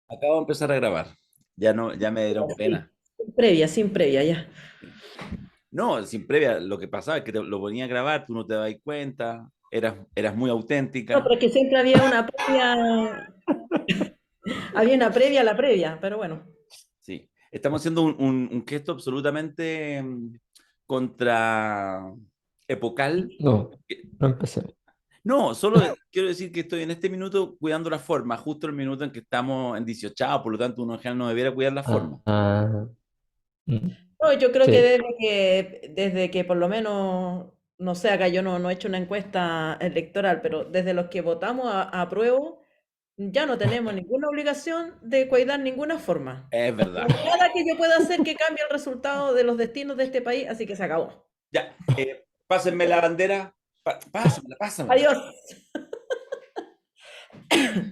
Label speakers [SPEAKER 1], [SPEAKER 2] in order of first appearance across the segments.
[SPEAKER 1] Acabo de empezar a grabar. Ya no, ya me dieron
[SPEAKER 2] Sí,
[SPEAKER 1] pena.
[SPEAKER 2] sin previa, ya.
[SPEAKER 1] No, sin previa, lo que pasaba es que lo ponía a grabar, tú no te dabas cuenta, eras muy
[SPEAKER 2] No,
[SPEAKER 1] auténtica.
[SPEAKER 2] pero es que siempre había una previa a la previa, pero bueno.
[SPEAKER 1] Sí. Estamos haciendo un gesto absolutamente contra epocal.
[SPEAKER 3] No, no empecé.
[SPEAKER 1] No, solo quiero decir que estoy en este minuto cuidando la forma, justo el minuto en que estamos en 18, por lo tanto uno en general no debiera cuidar la forma.
[SPEAKER 3] Ah, ah, mm,
[SPEAKER 2] No, yo creo que
[SPEAKER 3] sí.
[SPEAKER 2] desde que por lo menos, no sé, acá yo no he hecho una encuesta electoral, pero desde los que votamos a prueba, ya no tenemos ninguna obligación de cuidar ninguna forma.
[SPEAKER 1] Es
[SPEAKER 2] No
[SPEAKER 1] verdad.
[SPEAKER 2] hay nada que yo pueda hacer que cambie el resultado de los destinos de este país, así que se acabó.
[SPEAKER 1] Ya, pásenme la bandera. Pásamela, pásamela.
[SPEAKER 2] Adiós.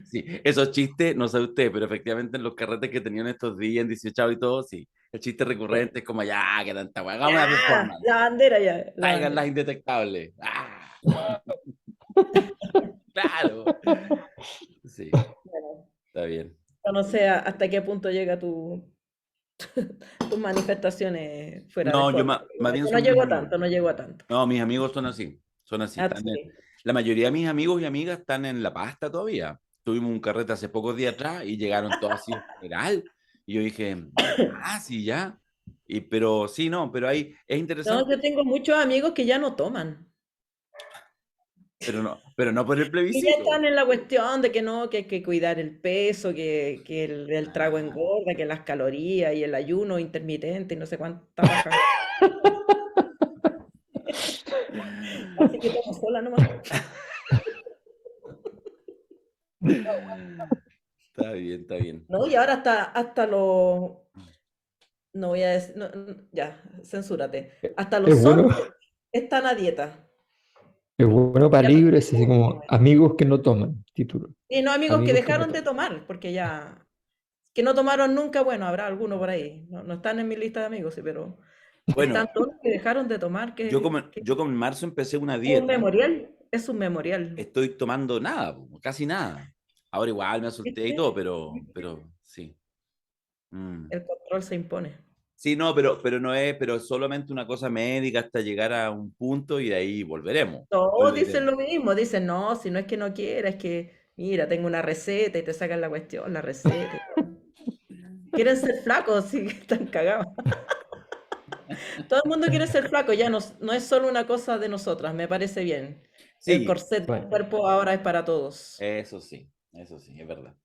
[SPEAKER 1] Sí, esos chistes, no sabe usted, pero efectivamente en los carretes que tenían estos días, en 18 y todo, sí. El chiste recurrente es como, ya, que tanta weá, hagamos
[SPEAKER 2] Ya,
[SPEAKER 1] una performance.
[SPEAKER 2] la bandera ya, la
[SPEAKER 1] Traigan las
[SPEAKER 2] bandera.
[SPEAKER 1] indetectables. ¡Ah! Claro. Sí,
[SPEAKER 2] Bueno,
[SPEAKER 1] está bien.
[SPEAKER 2] yo no sé hasta qué punto llega tus manifestaciones fuera de
[SPEAKER 1] No, yo
[SPEAKER 2] forma.
[SPEAKER 1] más bien
[SPEAKER 2] Yo no
[SPEAKER 1] son mis
[SPEAKER 2] llego a
[SPEAKER 1] amigos.
[SPEAKER 2] tanto, no llego a tanto.
[SPEAKER 1] No, mis amigos son así, son así.
[SPEAKER 2] Ah, sí.
[SPEAKER 1] La mayoría de mis amigos y amigas están en la pasta todavía. Tuvimos un carrete hace pocos días atrás y llegaron todos así en general. Y yo dije, sí, ya. Pero sí, no, pero ahí es
[SPEAKER 2] No,
[SPEAKER 1] interesante,
[SPEAKER 2] yo tengo muchos amigos que ya no toman.
[SPEAKER 1] pero no por el
[SPEAKER 2] Y ya
[SPEAKER 1] plebiscito.
[SPEAKER 2] están en la cuestión de que no, que hay que cuidar el peso, que el trago
[SPEAKER 1] Ah,
[SPEAKER 2] engorda, que las calorías y el ayuno intermitente y no sé cuánta paja. Así que tomo sola nomás.
[SPEAKER 1] está bien, está bien.
[SPEAKER 2] No, y ahora hasta los, no voy a decir, ya, censúrate. Hasta los
[SPEAKER 3] Es bueno,
[SPEAKER 2] zombies están a dieta.
[SPEAKER 3] es bueno para
[SPEAKER 2] Ya no
[SPEAKER 3] libros, así
[SPEAKER 2] tenemos que
[SPEAKER 3] como
[SPEAKER 2] comer.
[SPEAKER 3] amigos que no toman, título.
[SPEAKER 2] Y no amigos que
[SPEAKER 3] Amigos que no
[SPEAKER 2] dejaron de
[SPEAKER 3] toman.
[SPEAKER 2] tomar, porque ya, que no tomaron nunca, bueno, habrá alguno por ahí. No, no están en mi lista de amigos, sí, pero están
[SPEAKER 1] Bueno,
[SPEAKER 2] todos los que dejaron de tomar,
[SPEAKER 1] yo como en marzo empecé una
[SPEAKER 2] un
[SPEAKER 1] dieta,
[SPEAKER 2] memorial, es un memorial.
[SPEAKER 1] estoy tomando nada, po, casi nada. Ahora igual me asusté y todo,
[SPEAKER 2] ¿Viste?
[SPEAKER 1] pero sí. Mm.
[SPEAKER 2] El control se impone.
[SPEAKER 1] Sí, no, pero no es, pero es solamente una cosa médica hasta llegar a un punto y de ahí volveremos.
[SPEAKER 2] Todos dicen
[SPEAKER 1] Volveremos.
[SPEAKER 2] lo mismo, dicen, no, si no es que no quiera, es que, mira, tengo una receta y te sacan la cuestión, la receta y todo. Quieren ser flacos, sí, están cagados. Todo el mundo quiere ser flaco, ya no es solo una cosa de nosotras, me parece bien. El
[SPEAKER 1] Sí,
[SPEAKER 2] corset del
[SPEAKER 3] Bueno,
[SPEAKER 2] cuerpo ahora es para todos.
[SPEAKER 1] eso sí, es verdad.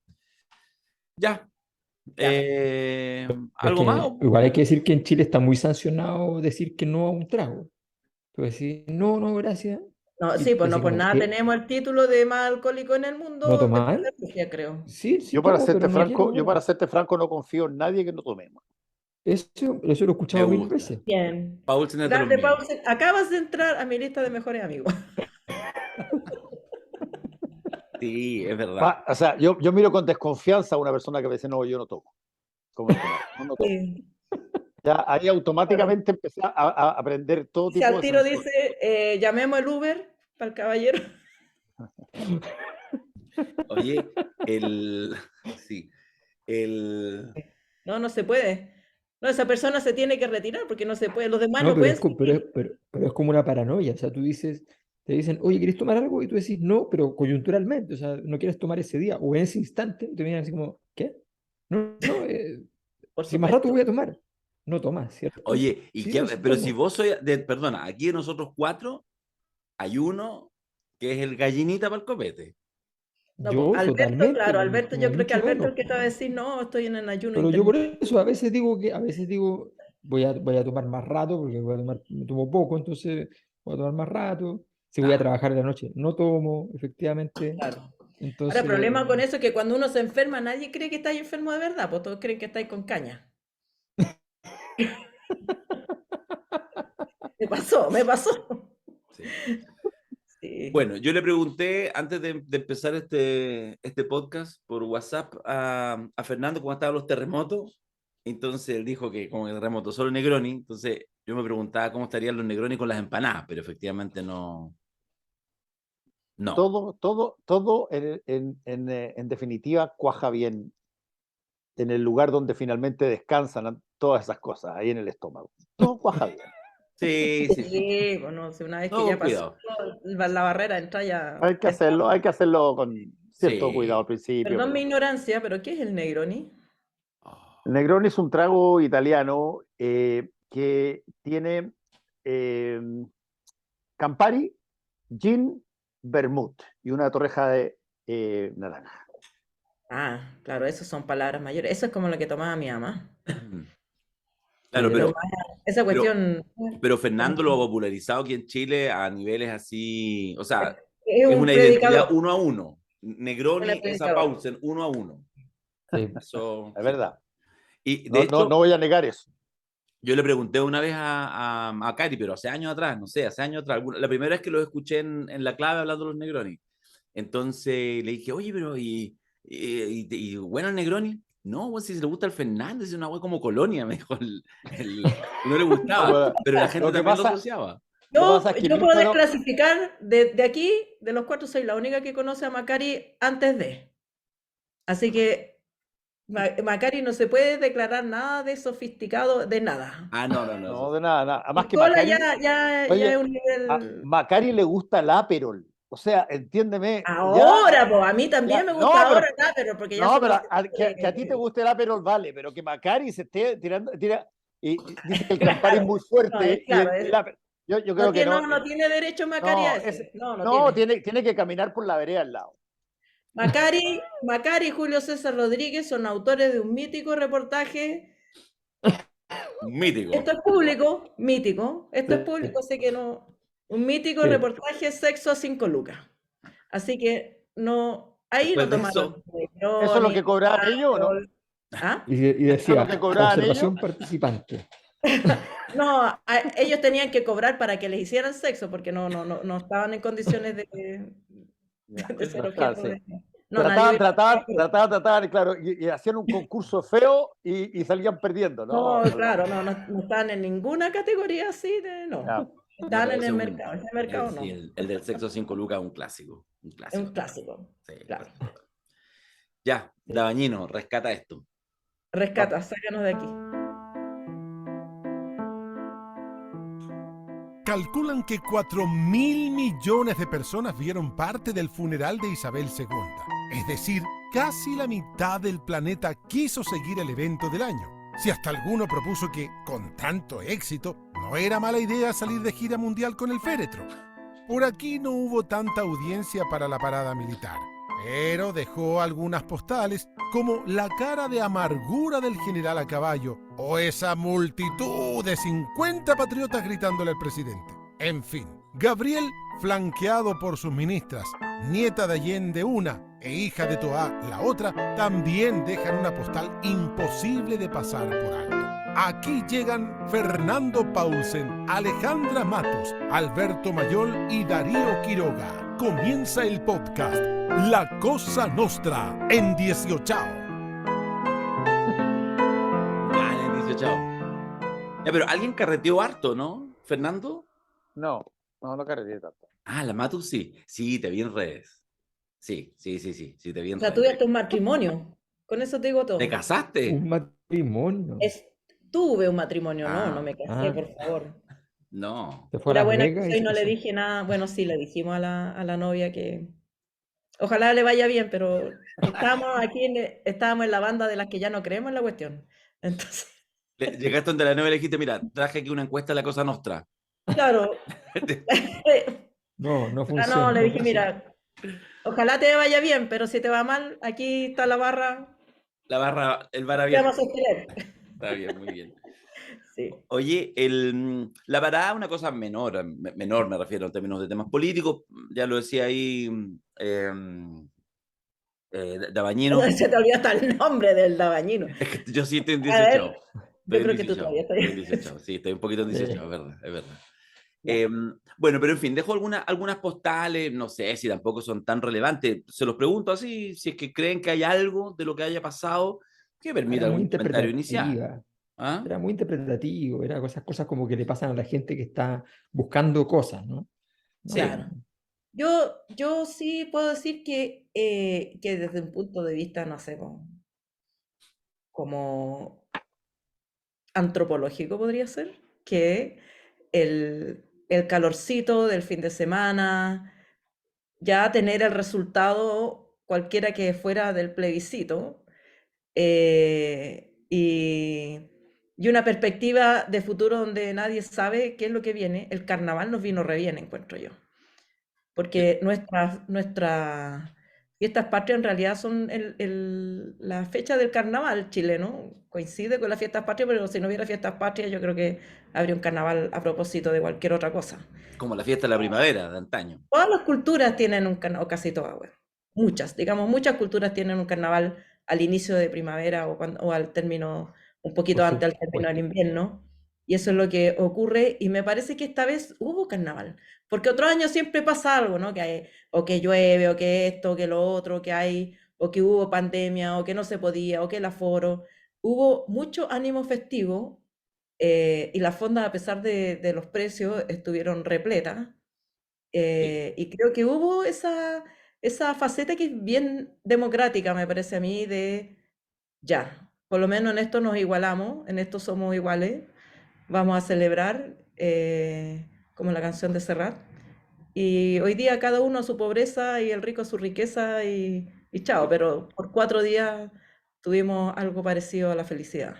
[SPEAKER 1] Ya,
[SPEAKER 2] Ya.
[SPEAKER 3] es
[SPEAKER 1] ¿algo más?
[SPEAKER 3] que igual hay que decir que en Chile está muy sancionado decir que no a un trago. Tú decís, no, no, gracias.
[SPEAKER 2] No,
[SPEAKER 3] Y
[SPEAKER 2] sí,
[SPEAKER 3] te
[SPEAKER 2] pues no
[SPEAKER 3] así
[SPEAKER 2] por
[SPEAKER 3] como,
[SPEAKER 2] nada
[SPEAKER 3] ¿qué?
[SPEAKER 2] tenemos el título de más alcohólico en el
[SPEAKER 3] ¿No
[SPEAKER 2] mundo después
[SPEAKER 3] tomáis?
[SPEAKER 2] de Rusia, creo.
[SPEAKER 3] Sí, sí
[SPEAKER 4] Yo para
[SPEAKER 3] tomo, pero
[SPEAKER 4] serte
[SPEAKER 3] no
[SPEAKER 4] franco, yo
[SPEAKER 3] quiero.
[SPEAKER 4] para serte franco no confío en nadie que no tome.
[SPEAKER 3] Eso lo he
[SPEAKER 1] Me
[SPEAKER 3] escuchado mil
[SPEAKER 1] gusta.
[SPEAKER 3] veces.
[SPEAKER 2] Bien.
[SPEAKER 1] Paulsen es de los
[SPEAKER 2] Grande
[SPEAKER 1] míos.
[SPEAKER 2] Paulsen, acabas de entrar a mi lista de mejores amigos.
[SPEAKER 1] Sí, es verdad.
[SPEAKER 4] O sea, yo miro con desconfianza a una persona que me dice, no, yo no tomo. ¿Cómo no tomar? No, no tomo.
[SPEAKER 2] Sí,
[SPEAKER 4] Ya ahí
[SPEAKER 2] claro.
[SPEAKER 4] automáticamente empecé a aprender todo
[SPEAKER 2] Si
[SPEAKER 4] tipo
[SPEAKER 2] al
[SPEAKER 4] de
[SPEAKER 2] tiro
[SPEAKER 4] sensores.
[SPEAKER 2] dice, llamemos el Uber para el caballero.
[SPEAKER 1] Oye, sí, el,
[SPEAKER 2] No, no se puede. No, esa persona se tiene que retirar porque no se puede. Los demás
[SPEAKER 3] No,
[SPEAKER 2] no
[SPEAKER 3] pero
[SPEAKER 2] pueden
[SPEAKER 3] es, pero,
[SPEAKER 2] seguir.
[SPEAKER 3] pero es como una paranoia. O sea, tú dices, te dicen, oye, ¿quieres tomar algo? Y tú decís, no, pero coyunturalmente. O sea, no quieres tomar ese día o en ese instante. Y te miran así como, ¿qué? No, no,
[SPEAKER 2] Por
[SPEAKER 3] si más rato
[SPEAKER 2] supuesto.
[SPEAKER 3] voy a tomar. No tomas, ¿cierto?
[SPEAKER 1] oye,
[SPEAKER 3] Sí, no, sí
[SPEAKER 1] pero si
[SPEAKER 3] tomo.
[SPEAKER 1] vos soy, perdona, aquí de nosotros cuatro hay uno que es el gallinita para el copete.
[SPEAKER 2] No, pues,
[SPEAKER 3] Yo
[SPEAKER 2] Alberto,
[SPEAKER 3] totalmente,
[SPEAKER 2] claro,
[SPEAKER 3] pues,
[SPEAKER 2] Alberto, yo
[SPEAKER 3] como
[SPEAKER 2] creo que
[SPEAKER 3] mucho
[SPEAKER 2] Alberto es
[SPEAKER 3] menos.
[SPEAKER 2] el que te va a decir, no, estoy en el ayuno
[SPEAKER 3] Pero yo por
[SPEAKER 2] intermitente.
[SPEAKER 3] eso a veces digo, voy a tomar más rato, porque voy a tomar, me tomo poco, entonces voy a tomar más rato. Si voy a
[SPEAKER 1] Ah,
[SPEAKER 3] trabajar en la noche, no tomo, efectivamente.
[SPEAKER 2] Claro. Ahora, el
[SPEAKER 3] Entonces,
[SPEAKER 2] problema con eso es que cuando uno se enferma, nadie cree que está enfermo de verdad, pues todos creen que estáis con caña. Me pasó, me pasó.
[SPEAKER 1] sí.
[SPEAKER 2] Sí.
[SPEAKER 1] Bueno, yo le pregunté antes de empezar este podcast por WhatsApp a Fernando cómo estaban los terremotos. Entonces él dijo que como el terremoto solo Negroni. Entonces yo me preguntaba cómo estarían los Negroni con las empanadas, pero efectivamente no. No.
[SPEAKER 4] Todo en definitiva cuaja bien. en el lugar donde finalmente descansan todas esas cosas, ahí en el estómago. Todo cuaja bien.
[SPEAKER 1] Sí, sí, sí.
[SPEAKER 2] Sí, bueno, si una vez que
[SPEAKER 1] No,
[SPEAKER 2] ya
[SPEAKER 1] con
[SPEAKER 2] pasó
[SPEAKER 1] cuidado.
[SPEAKER 2] la barrera, entra ya.
[SPEAKER 4] Hay que hacerlo con cierto cuidado al
[SPEAKER 1] Sí.
[SPEAKER 4] principio.
[SPEAKER 2] Perdón mi
[SPEAKER 4] pero-
[SPEAKER 2] ignorancia, pero ¿qué es el Negroni?
[SPEAKER 1] Oh,
[SPEAKER 4] El Negroni es un trago italiano que tiene eh, Campari, gin, vermouth y una torreja de naranja.
[SPEAKER 2] Ah, claro, esas son palabras mayores. Eso es como lo que tomaba mi mamá.
[SPEAKER 1] Claro,
[SPEAKER 3] Sí,
[SPEAKER 2] Pero
[SPEAKER 3] eso.
[SPEAKER 2] esa
[SPEAKER 1] pero,
[SPEAKER 2] cuestión
[SPEAKER 1] pero
[SPEAKER 2] como
[SPEAKER 1] Fernando lo ha popularizado aquí en Chile a niveles así, o sea,
[SPEAKER 2] es
[SPEAKER 1] es
[SPEAKER 2] un
[SPEAKER 1] una identidad
[SPEAKER 2] predicador,
[SPEAKER 1] 1-1.
[SPEAKER 2] un
[SPEAKER 1] Negroni es a
[SPEAKER 2] predicador.
[SPEAKER 1] Paulsen 1-1.
[SPEAKER 3] Sí.
[SPEAKER 1] Eso,
[SPEAKER 4] Es
[SPEAKER 1] sí.
[SPEAKER 4] verdad.
[SPEAKER 1] Y de
[SPEAKER 4] No, no,
[SPEAKER 1] hecho,
[SPEAKER 4] no voy a negar eso.
[SPEAKER 1] yo le pregunté una vez a Cari, pero hace años atrás, no sé, hace años atrás, la primera vez que lo escuché en La Clave hablando de los Negroni. Entonces le dije, oye, pero ¿y bueno el Negroni? No, pues si se le gusta al Fernández, es una wea como colonia, me dijo y no le
[SPEAKER 4] No,
[SPEAKER 1] gustaba,
[SPEAKER 4] pero
[SPEAKER 1] pero la gente
[SPEAKER 4] lo que
[SPEAKER 1] también lo
[SPEAKER 4] pasa,
[SPEAKER 1] asociaba.
[SPEAKER 4] lo que
[SPEAKER 2] Yo,
[SPEAKER 4] pasa es que
[SPEAKER 2] yo puedo
[SPEAKER 4] Milton,
[SPEAKER 2] desclasificar de aquí, de los cuatro, soy la única que conoce a Macari antes de. Así que Macari no se puede declarar nada de sofisticado, de nada.
[SPEAKER 1] Ah, no, no, no, eso
[SPEAKER 4] no, de
[SPEAKER 1] sí.
[SPEAKER 4] nada, nada. Además que
[SPEAKER 2] Piscola
[SPEAKER 4] Macari,
[SPEAKER 2] ya es
[SPEAKER 4] oye,
[SPEAKER 2] un
[SPEAKER 4] a
[SPEAKER 2] nivel.
[SPEAKER 4] Macari le gusta el Aperol. O sea, entiéndeme,
[SPEAKER 2] Ahora, pues a mí también me
[SPEAKER 4] no,
[SPEAKER 2] gusta ahora el pero porque ya
[SPEAKER 4] no,
[SPEAKER 2] somos.
[SPEAKER 4] pero que a ti te guste el Aperol, vale, pero que Macari se esté tirando, y dice que el Campari es
[SPEAKER 2] Claro,
[SPEAKER 4] muy
[SPEAKER 2] no,
[SPEAKER 4] fuerte y
[SPEAKER 2] claro,
[SPEAKER 4] el Aperol. Yo
[SPEAKER 2] no
[SPEAKER 4] creo que
[SPEAKER 2] tiene,
[SPEAKER 4] no,
[SPEAKER 2] no tiene derecho Macari a
[SPEAKER 4] no,
[SPEAKER 2] ese. No, no
[SPEAKER 4] no,
[SPEAKER 2] tiene.
[SPEAKER 4] tiene que caminar por la vereda al lado.
[SPEAKER 2] Macari y Julio César Rodríguez son autores de un mítico reportaje.
[SPEAKER 1] Mítico.
[SPEAKER 2] Esto es público, mítico. Esto es
[SPEAKER 3] Sí,
[SPEAKER 2] público, sé que no. Un mítico
[SPEAKER 3] sí.
[SPEAKER 2] reportaje Sexo a 5 lucas. Así que no, ahí no
[SPEAKER 1] Después de
[SPEAKER 2] tomaron
[SPEAKER 1] eso,
[SPEAKER 4] ¿Eso es lo
[SPEAKER 2] Negroni,
[SPEAKER 4] que cobraban ellos o no?
[SPEAKER 2] Aperol. ¿Ah?
[SPEAKER 3] Y
[SPEAKER 4] ¿Eso es lo que
[SPEAKER 3] decía,
[SPEAKER 4] cobraban ellos?
[SPEAKER 3] observación participante.
[SPEAKER 2] No, ellos tenían que cobrar para que les hicieran sexo, porque no estaban en condiciones
[SPEAKER 4] Ya,
[SPEAKER 2] de ser
[SPEAKER 4] claro,
[SPEAKER 2] objeto
[SPEAKER 4] sí.
[SPEAKER 2] de. No, nadie hubiera.
[SPEAKER 4] Trataban, claro, y hacían un concurso feo y salían perdiendo,
[SPEAKER 2] No,
[SPEAKER 4] ¿no? No, no.
[SPEAKER 2] claro, no estaban en ninguna categoría así de. No.
[SPEAKER 4] Ya.
[SPEAKER 1] no,
[SPEAKER 2] Estaban
[SPEAKER 1] pero
[SPEAKER 2] en
[SPEAKER 1] ese
[SPEAKER 2] el
[SPEAKER 1] es
[SPEAKER 2] mercado. Ese mercado
[SPEAKER 1] sí,
[SPEAKER 2] no.
[SPEAKER 1] el del sexo 5 lucas es un clásico. Un
[SPEAKER 2] Es un
[SPEAKER 1] clásico.
[SPEAKER 2] clásico.
[SPEAKER 1] Sí,
[SPEAKER 2] Claro.
[SPEAKER 1] clásico. Ya,
[SPEAKER 2] Sí.
[SPEAKER 1] Dabañino, rescata esto.
[SPEAKER 2] Rescata, sácanos de aquí.
[SPEAKER 5] Calculan que 4.000 millones de personas vieron parte del funeral de Isabel II. Es decir, casi la mitad del planeta quiso seguir el evento del año. Si hasta alguno propuso que, con tanto éxito, no era mala idea salir de gira mundial con el féretro. Por aquí no hubo tanta audiencia para la parada militar, pero dejó algunas postales como la cara de amargura del general a caballo o esa multitud de 50 patriotas gritándole al presidente. En fin, Gabriel, flanqueado por sus ministras, nieta de Allende una e hija de Toá la otra, también dejan una postal imposible de pasar por alto. Aquí llegan Fernando Paulsen, Alejandra Matos, Alberto Mayol y Darío Quiroga. Comienza el podcast La Cosa Nostra en 18.
[SPEAKER 1] Vale, 18. Ya, pero alguien carreteó harto, ¿no, Fernando?
[SPEAKER 4] No cargué tanto.
[SPEAKER 1] Ah, la Matu sí. Sí, te vi en redes. Sí, te vi
[SPEAKER 2] O
[SPEAKER 1] en
[SPEAKER 2] sea,
[SPEAKER 1] redes.
[SPEAKER 2] tuve hasta un matrimonio. Con eso te digo
[SPEAKER 1] ¿Te
[SPEAKER 2] todo.
[SPEAKER 1] casaste?
[SPEAKER 3] Un matrimonio.
[SPEAKER 2] Tuve un matrimonio, no me casé,
[SPEAKER 3] Ah,
[SPEAKER 2] por favor.
[SPEAKER 1] No.
[SPEAKER 3] se fue a
[SPEAKER 2] Era
[SPEAKER 3] Las
[SPEAKER 2] buena que
[SPEAKER 3] Vegas y
[SPEAKER 2] soy,
[SPEAKER 3] se
[SPEAKER 2] no le
[SPEAKER 3] casó.
[SPEAKER 2] dije nada. Bueno, sí, le dijimos a la novia que ojalá le vaya bien, pero estábamos en la banda de las que ya no creemos en la cuestión. Entonces,
[SPEAKER 1] Llegaste donde la novia y le dijiste, mira, traje aquí una encuesta de la Cosa Nostra.
[SPEAKER 2] claro.
[SPEAKER 3] No, no
[SPEAKER 2] No,
[SPEAKER 3] funciona,
[SPEAKER 2] le
[SPEAKER 3] no
[SPEAKER 2] dije,
[SPEAKER 3] funciona.
[SPEAKER 2] mira, ojalá te vaya bien, pero si te va mal, aquí está la barra,
[SPEAKER 1] La barra, el bar
[SPEAKER 2] te
[SPEAKER 1] abierto.
[SPEAKER 2] vamos a sostener.
[SPEAKER 1] Está bien, muy bien.
[SPEAKER 2] Sí.
[SPEAKER 1] Oye, la parada es una cosa menor me refiero en términos de temas políticos, ya lo decía ahí Dabañino.
[SPEAKER 2] Se te olvidó hasta el nombre del dabañino.
[SPEAKER 1] Es que yo sí estoy en
[SPEAKER 2] A ver,
[SPEAKER 1] 18.
[SPEAKER 2] yo creo que tú todavía estás.
[SPEAKER 1] Estoy en 18, sí, estoy un poquito en 18,
[SPEAKER 3] Sí.
[SPEAKER 1] es verdad, es verdad.
[SPEAKER 2] Ya.
[SPEAKER 1] Bueno, pero en fin, dejo algunas postales, no sé si tampoco son tan relevantes. Se los pregunto así, si es que creen que hay algo de lo que haya pasado que permita
[SPEAKER 3] Era muy
[SPEAKER 1] algún comentario inicial.
[SPEAKER 3] interpretativa.
[SPEAKER 1] ¿Ah?
[SPEAKER 3] Era muy interpretativo, era cosas como que le pasan a la gente que está buscando cosas, ¿no? No,
[SPEAKER 1] Sí.
[SPEAKER 2] Claro. Yo sí puedo decir que desde un punto de vista, no sé, como antropológico, podría ser, que el calorcito del fin de semana, ya tener el resultado cualquiera que fuera del plebiscito, y una perspectiva de futuro donde nadie sabe qué es lo que viene. El carnaval nos vino re bien, encuentro yo, porque nuestras fiestas patrias en realidad son la fecha del carnaval chileno, coincide con las fiestas patrias, pero si no hubiera fiestas patrias yo creo que habría un carnaval a propósito de cualquier otra cosa.
[SPEAKER 1] Como la fiesta de la primavera de antaño.
[SPEAKER 2] Todas las culturas tienen un carnaval, o casi todas, bueno, muchas, digamos, muchas culturas tienen un carnaval al inicio de primavera o al término, un poquito
[SPEAKER 3] Por
[SPEAKER 2] antes al término del
[SPEAKER 3] supuesto.
[SPEAKER 2] invierno, y eso es lo que ocurre, y me parece que esta vez hubo carnaval, porque otros años siempre pasa algo, ¿no? Que hay, o que llueve, o que esto, o que lo otro, que hay, o que hubo pandemia, o que no se podía, o que el aforo. Hubo mucho ánimo festivo, y las fondas, a pesar de los precios, estuvieron repletas.
[SPEAKER 1] Sí.
[SPEAKER 2] Y creo que hubo esa faceta que es bien democrática, me parece a mí, de ya, por lo menos en esto nos igualamos, en esto somos iguales, vamos a celebrar, como la canción de Serrat. Y hoy día cada uno a su pobreza y el rico a su riqueza y chao, pero por 4 días tuvimos algo parecido a la felicidad.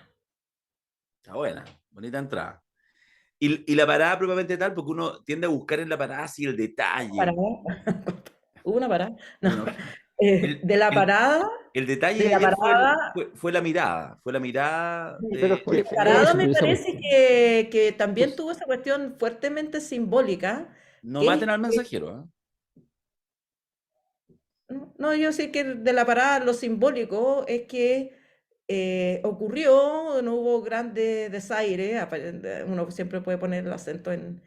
[SPEAKER 1] Está buena, bonita entrada. Y la parada propiamente tal, porque uno tiende a buscar en la parada así el detalle.
[SPEAKER 2] ¿Parada? ¿Hubo una parada? No.
[SPEAKER 1] Bueno,
[SPEAKER 2] De la
[SPEAKER 1] el
[SPEAKER 2] parada,
[SPEAKER 1] detalle
[SPEAKER 2] de
[SPEAKER 1] de
[SPEAKER 2] la
[SPEAKER 1] ayer
[SPEAKER 2] parada
[SPEAKER 1] fue la mirada. Fue la mirada
[SPEAKER 4] Sí, pero
[SPEAKER 3] Oye,
[SPEAKER 2] Parada
[SPEAKER 3] eso,
[SPEAKER 2] me
[SPEAKER 3] pero esa
[SPEAKER 2] parece
[SPEAKER 3] cuestión.
[SPEAKER 2] que también
[SPEAKER 3] Pues,
[SPEAKER 2] tuvo esa cuestión fuertemente simbólica,
[SPEAKER 1] no
[SPEAKER 2] que
[SPEAKER 1] maten
[SPEAKER 2] es
[SPEAKER 1] al mensajero, ¿eh?
[SPEAKER 2] no, yo sé que de la parada lo simbólico es que ocurrió, no hubo grandes desaires, uno siempre puede poner el acento en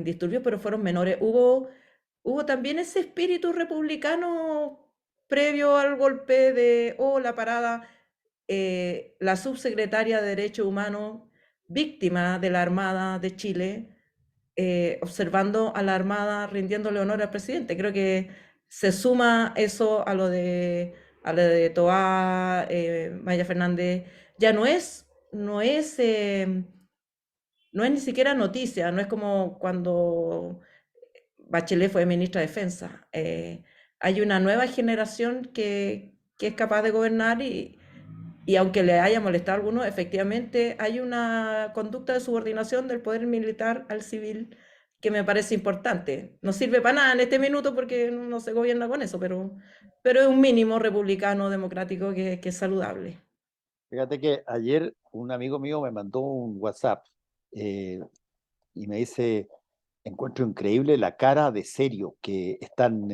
[SPEAKER 2] disturbios, pero fueron menores. Hubo también ese espíritu republicano previo al golpe de, la parada, la subsecretaria de Derechos Humanos, víctima de la Armada de Chile, observando a la Armada rindiéndole honor al presidente. Creo que se suma eso a lo de Toá, Maya Fernández. Ya no es ni siquiera noticia, no es como cuando Bachelet fue ministra de Defensa. Hay una nueva generación que es capaz de gobernar y aunque le haya molestado a algunos, efectivamente hay una conducta de subordinación del poder militar al civil que me parece importante. No sirve para nada en este minuto porque no se gobierna con eso, pero es un mínimo republicano democrático que es saludable.
[SPEAKER 4] fíjate que ayer un amigo mío me mandó un WhatsApp eh, y me dice, encuentro increíble la cara de serio que están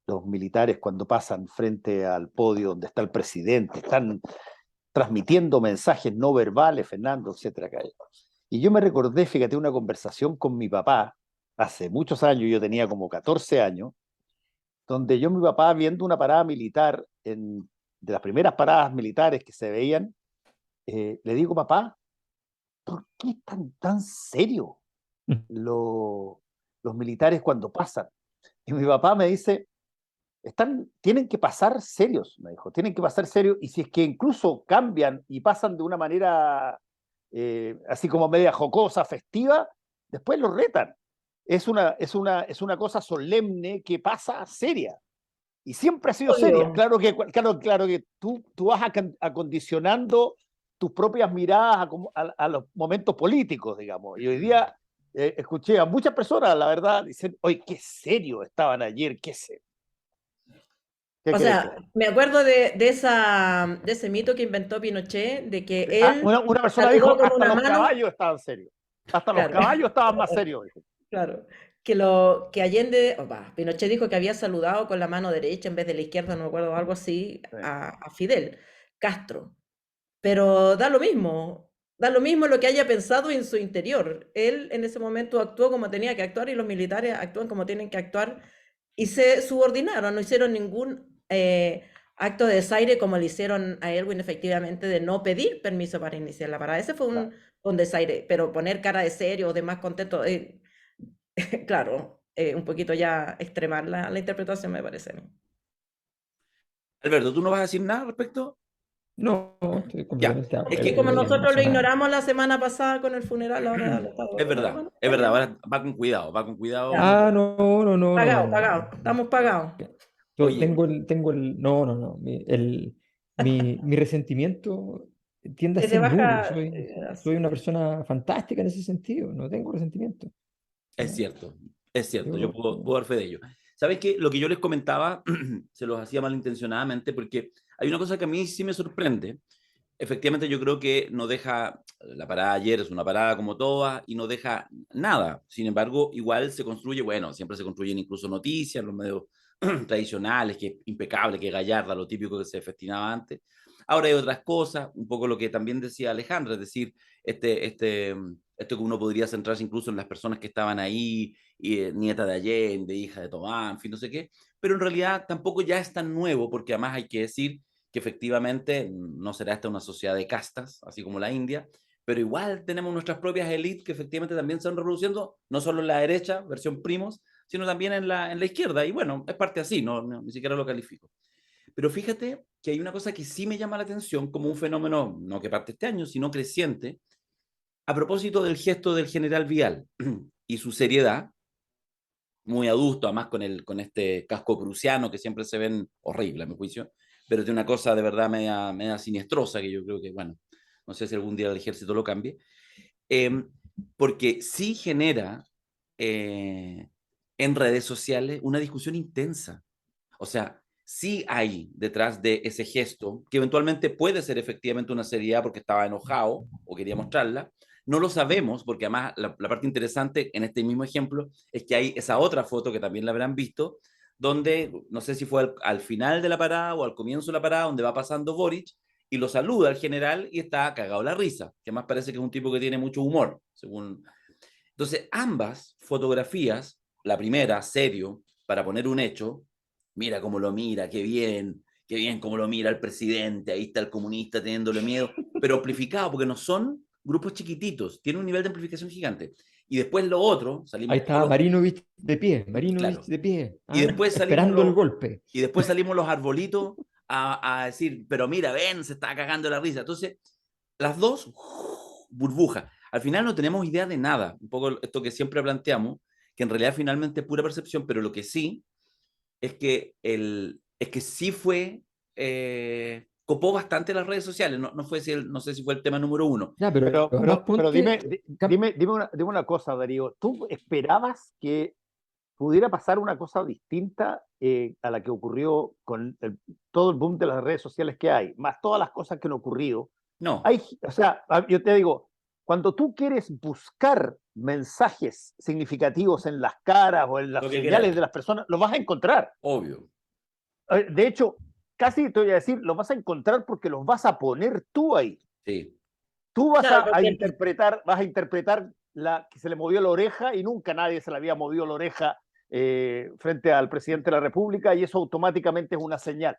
[SPEAKER 4] los militares cuando pasan frente al podio donde está el presidente, están transmitiendo mensajes no verbales, Fernando, etcétera. Y yo me recordé, fíjate, una conversación con mi papá hace muchos años, yo tenía como 14 años, donde yo, mi papá, viendo una parada militar, de las primeras paradas militares que se veían, le digo, papá, ¿por qué están tan serios lo- los militares cuando pasan? Y mi papá me dice, tienen que pasar serios, me dijo, tienen que pasar serios, y si es que incluso cambian y pasan de una manera así como media jocosa, festiva, después los retan. Es una cosa solemne que pasa seria. Y siempre ha sido seria.
[SPEAKER 2] Obvio.
[SPEAKER 4] Claro que tú vas acondicionando tus propias miradas a los momentos políticos, digamos. Y hoy día escuché a muchas personas, la verdad, dicen, oye, qué serio estaban ayer, qué serio. ¿Qué
[SPEAKER 2] O
[SPEAKER 4] crees que?
[SPEAKER 2] sea, me acuerdo de ese mito que inventó Pinochet, de que él
[SPEAKER 4] Una persona
[SPEAKER 2] saludó
[SPEAKER 4] dijo,
[SPEAKER 2] con
[SPEAKER 4] hasta
[SPEAKER 2] una
[SPEAKER 4] los
[SPEAKER 2] mano,
[SPEAKER 4] caballos estaban serios. Hasta los
[SPEAKER 2] claro,
[SPEAKER 4] caballos estaban más serios. Dijo.
[SPEAKER 2] claro, que Allende, Pinochet dijo que había saludado con la mano derecha en vez de la izquierda, no me acuerdo, algo así,
[SPEAKER 4] Sí.
[SPEAKER 2] a Fidel Castro. Pero da lo mismo lo que haya pensado en su interior. Él en ese momento actuó como tenía que actuar y los militares actúan como tienen que actuar y se subordinaron, no hicieron ningún acto de desaire como le hicieron a Elwin efectivamente de no pedir permiso para iniciar la parada. Ese fue
[SPEAKER 4] Claro.
[SPEAKER 2] un desaire, pero poner cara de serio o de más contento, claro, un poquito ya extremar la interpretación me parece a mí.
[SPEAKER 1] Alberto, ¿tú no vas a decir nada al respecto?
[SPEAKER 3] No, estoy
[SPEAKER 1] Ya,
[SPEAKER 3] completamente de
[SPEAKER 1] es
[SPEAKER 2] Es
[SPEAKER 1] que
[SPEAKER 2] que como
[SPEAKER 3] acuerdo, no
[SPEAKER 2] nosotros
[SPEAKER 3] pasa
[SPEAKER 2] lo
[SPEAKER 3] nada.
[SPEAKER 2] ignoramos la semana pasada con el funeral, ahora lo estamos.
[SPEAKER 1] es
[SPEAKER 2] Bueno,
[SPEAKER 1] verdad,
[SPEAKER 2] está bien.
[SPEAKER 1] ahora va con cuidado, va con cuidado.
[SPEAKER 2] Ya.
[SPEAKER 3] Ah, no, no, no, no, no,
[SPEAKER 2] Pagado,
[SPEAKER 3] no,
[SPEAKER 2] pagado.
[SPEAKER 3] no.
[SPEAKER 2] Estamos pagados.
[SPEAKER 1] Oye,
[SPEAKER 3] No, no, no. Mi resentimiento tiende a
[SPEAKER 2] Se te
[SPEAKER 3] ser nulo.
[SPEAKER 2] baja.
[SPEAKER 3] Soy una persona fantástica en ese sentido. No tengo resentimiento. O
[SPEAKER 1] es
[SPEAKER 3] sea,
[SPEAKER 1] cierto, es cierto, yo
[SPEAKER 3] yo,
[SPEAKER 1] puedo dar fe de ello. ¿Sabes qué? Lo que yo les comentaba se los hacía malintencionadamente porque hay una cosa que a mí sí me sorprende. Efectivamente, yo creo que no deja, la parada ayer es una parada como todas y no deja nada. Sin embargo, igual se construye, bueno, siempre se construyen incluso noticias en los medios tradicionales, que es impecable, que Gallarda, lo típico que se festinaba antes. Ahora hay otras cosas, un poco lo que también decía Alejandra, es decir, esto que uno podría centrarse incluso en las personas que estaban ahí, y, nieta de Allende, hija de Tomás, en fin, no sé qué, pero en realidad tampoco ya es tan nuevo, porque además hay que decir que efectivamente no será esta una sociedad de castas, así como la India, pero igual tenemos nuestras propias élites que efectivamente también se están reproduciendo, no solo en la derecha, versión primos, sino también en la izquierda, y bueno, es parte así, ni siquiera lo califico. Pero fíjate que hay una cosa que sí me llama la atención como un fenómeno, no que parte este año, sino creciente, a propósito del gesto del general Vial y su seriedad, muy adusto, además con este casco prusiano que siempre se ven horrible, a mi juicio, pero de una cosa de verdad media siniestrosa que yo creo que, bueno, no sé si algún día el ejército lo cambie, eh, porque sí genera en redes sociales una discusión intensa. O sea, sí hay detrás de ese gesto, que eventualmente puede ser efectivamente una seriedad porque estaba enojado o quería mostrarla. No lo sabemos, porque además la parte interesante en este mismo ejemplo es que hay esa otra foto que también la habrán visto, donde no sé si fue al final de la parada o al comienzo de la parada, donde va pasando Boric y lo saluda al general y está cagado la risa, que más parece que es un tipo que tiene mucho humor, según. Entonces, ambas fotografías, la primera, serio, para poner un hecho, mira cómo lo mira, qué bien cómo lo mira el presidente, ahí está el comunista teniéndole miedo, pero amplificado, porque no son grupos chiquititos, tiene un nivel de amplificación gigante. Y después lo otro,
[SPEAKER 3] ahí
[SPEAKER 1] salimos todos
[SPEAKER 3] estaba
[SPEAKER 1] los,
[SPEAKER 3] Marinovich
[SPEAKER 1] claro,
[SPEAKER 3] de pie,
[SPEAKER 1] y
[SPEAKER 3] ¿ah?
[SPEAKER 1] después salimos
[SPEAKER 3] Esperando el
[SPEAKER 1] los,
[SPEAKER 3] golpe.
[SPEAKER 1] y después salimos los arbolitos a decir, pero mira, ven, se está cagando la risa. Entonces, las dos, burbuja. Al final no tenemos idea de nada. Un poco esto que siempre planteamos, que en realidad finalmente es pura percepción, pero lo que sí es que sí fue, copó bastante las redes sociales. No fue no sé si fue el tema número uno.
[SPEAKER 3] Ya, pero además
[SPEAKER 4] Pero
[SPEAKER 3] ponte.
[SPEAKER 4] dime una cosa, Darío. ¿Tú esperabas que pudiera pasar una cosa distinta a la que ocurrió con todo el boom de las redes sociales que hay, más todas las cosas que han ocurrido?
[SPEAKER 1] No,
[SPEAKER 4] O sea, yo te digo, cuando tú quieres buscar mensajes significativos en las caras o en
[SPEAKER 1] lo
[SPEAKER 4] las
[SPEAKER 1] que
[SPEAKER 4] señales
[SPEAKER 1] queráis,
[SPEAKER 4] de las personas, los vas a encontrar.
[SPEAKER 1] obvio.
[SPEAKER 4] De hecho, casi te voy a decir, los vas a encontrar porque los vas a poner tú ahí.
[SPEAKER 1] Sí,
[SPEAKER 4] Tú vas
[SPEAKER 2] Claro,
[SPEAKER 4] a
[SPEAKER 2] porque
[SPEAKER 4] interpretar que se le movió la oreja y nunca nadie se le había movido la oreja frente al presidente de la República y eso automáticamente es una señal.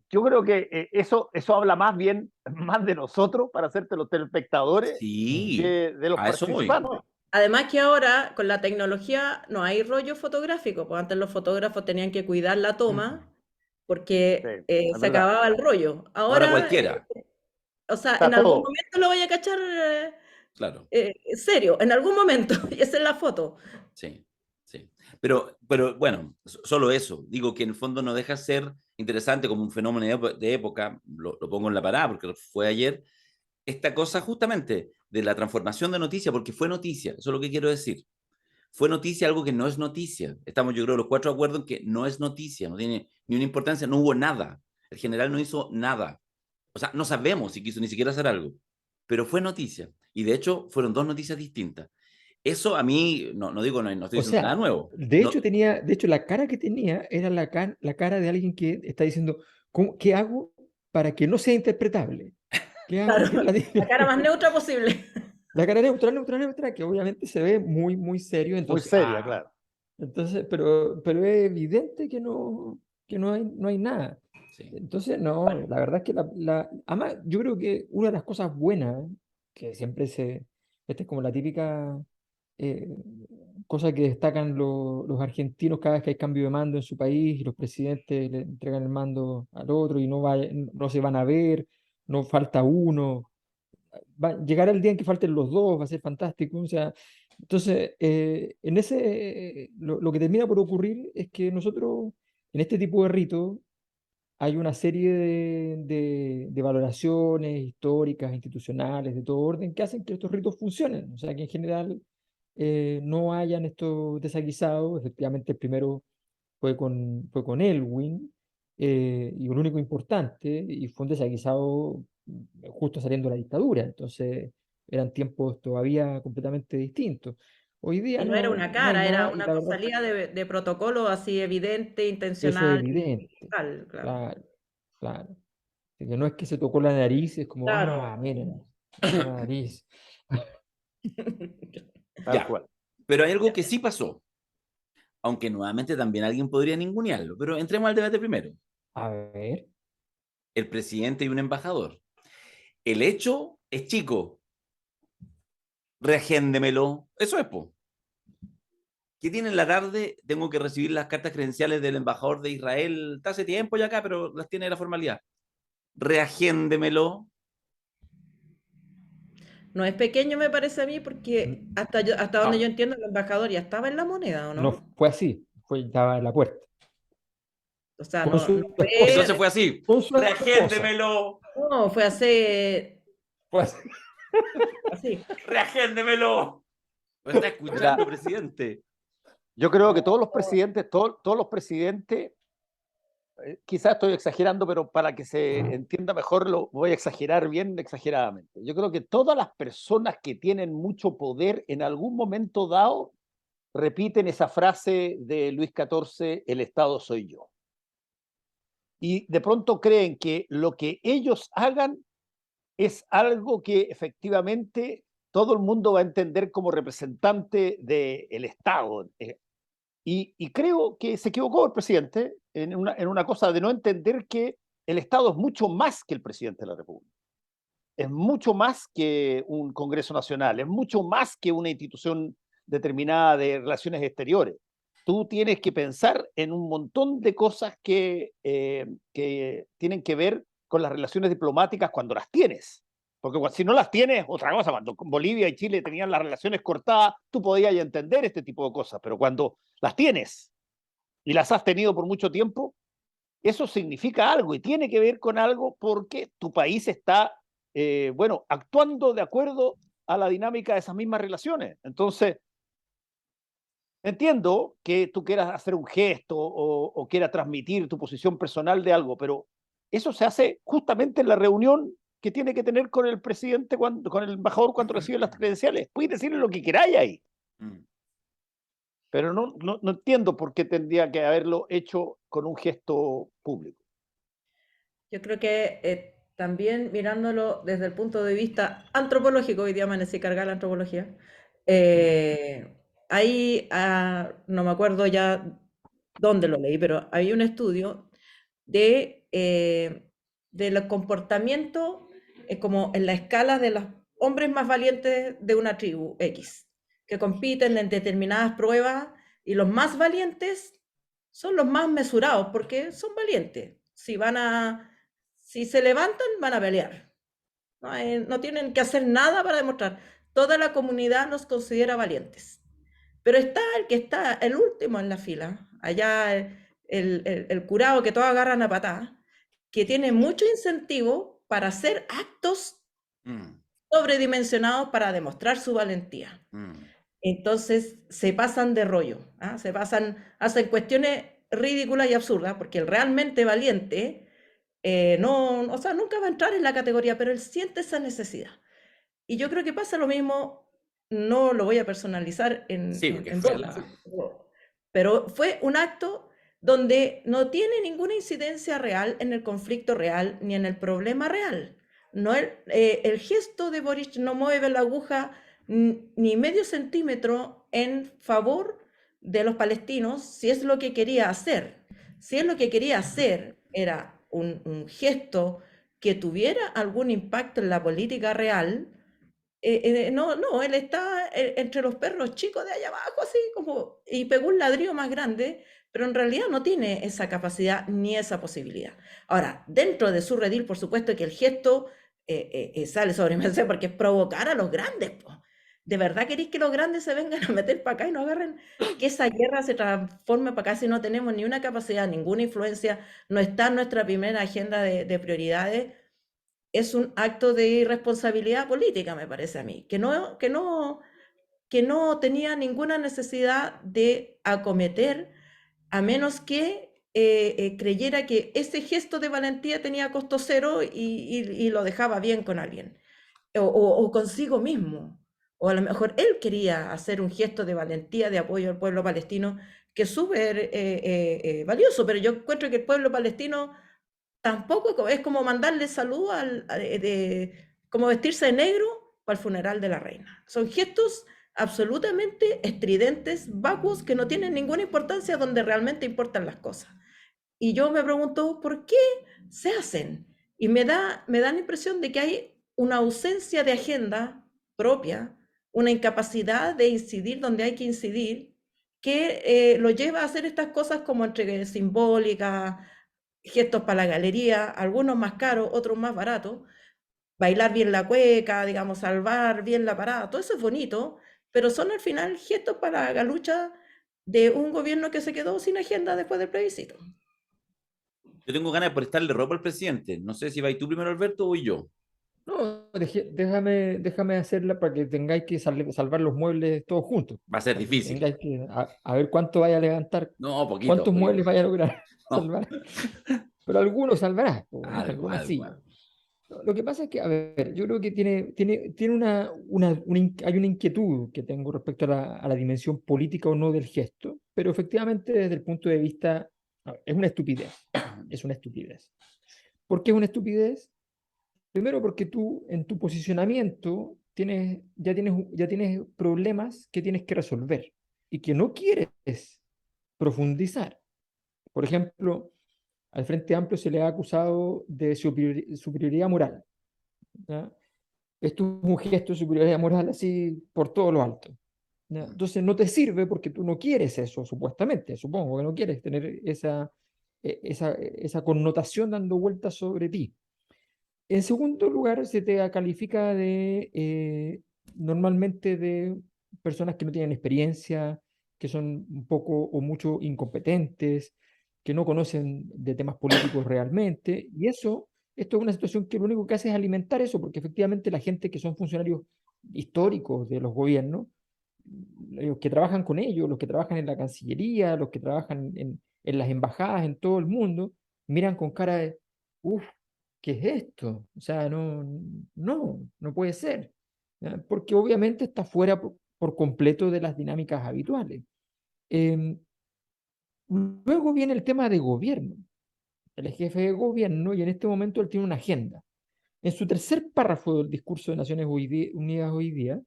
[SPEAKER 4] Yo creo que eso habla más de nosotros para hacerte los telespectadores
[SPEAKER 1] sí,
[SPEAKER 4] que de los
[SPEAKER 1] a eso voy.
[SPEAKER 4] participantes.
[SPEAKER 2] además que ahora con la tecnología no hay rollo fotográfico, pues antes los fotógrafos tenían que cuidar la toma
[SPEAKER 4] Sí,
[SPEAKER 2] porque
[SPEAKER 4] es
[SPEAKER 2] se
[SPEAKER 4] verdad.
[SPEAKER 2] acababa el rollo.
[SPEAKER 1] Ahora
[SPEAKER 2] Ahora,
[SPEAKER 1] cualquiera,
[SPEAKER 2] o sea,
[SPEAKER 4] Está
[SPEAKER 2] en algún
[SPEAKER 4] todo.
[SPEAKER 2] momento lo voy a cachar
[SPEAKER 1] claro.
[SPEAKER 2] serio, en algún momento, y esa es la foto.
[SPEAKER 1] Sí, sí. Pero bueno, solo eso. Digo que en el fondo no deja ser interesante como un fenómeno de época, lo pongo en la parada porque fue ayer, esta cosa justamente de la transformación de noticia, porque fue noticia, eso es lo que quiero decir. Fue noticia algo que no es noticia. Estamos, yo creo, los cuatro de acuerdo en que no es noticia, no tiene ni una importancia, no hubo nada. El general no hizo nada. O sea, no sabemos si quiso ni siquiera hacer algo, pero fue noticia. Y de hecho, fueron dos noticias distintas. Eso a mí, no digo, no estoy
[SPEAKER 3] O
[SPEAKER 1] diciendo nada
[SPEAKER 3] sea,
[SPEAKER 1] nuevo.
[SPEAKER 3] de hecho, la cara que tenía era la cara de alguien que está diciendo, ¿qué hago para que no sea interpretable? ¿Qué hago?
[SPEAKER 2] Claro, la cara más neutra posible.
[SPEAKER 3] La cara neutra, que obviamente se ve muy, muy serio,
[SPEAKER 4] Muy
[SPEAKER 3] entonces,
[SPEAKER 4] seria, claro.
[SPEAKER 3] entonces, pero es evidente que no hay nada.
[SPEAKER 1] Sí.
[SPEAKER 3] Entonces, no, la verdad es que además, yo creo que una de las cosas buenas, que siempre esta es como la típica, eh, cosa que destacan los argentinos cada vez que hay cambio de mando en su país y los presidentes le entregan el mando al otro y no se van a ver, no falta uno. Llegará el día en que falten los dos, va a ser fantástico. O sea, entonces, lo que termina por ocurrir es que nosotros, en este tipo de ritos, hay una serie de valoraciones históricas, institucionales, de todo orden, que hacen que estos ritos funcionen. O sea, que en general no hayan estos desaguisados. Efectivamente, el primero fue con Elwin, y el único importante, y fue un desaguisado justo saliendo de la dictadura. Entonces, eran tiempos todavía completamente distintos. Hoy día
[SPEAKER 2] Y no era una
[SPEAKER 3] no hay
[SPEAKER 2] cara, era
[SPEAKER 3] nada, y
[SPEAKER 2] una
[SPEAKER 3] la verdad,
[SPEAKER 2] salida de protocolo así evidente,
[SPEAKER 3] eso es
[SPEAKER 2] intencional y
[SPEAKER 3] evidente.
[SPEAKER 2] tal, claro.
[SPEAKER 3] Claro, claro. Así que no es que se tocó la nariz, es como,
[SPEAKER 2] Claro.
[SPEAKER 3] miren, tocó la nariz.
[SPEAKER 4] Tal
[SPEAKER 1] Ya,
[SPEAKER 4] cual.
[SPEAKER 1] pero hay algo que sí pasó, aunque nuevamente también alguien podría ningunearlo, pero entremos al debate primero.
[SPEAKER 3] A ver,
[SPEAKER 1] El presidente y un embajador. El hecho es chico. Reagéndemelo. Eso es, po. ¿Qué tiene en la tarde? Tengo que recibir las cartas credenciales del embajador de Israel. Está hace tiempo ya acá, pero las tiene la formalidad. Reagéndemelo.
[SPEAKER 2] No es pequeño, me parece a mí, porque hasta donde yo
[SPEAKER 1] No.
[SPEAKER 2] entiendo, el embajador ya estaba en la moneda, ¿o
[SPEAKER 3] no
[SPEAKER 2] no?
[SPEAKER 3] fue así, estaba en la puerta.
[SPEAKER 2] O sea,
[SPEAKER 3] Con
[SPEAKER 2] no
[SPEAKER 3] su esposa,
[SPEAKER 1] Entonces
[SPEAKER 2] fue,
[SPEAKER 1] fue así.
[SPEAKER 3] con su esposa.
[SPEAKER 1] Reagéndemelo.
[SPEAKER 2] no, fue
[SPEAKER 3] Fue así.
[SPEAKER 2] así.
[SPEAKER 1] Reagéndemelo. ¿Me está
[SPEAKER 4] Mira,
[SPEAKER 1] escuchando, presidente?
[SPEAKER 4] yo creo que todos los presidentes, quizás estoy exagerando, pero para que se entienda mejor lo voy a exagerar bien exageradamente. Yo creo que todas las personas que tienen mucho poder en algún momento dado repiten esa frase de Luis XIV, el Estado soy yo. Y de pronto creen que lo que ellos hagan es algo que efectivamente todo el mundo va a entender como representante del Estado. Y creo que se equivocó el presidente en una cosa de no entender que el Estado es mucho más que el presidente de la República. Es mucho más que un Congreso Nacional, es mucho más que una institución determinada de relaciones exteriores. Tú tienes que pensar en un montón de cosas que tienen que ver con las relaciones diplomáticas cuando las tienes. Porque si no las tienes, otra cosa, cuando Bolivia y Chile tenían las relaciones cortadas, tú podías entender este tipo de cosas, pero cuando las tienes y las has tenido por mucho tiempo, eso significa algo y tiene que ver con algo porque tu país está, bueno, actuando de acuerdo a la dinámica de esas mismas relaciones. Entonces, entiendo que tú quieras hacer un gesto o quieras transmitir tu posición personal de algo, pero eso se hace justamente en la reunión que tiene que tener con el presidente, con el embajador cuando recibe las credenciales. Puedes decirle lo que queráis ahí, pero no entiendo por qué tendría que haberlo hecho con un gesto público.
[SPEAKER 2] Yo creo que también mirándolo desde el punto de vista antropológico, hoy día amanecí cargada la antropología, ahí, no me acuerdo ya dónde lo leí, pero hay un estudio del comportamiento como en la escala de los hombres más valientes de una tribu X, que compiten en determinadas pruebas y los más valientes son los más mesurados porque son valientes. Si se levantan, van a pelear. No tienen que hacer nada para demostrar. Toda la comunidad los considera valientes. Pero está el que está el último en la fila, allá el curado que todos agarran a patadas, que tiene mucho incentivo para hacer actos sobredimensionados para demostrar su valentía. Entonces se pasan de rollo, hacen cuestiones ridículas y absurdas, porque el realmente valiente nunca va a entrar en la categoría, pero él siente esa necesidad. Y yo creo que pasa lo mismo, no lo voy a personalizar
[SPEAKER 1] Sí, porque
[SPEAKER 2] en
[SPEAKER 1] fue
[SPEAKER 2] pero fue un acto donde no tiene ninguna incidencia real en el conflicto real ni en el problema real. No, el gesto de Boric no mueve la aguja ni medio centímetro en favor de los palestinos, si es lo que quería hacer. Si es lo que quería hacer era un gesto que tuviera algún impacto en la política real, No, él está entre los perros chicos de allá abajo, así como, y pegó un ladrillo más grande, pero en realidad no tiene esa capacidad ni esa posibilidad. Ahora, dentro de su redil, por supuesto que el gesto sale sobre mesa porque es provocar a los grandes, po. ¿De verdad queréis que los grandes se vengan a meter para acá y nos agarren? Que esa guerra se transforme para acá si no tenemos ni una capacidad, ninguna influencia, no está en nuestra primera agenda de prioridades. Es un acto de irresponsabilidad política, me parece a mí, que no tenía ninguna necesidad de acometer, a menos que creyera que ese gesto de valentía tenía costo cero y lo dejaba bien con alguien, o consigo mismo. O a lo mejor él quería hacer un gesto de valentía, de apoyo al pueblo palestino, que es súper valioso, pero yo encuentro que el pueblo palestino tampoco es como mandarle salud como vestirse de negro para el funeral de la reina. Son gestos absolutamente estridentes, vacuos, que no tienen ninguna importancia donde realmente importan las cosas. Y yo me pregunto, ¿por qué se hacen? Y me da la impresión de que hay una ausencia de agenda propia, una incapacidad de incidir donde hay que incidir, que lo lleva a hacer estas cosas como entre simbólicas, gestos para la galería, algunos más caros, otros más baratos, bailar bien la cueca, digamos, salvar bien la parada, todo eso es bonito, pero son al final gestos para la galucha de un gobierno que se quedó sin agenda después del plebiscito.
[SPEAKER 1] Yo tengo ganas de prestarle ropa al presidente. No sé si vais tú primero, Alberto, o voy yo.
[SPEAKER 3] No, déjame hacerla para que tengáis que salvar los muebles todos juntos.
[SPEAKER 1] Va a ser
[SPEAKER 3] Para que
[SPEAKER 1] difícil.
[SPEAKER 3] tengáis que a ver cuánto vaya a levantar,
[SPEAKER 1] No, poquito,
[SPEAKER 3] cuántos
[SPEAKER 1] poquito.
[SPEAKER 3] muebles vaya a lograr
[SPEAKER 1] No.
[SPEAKER 3] salvar. Pero algunos salvarás,
[SPEAKER 1] Algo,
[SPEAKER 3] algunos sí.
[SPEAKER 1] algo.
[SPEAKER 3] Lo que pasa es que, a ver, yo creo que tiene hay una inquietud que tengo respecto a la dimensión política o no del gesto, pero efectivamente desde el punto de vista, a ver, es una estupidez, es una estupidez. ¿Por qué es una estupidez? Primero porque tú en tu posicionamiento ya tienes problemas que tienes que resolver y que no quieres profundizar. Por ejemplo, al Frente Amplio se le ha acusado de superioridad moral, ¿ya? Esto es un gesto de superioridad moral así por todo lo alto, ¿ya? Entonces no te sirve porque tú no quieres eso, supuestamente, supongo que no quieres tener esa connotación dando vueltas sobre ti. En segundo lugar, se te califica normalmente de personas que no tienen experiencia, que son un poco o mucho incompetentes, que no conocen de temas políticos realmente, y esto es una situación que lo único que hace es alimentar eso, porque efectivamente la gente que son funcionarios históricos de los gobiernos, los que trabajan con ellos, los que trabajan en la Cancillería, los que trabajan en las embajadas en todo el mundo, miran con cara de, uff, ¿qué es esto? O sea, no puede ser, ¿ya? Porque obviamente está fuera por completo de las dinámicas habituales. Em, Luego viene el tema de gobierno. Él es jefe de gobierno y en este momento él tiene una agenda. En su tercer párrafo del discurso de Naciones Unidas hoy día,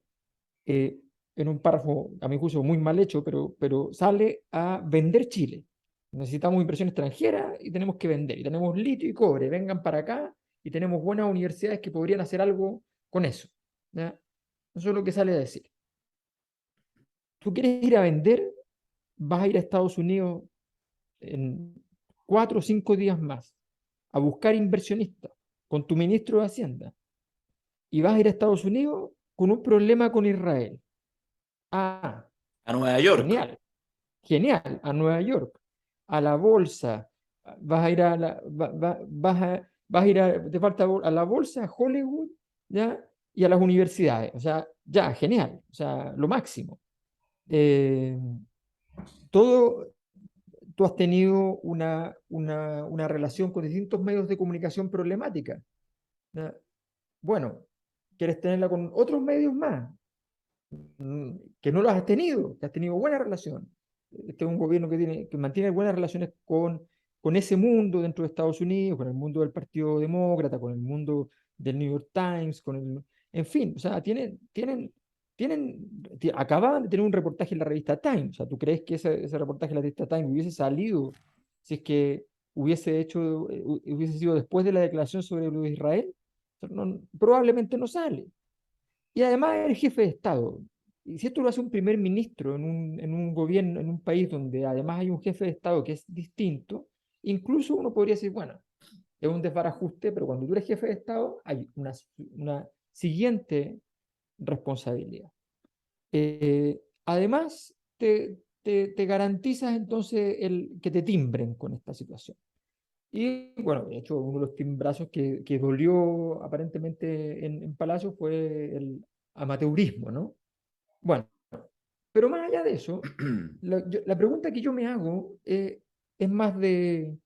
[SPEAKER 3] eh, en un párrafo, a mi juicio, muy mal hecho, pero sale a vender Chile. Necesitamos inversión extranjera y tenemos que vender. Y tenemos litio y cobre, vengan para acá y tenemos buenas universidades que podrían hacer algo con eso, ¿ya? Eso es lo que sale a decir. Tú quieres ir a vender, vas a ir a Estados Unidos en 4 o 5 días más a buscar inversionistas con tu ministro de Hacienda y vas a ir a Estados Unidos con un problema con Israel. Ah,
[SPEAKER 1] A Nueva York.
[SPEAKER 3] genial, genial, a Nueva York, a la bolsa, vas a ir a la, vas a ir te falta a la bolsa, a Hollywood, ¿ya? Y a las universidades, o sea, ya, genial, o sea, lo máximo. Eh, todo, tú has tenido una relación con distintos medios de comunicación problemática, ¿ya? Bueno, quieres tenerla con otros medios más, que no los has tenido, que has tenido buena relación. Este es un gobierno que mantiene buenas relaciones con ese mundo dentro de Estados Unidos, con el mundo del Partido Demócrata, con el mundo del New York Times, en fin, o sea, acababan de tener un reportaje en la revista Time. O sea, ¿tú crees que ese reportaje en la revista Time hubiese salido si es que hubiese sido después de la declaración sobre lo de Israel? O sea, probablemente no sale. Y además eres jefe de Estado. Y si esto lo hace un primer ministro en un gobierno, en un país donde además hay un jefe de Estado que es distinto, incluso uno podría decir, bueno, es un desbarajuste, pero cuando tú eres jefe de Estado hay una siguiente responsabilidad. Además, te garantizas entonces que te timbren con esta situación. Y bueno, de hecho, uno de los timbrazos que dolió aparentemente en Palacio fue el amateurismo, ¿no? Bueno, pero más allá de eso, la pregunta que yo me hago es más del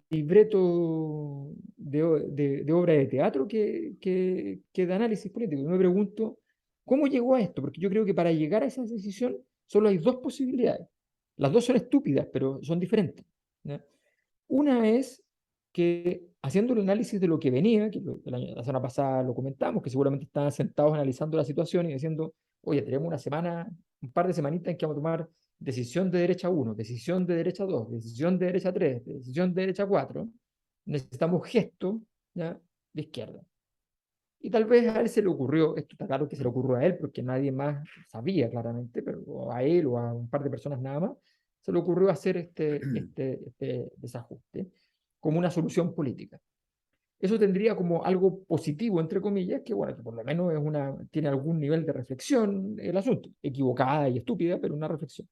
[SPEAKER 3] libreto de obra de teatro que de análisis político. Yo me pregunto, ¿cómo llegó a esto? Porque yo creo que para llegar a esa decisión solo hay dos posibilidades. Las dos son estúpidas, pero son diferentes, ¿no? Una es que haciendo el análisis de lo que venía, que la semana pasada lo comentamos, que seguramente estaban sentados analizando la situación y diciendo, oye, tenemos una semana, un par de semanitas en que vamos a tomar decisión de derecha 1, decisión de derecha 2, decisión de derecha 3, decisión de derecha 4, necesitamos gesto, ¿ya?, de izquierda. Y tal vez a él se le ocurrió, esto está claro que se le ocurrió a él, porque nadie más sabía claramente, pero a él o a un par de personas nada más, se le ocurrió hacer este desajuste como una solución política. Eso tendría como algo positivo, entre comillas, que bueno, que por lo menos tiene algún nivel de reflexión el asunto, equivocada y estúpida, pero una reflexión.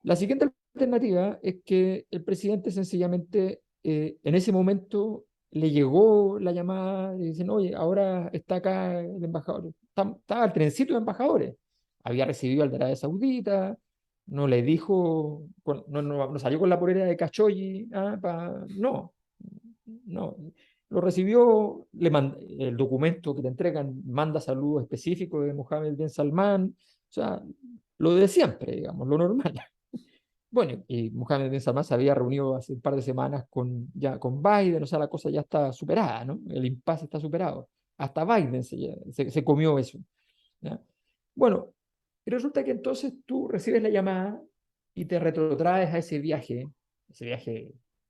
[SPEAKER 3] La siguiente alternativa es que el presidente sencillamente en ese momento le llegó la llamada y dicen, oye, ahora está acá el embajador, estaba el trencito de embajadores, había recibido al de Arabia Saudita, no le dijo, no salió con la polera de Khashoggi, no, lo recibió, el documento que te entregan manda saludos específicos de Mohammed bin Salman, o sea, lo de siempre, digamos, lo normal. Bueno, y Mohammed bin Salman se había reunido hace un par de semanas con Biden, o sea, la cosa ya está superada, ¿no? El impasse está superado. Hasta Biden se comió eso, ¿ya? Bueno, y resulta que entonces tú recibes la llamada y te retrotraes a ese viaje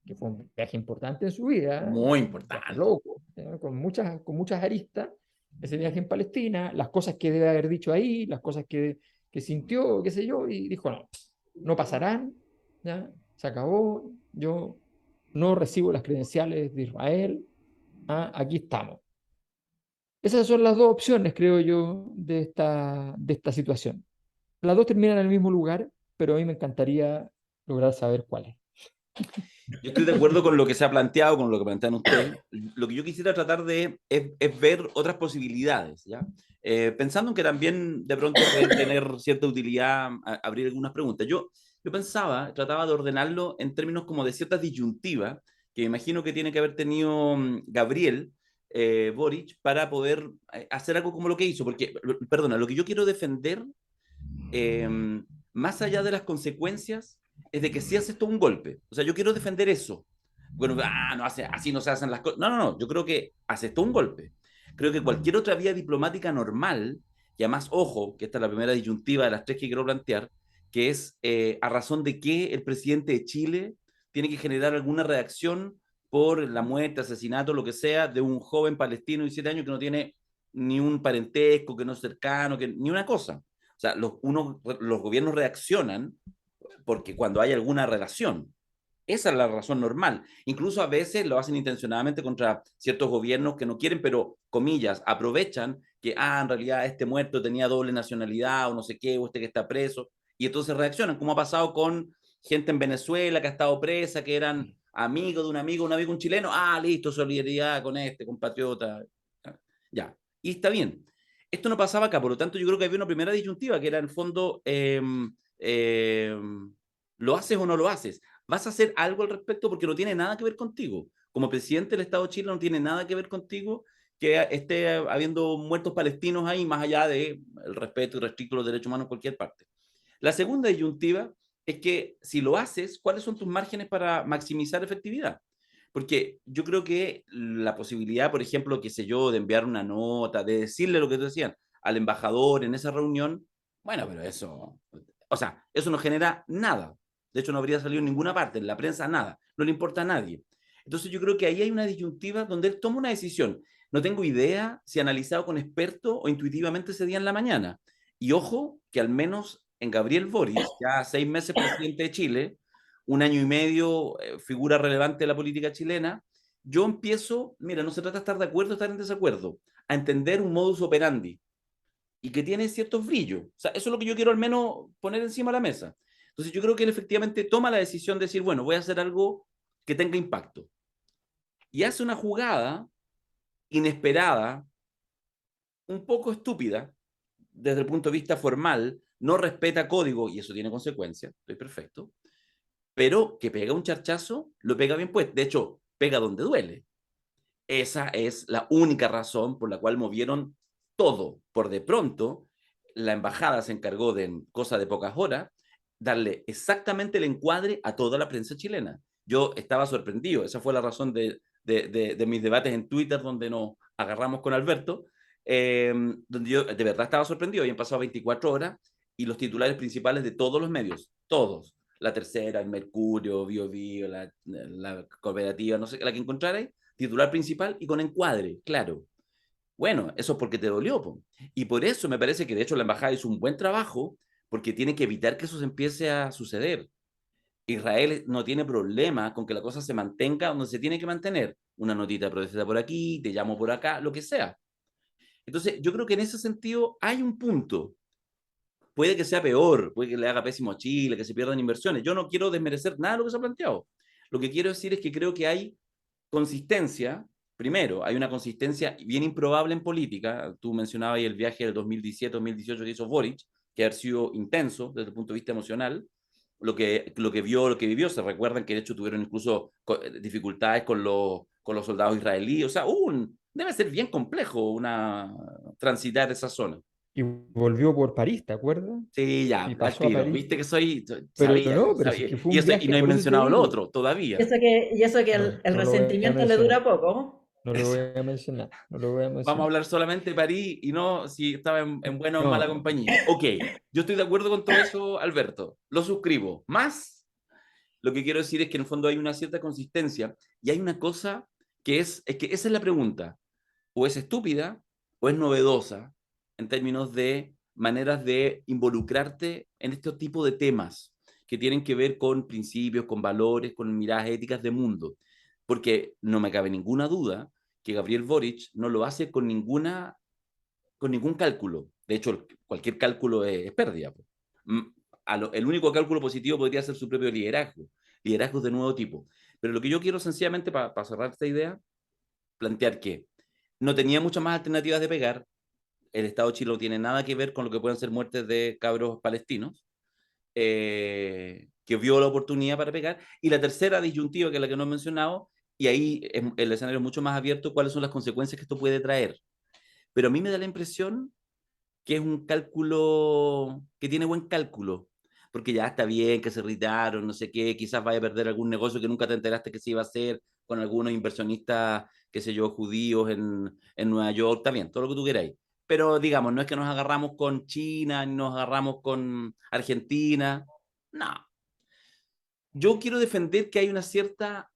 [SPEAKER 3] que fue un viaje importante en su vida,
[SPEAKER 1] Muy
[SPEAKER 3] un viaje
[SPEAKER 1] importante.
[SPEAKER 3] loco, ¿ya?, con muchas aristas, ese viaje en Palestina, las cosas que debe haber dicho ahí, las cosas que sintió, qué sé yo, y dijo, no pasarán, ¿ya? Se acabó, yo no recibo las credenciales de Israel, aquí estamos. Esas son las dos opciones, creo yo, de esta situación. Las dos terminan en el mismo lugar, pero a mí me encantaría lograr saber cuál es.
[SPEAKER 1] Yo estoy de acuerdo con lo que se ha planteado, con lo que plantean ustedes. Lo que yo quisiera tratar es ver otras posibilidades, ¿ya? Pensando en que también de pronto pueden tener cierta utilidad abrir algunas preguntas. Yo trataba de ordenarlo en términos como de ciertas disyuntivas, que me imagino que tiene que haber tenido Gabriel Boric para poder hacer algo como lo que hizo, porque, perdona, lo que yo quiero defender, más allá de las consecuencias, es de que si haces todo un golpe. O sea, yo quiero defender eso. Bueno, así no se hacen las cosas. No, yo creo que haces todo un golpe. Creo que cualquier otra vía diplomática normal, y además, ojo, que esta es la primera disyuntiva de las tres que quiero plantear, que es a razón de que el presidente de Chile tiene que generar alguna reacción por la muerte, asesinato, lo que sea, de un joven palestino de 17 años que no tiene ni un parentesco, que no es cercano, ni una cosa. O sea, los gobiernos reaccionan porque cuando hay alguna relación. Esa es la razón normal. Incluso a veces lo hacen intencionadamente contra ciertos gobiernos que no quieren, pero, comillas, aprovechan que, en realidad este muerto tenía doble nacionalidad o no sé qué, o este que está preso, y entonces reaccionan, como ha pasado con gente en Venezuela que ha estado presa, que eran amigos de un amigo, un chileno, listo, solidaridad con este compatriota. Ya, y está bien. Esto no pasaba acá, por lo tanto yo creo que había una primera disyuntiva, que era en el fondo, ¿lo haces o no lo haces? ¿Vas a hacer algo al respecto? Porque no tiene nada que ver contigo. Como presidente del Estado de Chile no tiene nada que ver contigo que esté habiendo muertos palestinos ahí, más allá del respeto y respeto de los derechos humanos en cualquier parte. La segunda disyuntiva es que si lo haces, ¿cuáles son tus márgenes para maximizar efectividad? Porque yo creo que la posibilidad, por ejemplo, qué sé yo, de enviar una nota, de decirle lo que te decían al embajador en esa reunión, bueno, pero eso, o sea, eso no genera nada. De hecho, no habría salido en ninguna parte, en la prensa nada, no le importa a nadie. Entonces yo creo que ahí hay una disyuntiva donde él toma una decisión. no tengo idea si analizado con expertos o intuitivamente ese día en la mañana. Y ojo, que al menos en Gabriel Boric, ya 6 meses presidente de Chile, 1 año y medio figura relevante de la política chilena, yo empiezo, mira, no se trata de estar de acuerdo o estar en desacuerdo, a entender un modus operandi y que tiene ciertos brillos. O sea, eso es lo que yo quiero al menos poner encima de la mesa. Entonces yo creo que él efectivamente toma la decisión de decir, bueno, voy a hacer algo que tenga impacto. Y hace una jugada inesperada, un poco estúpida, desde el punto de vista formal, no respeta código, y eso tiene consecuencias, estoy perfecto, pero que pega un charchazo, lo pega bien pues. De hecho, pega donde duele. Esa es la única razón por la cual movieron todo. Por de pronto, la embajada se encargó de, en cosa de pocas horas, darle exactamente el encuadre a toda la prensa chilena. Yo estaba sorprendido, esa fue la razón de mis debates en Twitter, donde nos agarramos con Alberto, donde yo de verdad estaba sorprendido. Habían pasado 24 horas y los titulares principales de todos los medios, todos, La Tercera, El Mercurio, Bio Bio, la Cooperativa, no sé, la que encontrarais, titular principal y con encuadre, claro. Bueno, eso es porque te dolió, po. Y por eso me parece que de hecho la embajada hizo un buen trabajo, porque tiene que evitar que eso se empiece a suceder. Israel no tiene problema con que la cosa se mantenga donde se tiene que mantener. Una notita de protesta por aquí, te llamo por acá, lo que sea. Entonces, yo creo que en ese sentido hay un punto. Puede que sea peor, puede que le haga pésimo a Chile, que se pierdan inversiones. Yo no quiero desmerecer nada de lo que se ha planteado. Lo que quiero decir es que creo que hay consistencia. Primero, hay una consistencia bien improbable en política. Tú mencionabas ahí el viaje del 2017-2018 que hizo Boric, que ha sido intenso desde el punto de vista emocional. Lo que vivió, se recuerdan que de hecho tuvieron incluso dificultades con los soldados israelíes. O sea, debe ser bien complejo transitar esa zona.
[SPEAKER 3] Y volvió por París, ¿te acuerdas?
[SPEAKER 1] Sí, ya,
[SPEAKER 3] Y
[SPEAKER 1] al
[SPEAKER 3] pasó a
[SPEAKER 1] tiro.
[SPEAKER 3] París.
[SPEAKER 1] Viste que
[SPEAKER 3] Pero
[SPEAKER 1] sabía,
[SPEAKER 3] no, pero si es
[SPEAKER 1] sabía.
[SPEAKER 3] que fue
[SPEAKER 1] Y,
[SPEAKER 3] un
[SPEAKER 1] eso, y
[SPEAKER 3] viaje,
[SPEAKER 1] no he
[SPEAKER 3] por eso te
[SPEAKER 1] mencionado lo
[SPEAKER 3] digo,
[SPEAKER 1] otro todavía.
[SPEAKER 2] Y eso que el
[SPEAKER 3] no lo voy a
[SPEAKER 2] resentimiento le
[SPEAKER 3] mencionar,
[SPEAKER 2] dura poco.
[SPEAKER 3] no lo voy a mencionar, no lo voy a
[SPEAKER 1] Vamos a
[SPEAKER 3] mencionar.
[SPEAKER 1] hablar solamente de París y no si estaba en buena o en mala
[SPEAKER 3] No,
[SPEAKER 1] compañía. Ok, yo estoy de acuerdo con todo eso, Alberto. Lo suscribo. Más, lo que quiero decir es que en el fondo hay una cierta consistencia y hay una cosa es que esa es la pregunta. O es estúpida o es novedosa en términos de maneras de involucrarte en este tipo de temas que tienen que ver con principios, con valores, con miradas éticas de mundo. Porque no me cabe ninguna duda que Gabriel Boric no lo hace con ningún cálculo. De hecho, cualquier cálculo es pérdida. El único cálculo positivo podría ser su propio liderazgo, liderazgos de nuevo tipo. Pero lo que yo quiero sencillamente, para cerrar esta idea, plantear que no tenía muchas más alternativas de pegar. El Estado de Chile no tiene nada que ver con lo que pueden ser muertes de cabros palestinos, que vio la oportunidad para pegar. Y la tercera disyuntiva, que es la que no he mencionado, y ahí el escenario es mucho más abierto, cuáles son las consecuencias que esto puede traer. Pero a mí me da la impresión que es un cálculo, que tiene buen cálculo, porque ya está bien que se irritaron, no sé qué, quizás vaya a perder algún negocio que nunca te enteraste que se iba a hacer con algunos inversionistas, qué sé yo, judíos en Nueva York, está bien, todo lo que tú queráis. Pero digamos, no es que nos agarramos con China, ni nos agarramos con Argentina, no. Yo quiero defender que hay una cierta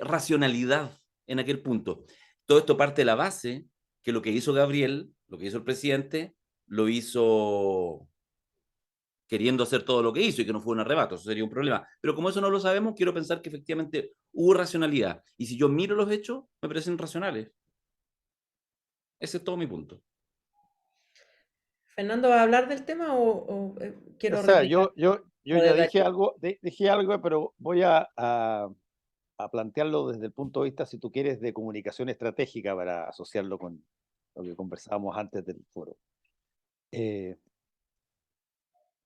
[SPEAKER 1] racionalidad en aquel punto. Todo esto parte de la base que lo que hizo Gabriel, lo que hizo el presidente, lo hizo queriendo hacer todo lo que hizo y que no fue un arrebato, eso sería un problema. Pero como eso no lo sabemos, quiero pensar que efectivamente hubo racionalidad. Y si yo miro los hechos, me parecen racionales. Ese es todo mi punto.
[SPEAKER 2] Fernando, ¿va a hablar del tema o
[SPEAKER 4] O
[SPEAKER 2] quiero
[SPEAKER 4] sea,
[SPEAKER 2] replicar
[SPEAKER 4] yo
[SPEAKER 2] lo de
[SPEAKER 4] ya dije
[SPEAKER 2] Darío?
[SPEAKER 4] algo, dije algo, pero voy a plantearlo desde el punto de vista, si tú quieres, de comunicación estratégica para asociarlo con lo que conversábamos antes del foro.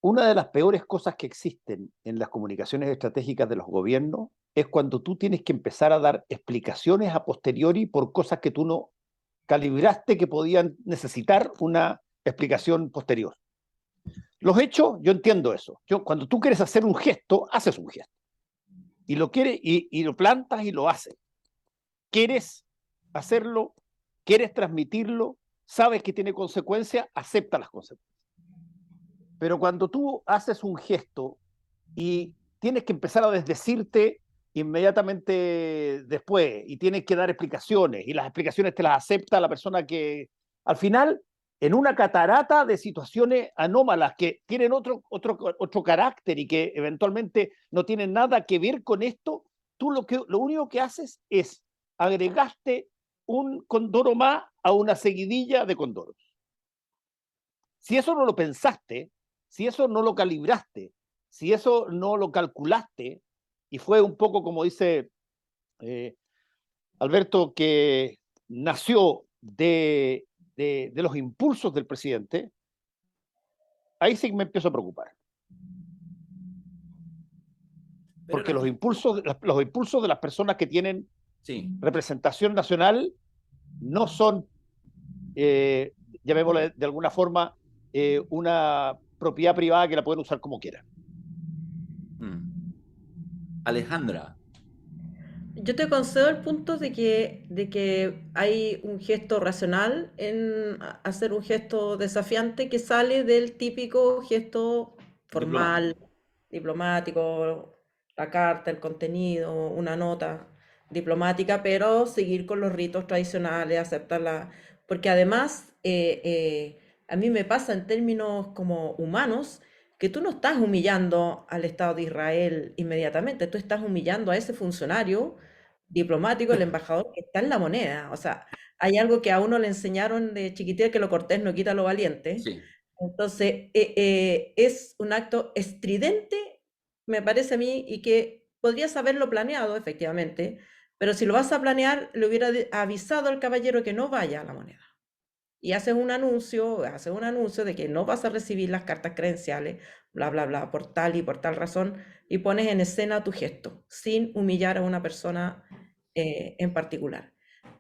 [SPEAKER 4] Una de las peores cosas que existen en las comunicaciones estratégicas de los gobiernos es cuando tú tienes que empezar a dar explicaciones a posteriori por cosas que tú no calibraste que podían necesitar una explicación posterior. Los hechos, yo entiendo eso. Cuando tú quieres hacer un gesto, haces un gesto. Y lo quieres y lo plantas y lo haces. Quieres hacerlo, quieres transmitirlo, sabes que tiene consecuencias, acepta las consecuencias. Pero cuando tú haces un gesto y tienes que empezar a desdecirte inmediatamente después y tienes que dar explicaciones y las explicaciones te las acepta la persona que al final en una catarata de situaciones anómalas que tienen otro carácter y que eventualmente no tienen nada que ver con esto, tú lo único que haces es agregaste un condoro más a una seguidilla de condoros. Si eso no lo pensaste, si eso no lo calibraste, si eso no lo calculaste, y fue un poco como dice Alberto, que nació de los impulsos del presidente, ahí sí me empiezo a preocupar. Porque los impulsos de las personas que tienen representación nacional no son, llamémoslo de alguna forma, una propiedad privada que la pueden usar como quieran.
[SPEAKER 1] Alejandra.
[SPEAKER 2] Yo te concedo el punto de que hay un gesto racional en hacer un gesto desafiante que sale del típico gesto formal, diplomático, la carta, el contenido, una nota diplomática, pero seguir con los ritos tradicionales, aceptarla, porque además a mí me pasa en términos como humanos que tú no estás humillando al Estado de Israel inmediatamente, tú estás humillando a ese funcionario diplomático, el embajador que está en la moneda. O sea, hay algo que a uno le enseñaron de chiquitita, que lo cortés no quita lo valiente.
[SPEAKER 1] Sí.
[SPEAKER 2] Entonces, es un acto estridente, me parece a mí, y que podrías haberlo planeado, efectivamente, pero si lo vas a planear, le hubiera avisado al caballero que no vaya a la moneda. Y haces un anuncio de que no vas a recibir las cartas credenciales, bla, bla, bla, por tal y por tal razón, y pones en escena tu gesto, sin humillar a una persona en particular.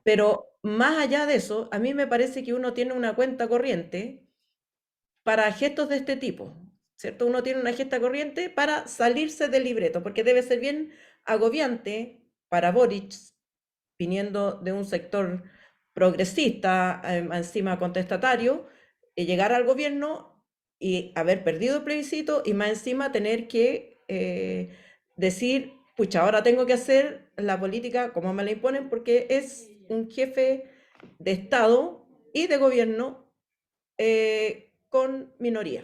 [SPEAKER 2] Pero más allá de eso, a mí me parece que uno tiene una cuenta corriente para gestos de este tipo, ¿cierto? Uno tiene una gesta corriente para salirse del libreto, porque debe ser bien agobiante para Boric, viniendo de un sector progresista, encima contestatario, llegar al gobierno y haber perdido el plebiscito y más encima tener que decir, pucha, ahora tengo que hacer la política como me la imponen porque es un jefe de Estado y de gobierno con minoría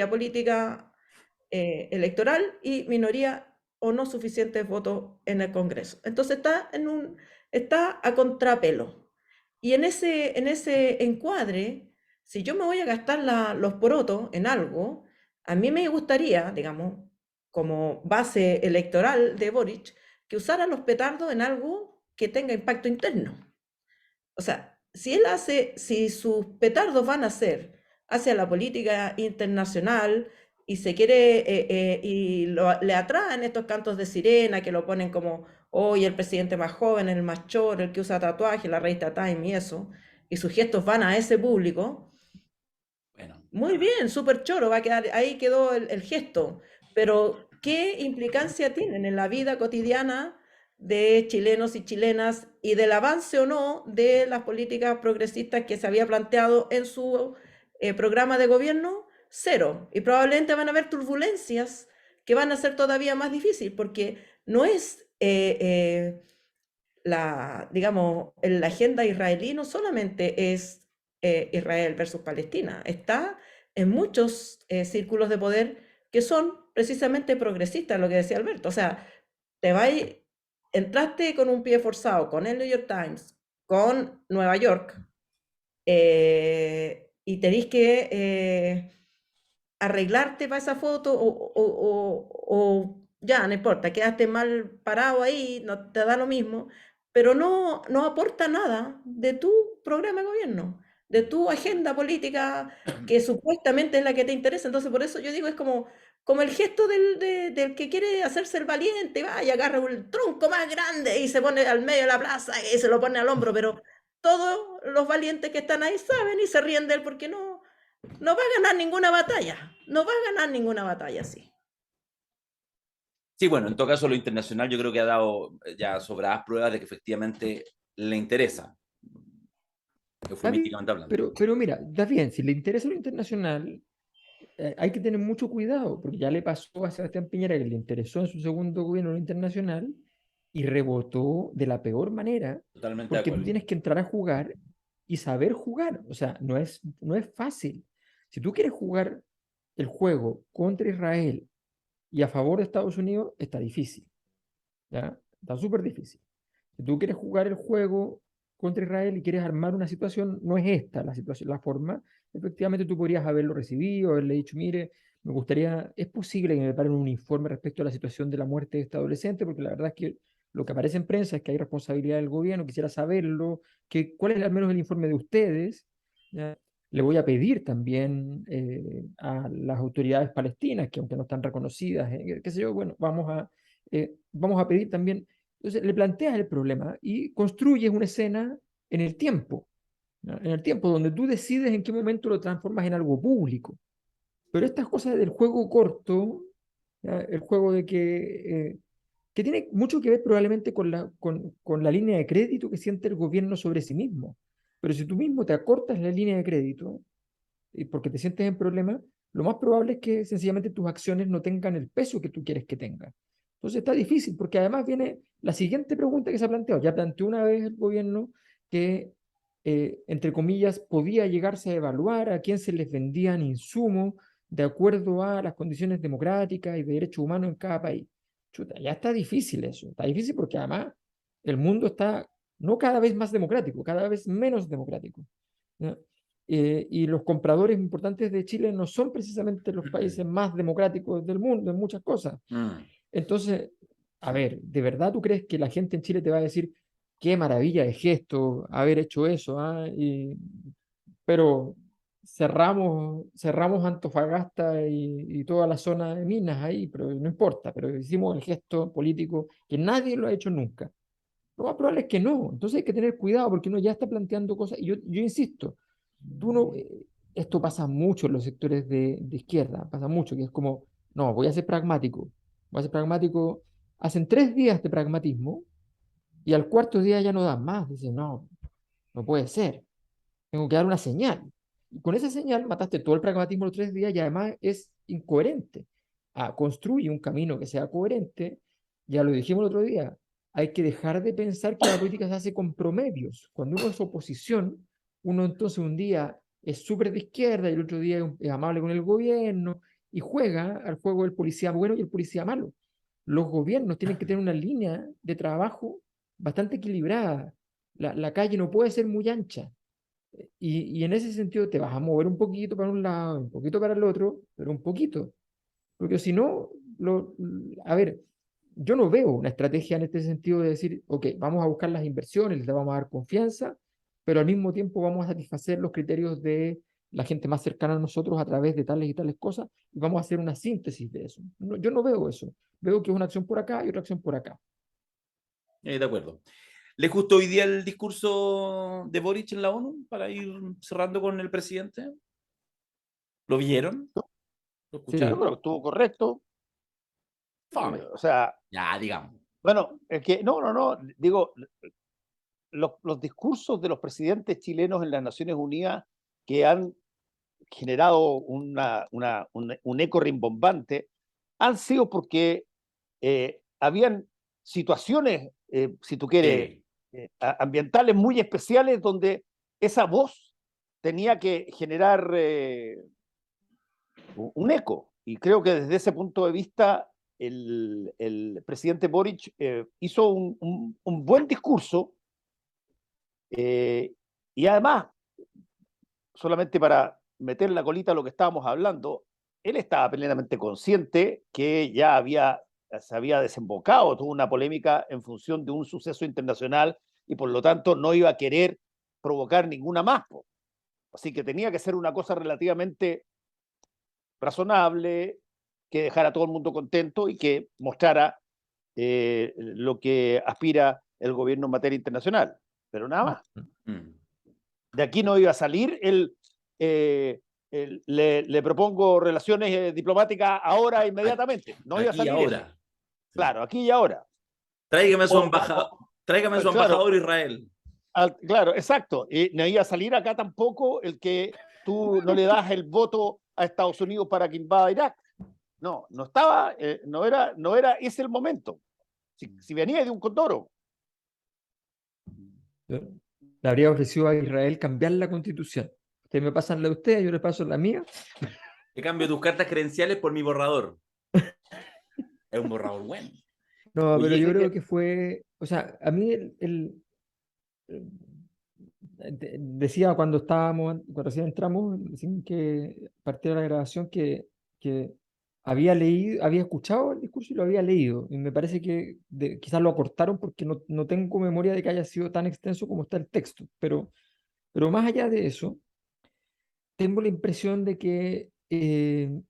[SPEAKER 2] política electoral y minoría o no suficientes votos en el Congreso. Entonces está a contrapelo. Y en ese encuadre, si yo me voy a gastar los porotos en algo, a mí me gustaría, digamos, como base electoral de Boric, que usara los petardos en algo que tenga impacto interno. O sea, si sus petardos van a ser hacia la política internacional y se quiere, le atraen estos cantos de sirena que lo ponen como, hoy el presidente más joven, el más choro, el que usa tatuaje, la revista Time y eso, y sus gestos van a ese público, bueno, muy bien, súper choro, va a quedar, ahí quedó el gesto, pero ¿qué implicancia tienen en la vida cotidiana de chilenos y chilenas y del avance o no de las políticas progresistas que se había planteado en su programa de gobierno? Cero. Y probablemente van a haber turbulencias que van a ser todavía más difíciles, porque no es, digamos, la agenda israelí no solamente es Israel versus Palestina, está en muchos círculos de poder que son precisamente progresistas, lo que decía Alberto. O sea, entraste con un pie forzado con el New York Times, con Nueva York, y tenés que arreglarte para esa foto o ya, no importa, quedaste mal parado ahí, no te da lo mismo, pero no aporta nada de tu programa de gobierno, de tu agenda política que supuestamente es la que te interesa. Entonces, por eso yo digo, es como el gesto del que quiere hacerse el valiente, va y agarra un tronco más grande y se pone al medio de la plaza y se lo pone al hombro, pero todos los valientes que están ahí saben y se ríen de él porque no va a ganar ninguna batalla, no va a ganar ninguna batalla así.
[SPEAKER 1] Sí, bueno, en todo caso lo internacional yo creo que ha dado ya sobradas pruebas de que efectivamente le interesa, eufemísticamente hablando.
[SPEAKER 3] Pero mira, está bien, si le interesa lo internacional, hay que tener mucho cuidado, porque ya le pasó a Sebastián Piñera que le interesó en su segundo gobierno lo internacional y rebotó de la peor manera,
[SPEAKER 1] Totalmente de
[SPEAKER 3] porque tú
[SPEAKER 1] acuerdo.
[SPEAKER 3] tienes que entrar a jugar y saber jugar. O sea, no es fácil. Si tú quieres jugar el juego contra Israel y a favor de Estados Unidos, está difícil, ¿ya? Está súper difícil. Si tú quieres jugar el juego contra Israel y quieres armar una situación, no es esta la situación, la forma. Efectivamente, tú podrías haberlo recibido, haberle dicho, mire, me gustaría, es posible que me preparen un informe respecto a la situación de la muerte de este adolescente, porque la verdad es que lo que aparece en prensa es que hay responsabilidad del gobierno, quisiera saberlo, que, cuál es al menos el informe de ustedes, ¿ya? Le voy a pedir también a las autoridades palestinas, que aunque no están reconocidas, qué sé yo, bueno, vamos a pedir también. Entonces le planteas el problema y construyes una escena en el tiempo, ¿no? En el tiempo donde tú decides en qué momento lo transformas en algo público. Pero estas cosas del juego corto, ¿ya? El juego que tiene mucho que ver probablemente con la línea de crédito que siente el gobierno sobre sí mismo. Pero si tú mismo te acortas la línea de crédito porque te sientes en problema, lo más probable es que sencillamente tus acciones no tengan el peso que tú quieres que tengan. Entonces está difícil, porque además viene la siguiente pregunta que se ha planteado. Ya planteó una vez el gobierno que, entre comillas, podía llegarse a evaluar a quién se les vendían insumos de acuerdo a las condiciones democráticas y de derechos humanos en cada país. Chuta, ya está difícil eso. Está difícil porque además el mundo está no cada vez más democrático, cada vez menos democrático, ¿no? Y los compradores importantes de Chile no son precisamente los países más democráticos del mundo en muchas cosas. Entonces, a ver, ¿de verdad tú crees que la gente en Chile te va a decir qué maravilla de gesto haber hecho eso? ¿Ah? Pero cerramos Antofagasta y toda la zona de minas ahí, pero no importa, pero hicimos el gesto político que nadie lo ha hecho nunca. Lo más probable es que no. Entonces hay que tener cuidado porque uno ya está planteando cosas. Y yo insisto, tú no, esto pasa mucho en los sectores de izquierda, pasa mucho, que es como, no, voy a ser pragmático, voy a ser pragmático. Hacen 3 días de pragmatismo y al cuarto día ya no dan más. Dicen, no, no puede ser, tengo que dar una señal. Y con esa señal mataste todo el pragmatismo los 3 días y además es incoherente. Construye un camino que sea coherente. Ya lo dijimos el otro día, hay que dejar de pensar que la política se hace con promedios. Cuando uno es oposición, uno entonces un día es súper de izquierda y el otro día es amable con el gobierno y juega al juego del policía bueno y el policía malo. Los gobiernos tienen que tener una línea de trabajo bastante equilibrada. La calle no puede ser muy ancha. Y en ese sentido te vas a mover un poquito para un lado, un poquito para el otro, pero un poquito. Porque si no, a ver, yo no veo una estrategia en este sentido de decir, ok, vamos a buscar las inversiones, les vamos a dar confianza, pero al mismo tiempo vamos a satisfacer los criterios de la gente más cercana a nosotros a través de tales y tales cosas y vamos a hacer una síntesis de eso. Yo no veo eso. Veo que es una acción por acá y otra acción por acá.
[SPEAKER 1] De acuerdo. ¿Les gustó hoy día el discurso de Boric en la ONU para ir cerrando con el presidente? ¿Lo vieron? ¿Lo
[SPEAKER 4] Yo
[SPEAKER 1] escucharon?
[SPEAKER 4] creo que estuvo correcto.
[SPEAKER 1] Fome.
[SPEAKER 4] O sea,
[SPEAKER 1] Ya, digamos.
[SPEAKER 4] bueno, es que no, digo, los discursos de los presidentes chilenos en las Naciones Unidas que han generado un eco rimbombante han sido porque habían situaciones, si tú quieres, ambientales muy especiales donde esa voz tenía que generar un eco. Y creo que desde ese punto de vista el presidente Boric hizo un buen discurso y además, solamente para meter la colita a lo que estábamos hablando, él estaba plenamente consciente que ya se había desembocado toda una polémica en función de un suceso internacional y por lo tanto no iba a querer provocar ninguna más. Así que tenía que ser una cosa relativamente razonable, que dejara a todo el mundo contento y que mostrara lo que aspira el gobierno en materia internacional. Pero nada más. De aquí no iba a salir le propongo relaciones diplomáticas ahora, inmediatamente. No iba a salir
[SPEAKER 1] ahora.
[SPEAKER 4] eso. Claro, aquí y ahora.
[SPEAKER 1] Tráigame su embajador. Tráigame su embajador Israel.
[SPEAKER 4] Claro, exacto. Y no iba a salir acá tampoco el que tú no le das el voto a Estados Unidos para que invada Irak. No, no estaba, no era ese el momento. Si venía de un condoro.
[SPEAKER 3] Yo le habría ofrecido a Israel cambiar la constitución. Ustedes me pasan la de ustedes, yo les paso la mía.
[SPEAKER 1] Te cambio tus cartas credenciales por mi borrador. Es un borrador bueno.
[SPEAKER 3] No, pero
[SPEAKER 1] Oye,
[SPEAKER 3] yo creo
[SPEAKER 1] Javier,
[SPEAKER 3] que fue, o sea, a mí decía cuando cuando recién entramos, sin que partiera la grabación, que había escuchado el discurso y lo había leído. Y me parece que quizás lo acortaron porque no tengo memoria de que haya sido tan extenso como está el texto. Pero más allá de eso, tengo la impresión de que el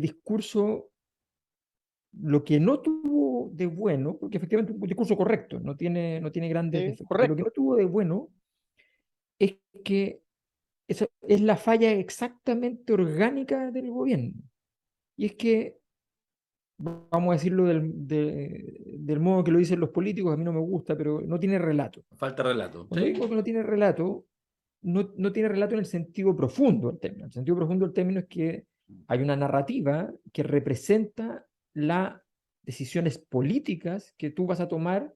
[SPEAKER 3] discurso, lo que no tuvo de bueno, porque efectivamente es un discurso correcto, no tiene grandes defectos, pero lo que
[SPEAKER 4] Correcto.
[SPEAKER 3] no tuvo de bueno es que esa es la falla exactamente orgánica del gobierno. Y es que, vamos a decirlo del modo que lo dicen los políticos, a mí no me gusta, pero no tiene relato.
[SPEAKER 1] falta relato.
[SPEAKER 3] Cuando
[SPEAKER 1] ¿Sí?
[SPEAKER 3] digo que no tiene relato, no tiene relato en el sentido profundo del término. El sentido profundo del término es que hay una narrativa que representa las decisiones políticas que tú vas a tomar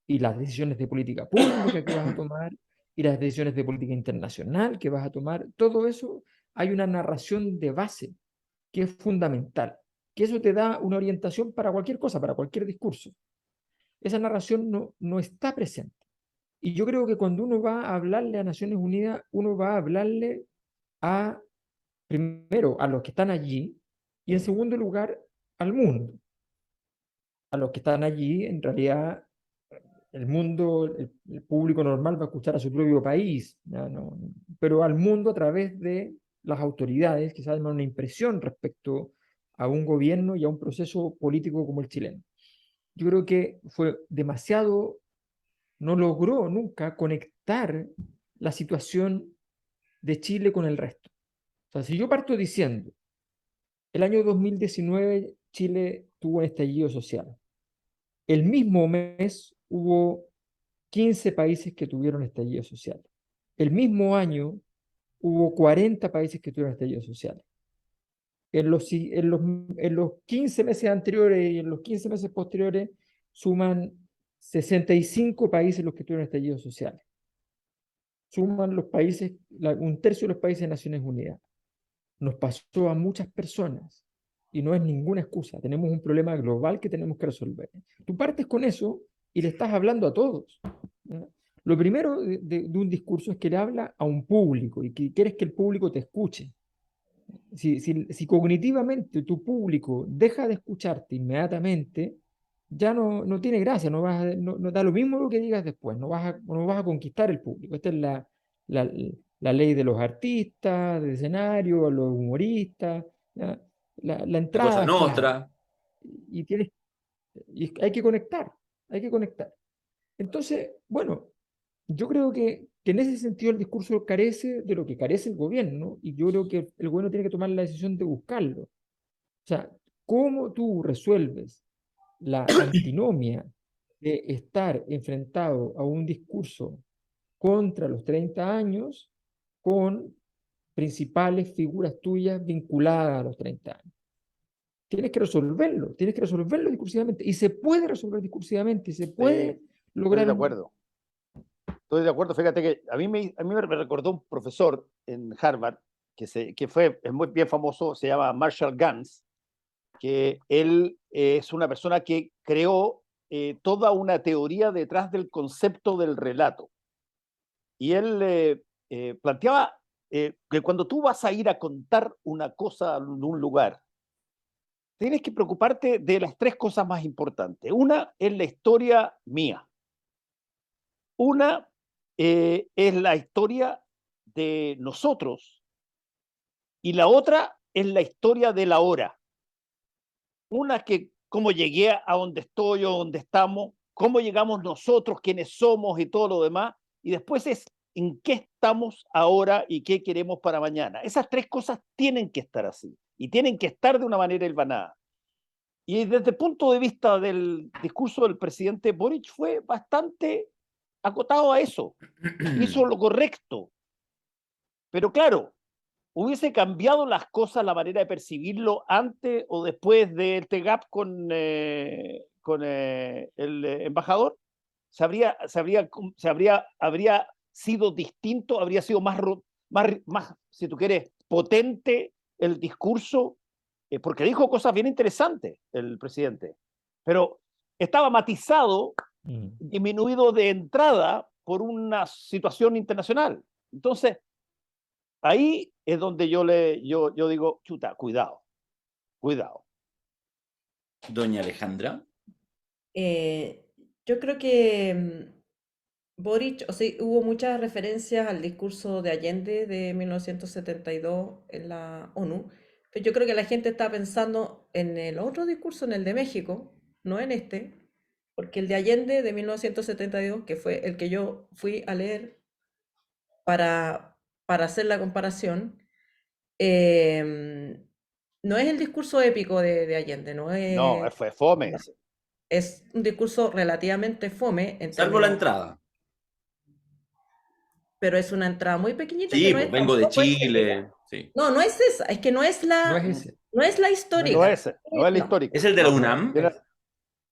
[SPEAKER 3] y las decisiones de política pública que vas a tomar y las decisiones de política internacional que vas a tomar. Todo eso hay una narración de base que es fundamental, que eso te da una orientación para cualquier cosa, para cualquier discurso. Esa narración no está presente. Y yo creo que cuando uno va a hablarle a Naciones Unidas, uno va a hablarle primero, a los que están allí y en segundo lugar, al mundo. A los que están allí, en realidad, el mundo, el público normal va a escuchar a su propio país, ¿ya? Pero al mundo a través de las autoridades que saben una impresión respecto a un gobierno y a un proceso político como el chileno. Yo creo que no logró nunca conectar la situación de Chile con el resto. O sea, si yo parto diciendo, el año 2019 Chile tuvo un estallido social. El mismo mes hubo 15 países que tuvieron estallido social. El mismo año hubo 40 países que tuvieron estallido social. En los 15 meses anteriores y en los 15 meses posteriores suman 65 países los que tuvieron estallidos sociales. Suman los países, un tercio de los países de Naciones Unidas. Nos pasó a muchas personas y no es ninguna excusa. Tenemos un problema global que tenemos que resolver. Tú partes con eso y le estás hablando a todos, ¿no? Lo primero de un discurso es que le habla a un público y que quieres que el público te escuche. Si cognitivamente tu público deja de escucharte inmediatamente, ya no tiene gracia, no da lo mismo lo que digas después, no vas a conquistar el público. Esta es la, la ley de los artistas, de escenario, los humoristas, ¿ya? La
[SPEAKER 1] La cosa
[SPEAKER 3] entrada es clara
[SPEAKER 1] nostra.
[SPEAKER 3] y, tienes, y hay que conectar. Entonces, bueno, yo creo que en ese sentido el discurso carece de lo que carece el gobierno y yo creo que el gobierno tiene que tomar la decisión de buscarlo. O sea, ¿cómo tú resuelves la antinomia de estar enfrentado a un discurso contra los 30 años con principales figuras tuyas vinculadas a los 30 años? Tienes que resolverlo discursivamente y se puede resolver discursivamente y se puede
[SPEAKER 4] Estoy
[SPEAKER 3] lograr
[SPEAKER 4] de acuerdo. Estoy de acuerdo. Fíjate que a mí me recordó un profesor en Harvard es muy bien famoso, se llama Marshall Gans, que él es una persona que creó toda una teoría detrás del concepto del relato. Y él planteaba que cuando tú vas a ir a contar una cosa en un lugar, tienes que preocuparte de las tres cosas más importantes. Una es la historia mía. Una es la historia de nosotros y la otra es la historia de la hora. Una que cómo llegué a donde estoy o donde estamos, cómo llegamos nosotros, quiénes somos y todo lo demás. Y después es en qué estamos ahora y qué queremos para mañana. Esas tres cosas tienen que estar así y tienen que estar de una manera hilvanada. Y desde el punto de vista del discurso del presidente Boric fue bastante acotado a eso. Hizo lo correcto. Pero claro, ¿hubiese cambiado las cosas, la manera de percibirlo antes o después de este gap con el embajador? ¿Habría sido distinto? ¿Habría sido más, si tú quieres, potente el discurso? Porque dijo cosas bien interesantes el presidente, pero estaba matizado, disminuido de entrada por una situación internacional. Entonces, ahí es donde yo digo, chuta, cuidado.
[SPEAKER 1] Doña Alejandra.
[SPEAKER 2] Yo creo que Boric, o sea, hubo muchas referencias al discurso de Allende de 1972 en la ONU, pero yo creo que la gente está pensando en el otro discurso, en el de México, no en este, porque el de Allende de 1972, que fue el que yo fui a leer para hacer la comparación, no es el discurso épico de Allende, no
[SPEAKER 4] No, fue fome.
[SPEAKER 2] es un discurso relativamente fome en
[SPEAKER 1] Salvo la
[SPEAKER 2] términos,
[SPEAKER 1] entrada.
[SPEAKER 2] pero es una entrada muy pequeñita
[SPEAKER 1] Sí,
[SPEAKER 2] que no
[SPEAKER 1] pues
[SPEAKER 2] es
[SPEAKER 1] vengo de
[SPEAKER 2] tampoco es épica.
[SPEAKER 1] Chile. Sí.
[SPEAKER 2] No, no es esa, es que no es
[SPEAKER 3] No
[SPEAKER 2] la,
[SPEAKER 3] es ese.
[SPEAKER 2] no es la histórica.
[SPEAKER 4] No es la
[SPEAKER 2] No,
[SPEAKER 4] histórica.
[SPEAKER 1] ¿Es el de la
[SPEAKER 3] No,
[SPEAKER 1] UNAM?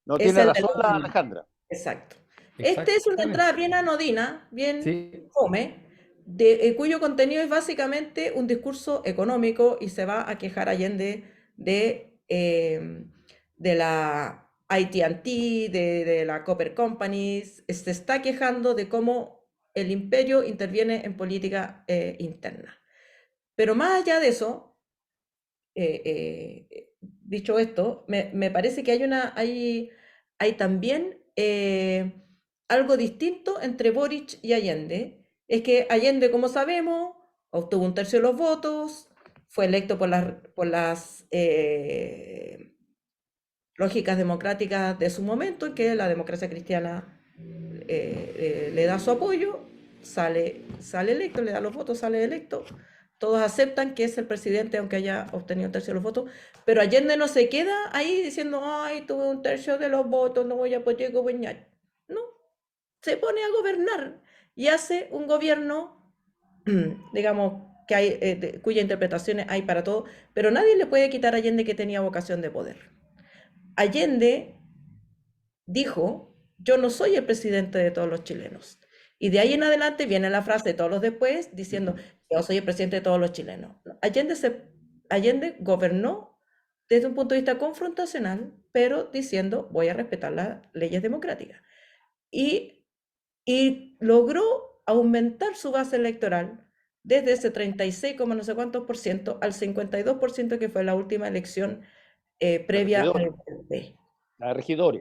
[SPEAKER 4] No
[SPEAKER 2] es
[SPEAKER 4] tiene
[SPEAKER 2] el de
[SPEAKER 4] razón
[SPEAKER 2] la
[SPEAKER 4] la
[SPEAKER 2] UNAM.
[SPEAKER 4] Alejandra.
[SPEAKER 2] Exacto. Este es una entrada bien anodina, bien
[SPEAKER 3] Sí.
[SPEAKER 2] fome, cuyo contenido es básicamente un discurso económico y se va a quejar Allende de la AT&T, de la Copper Companies, se está quejando de cómo el imperio interviene en política interna. Pero más allá de eso, dicho esto, me parece que hay también algo distinto entre Boric y Allende. Es que Allende, como sabemos, obtuvo 1/3 de los votos, fue electo por las lógicas democráticas de su momento, en que la democracia cristiana le da su apoyo, sale electo, le da los votos, sale electo. Todos aceptan que es el presidente, aunque haya obtenido 1/3 de los votos, pero Allende no se queda ahí diciendo, ay, tuve 1/3 de los votos, no voy a poder gobernar. No, se pone a gobernar y hace un gobierno, digamos, que hay, cuyas interpretaciones hay para todo, pero nadie le puede quitar a Allende que tenía vocación de poder. Allende dijo, yo no soy el presidente de todos los chilenos. Y de ahí en adelante viene la frase de todos los después diciendo, yo soy el presidente de todos los chilenos. Allende gobernó desde un punto de vista confrontacional, pero diciendo, voy a respetar las leyes democráticas. Y logró aumentar su base electoral desde ese 36, no sé cuántos por ciento al 52% que fue la última elección previa al golpe.
[SPEAKER 4] La regidora.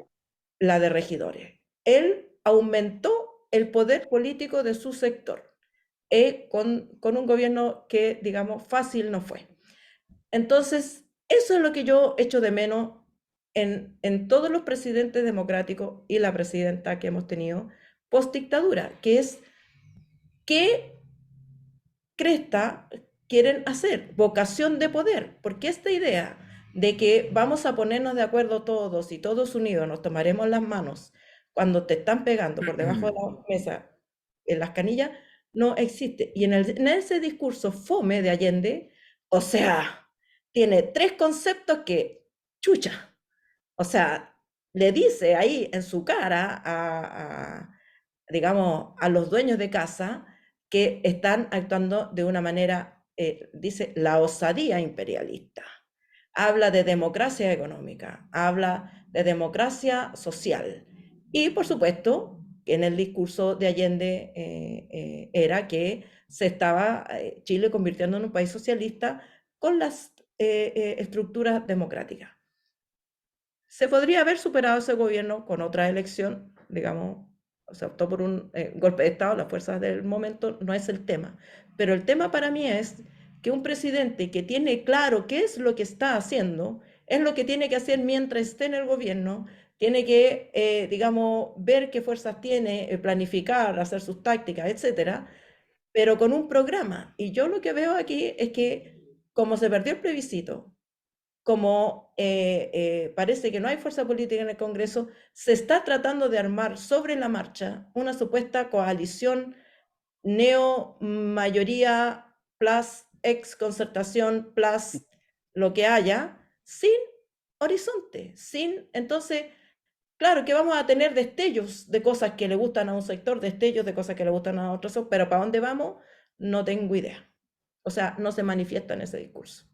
[SPEAKER 2] La de regidores. Él aumentó el poder político de su sector con un gobierno que, digamos, fácil no fue. Entonces, eso es lo que yo echo de menos en todos los presidentes democráticos y la presidenta que hemos tenido post-dictadura, que es qué cresta quieren hacer, vocación de poder, porque esta idea de que vamos a ponernos de acuerdo todos y todos unidos nos tomaremos las manos cuando te están pegando por debajo de la mesa en las canillas, no existe. Y en ese discurso fome de Allende, o sea, tiene 3 conceptos que, chucha, o sea, le dice ahí en su cara digamos, a los dueños de casa que están actuando de una manera, dice, la osadía imperialista. Habla de democracia económica, habla de democracia social. Y, por supuesto, en el discurso de Allende era que se estaba Chile convirtiendo en un país socialista con las estructuras democráticas. Se podría haber superado ese gobierno con otra elección, digamos, se optó por un golpe de Estado, las fuerzas del momento, no es el tema. Pero el tema para mí es que un presidente que tiene claro qué es lo que está haciendo, es lo que tiene que hacer mientras esté en el gobierno, tiene que, digamos, ver qué fuerzas tiene, planificar, hacer sus tácticas, etcétera, pero con un programa. Y yo lo que veo aquí es que, como se perdió el plebiscito, como parece que no hay fuerza política en el Congreso, se está tratando de armar sobre la marcha una supuesta coalición neo-mayoría plus ex concertación, plus lo que haya, sin horizonte, entonces, claro que vamos a tener destellos de cosas que le gustan a un sector, destellos de cosas que le gustan a otro sector, pero ¿para dónde vamos? No tengo idea. O sea, no se manifiesta en ese discurso.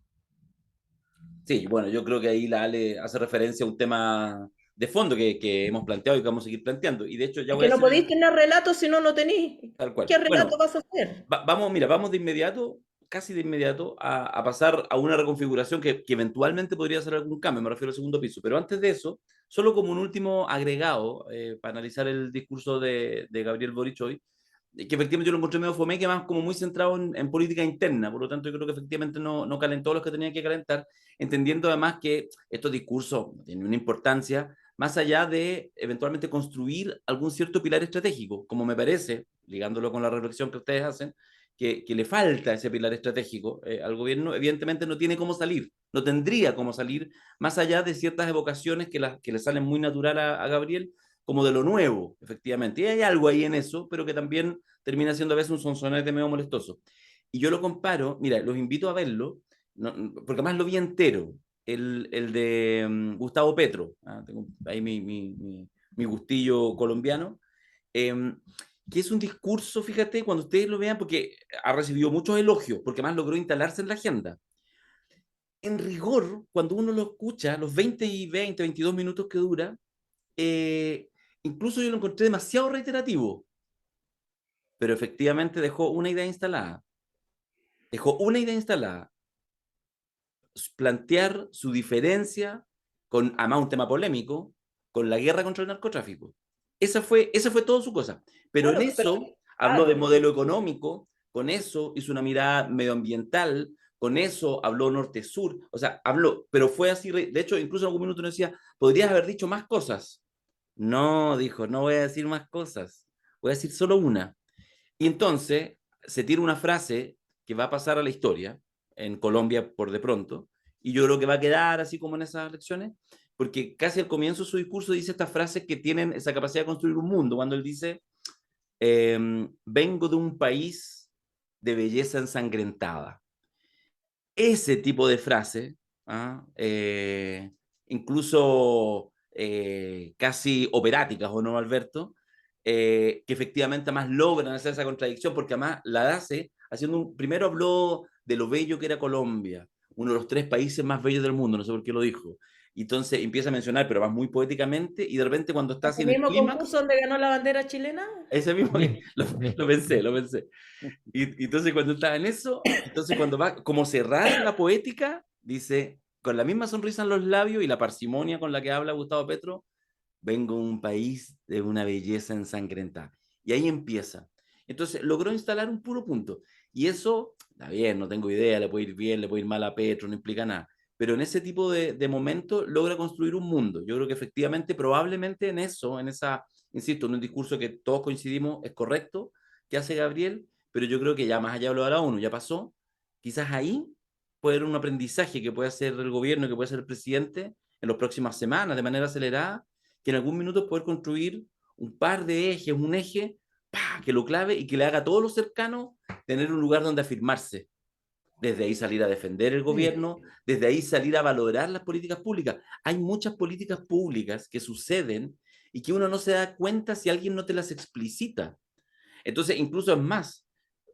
[SPEAKER 1] Sí, bueno, yo creo que ahí la Ale hace referencia a un tema de fondo que hemos planteado y que vamos a seguir planteando. Y de hecho ya
[SPEAKER 2] Es
[SPEAKER 1] voy
[SPEAKER 2] que
[SPEAKER 1] a
[SPEAKER 2] no
[SPEAKER 1] hacer
[SPEAKER 2] podéis tener relatos si no lo tenéis.
[SPEAKER 1] tal cual.
[SPEAKER 2] ¿Qué relato
[SPEAKER 1] Bueno,
[SPEAKER 2] vas a hacer?
[SPEAKER 1] vamos, mira, vamos de inmediato, casi de inmediato, a pasar a una reconfiguración que eventualmente podría hacer algún cambio, me refiero al segundo piso. Pero antes de eso, solo como un último agregado para analizar el discurso de Gabriel Boric hoy, que efectivamente yo lo encontré medio fome, que más como muy centrado en política interna, por lo tanto yo creo que efectivamente no calentó los que tenía que calentar, entendiendo además que estos discursos no tienen una importancia más allá de eventualmente construir algún cierto pilar estratégico, como me parece, ligándolo con la reflexión que ustedes hacen, que le falta ese pilar estratégico al gobierno, evidentemente no tiene cómo salir, no tendría cómo salir, más allá de ciertas evocaciones que le salen muy natural a Gabriel, como de lo nuevo, efectivamente. Y hay algo ahí en eso, pero que también termina siendo a veces un sonsonete medio molestoso. Y yo lo comparo, mira, los invito a verlo, porque además lo vi entero, el de Gustavo Petro, tengo ahí mi gustillo colombiano, que es un discurso, fíjate, cuando ustedes lo vean, porque ha recibido muchos elogios, porque además logró instalarse en la agenda. En rigor, cuando uno lo escucha, los 22 minutos que dura, incluso yo lo encontré demasiado reiterativo, pero efectivamente dejó una idea instalada. Dejó una idea instalada. Plantear su diferencia con, además un tema polémico, con la guerra contra el narcotráfico. Esa fue toda su cosa. Pero
[SPEAKER 2] Claro,
[SPEAKER 1] en eso habló de modelo económico, con eso hizo una mirada medioambiental, con eso habló norte-sur, o sea, habló, pero fue así, de hecho, incluso en algún minuto nos decía, podrías haber dicho más cosas. No, dijo, no voy a decir más cosas, voy a decir solo una. Y entonces se tira una frase que va a pasar a la historia en Colombia por de pronto, y yo creo que va a quedar así como en esas lecciones, porque casi al comienzo de su discurso dice estas frases que tienen esa capacidad de construir un mundo, cuando él dice, vengo de un país de belleza ensangrentada. Ese tipo de frase, incluso casi operáticas, ¿o no, Alberto? Que efectivamente más logran hacer esa contradicción, porque además la hace haciendo primero habló de lo bello que era Colombia, uno de los 3 países más bellos del mundo, no sé por qué lo dijo. Y entonces empieza a mencionar, pero va muy poéticamente, y de repente cuando está así
[SPEAKER 2] ¿El
[SPEAKER 1] en el
[SPEAKER 2] mismo
[SPEAKER 1] clímax,
[SPEAKER 2] concurso donde ganó la bandera chilena?
[SPEAKER 1] ese mismo, lo pensé. Y entonces cuando está en eso, entonces cuando va como cerrar la poética, dice, con la misma sonrisa en los labios y la parsimonia con la que habla Gustavo Petro, vengo de un país de una belleza ensangrentada. Y ahí empieza. Entonces logró instalar un puro punto. Y eso, está bien, no tengo idea, le puede ir bien, le puede ir mal a Petro, no implica nada. Pero en ese tipo de momentos logra construir un mundo. Yo creo que efectivamente, probablemente en eso, en esa, insisto, en un discurso que todos coincidimos es correcto, que hace Gabriel, pero yo creo que ya más allá de lo de la ONU, ya pasó. Quizás ahí puede haber un aprendizaje que puede hacer el gobierno, que puede hacer el presidente en las próximas semanas, de manera acelerada, que en algún minuto poder construir un par de ejes, un eje, que lo clave y que le haga a todos los cercanos tener un lugar donde afirmarse. Desde ahí salir a defender el gobierno, desde ahí salir a valorar las políticas públicas. Hay muchas políticas públicas que suceden y que uno no se da cuenta si alguien no te las explicita. Entonces, incluso es más,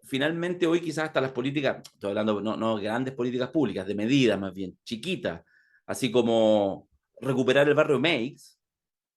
[SPEAKER 1] finalmente hoy quizás hasta las políticas, estoy hablando no grandes políticas públicas, de medidas más bien, chiquitas, así como recuperar el barrio Meix,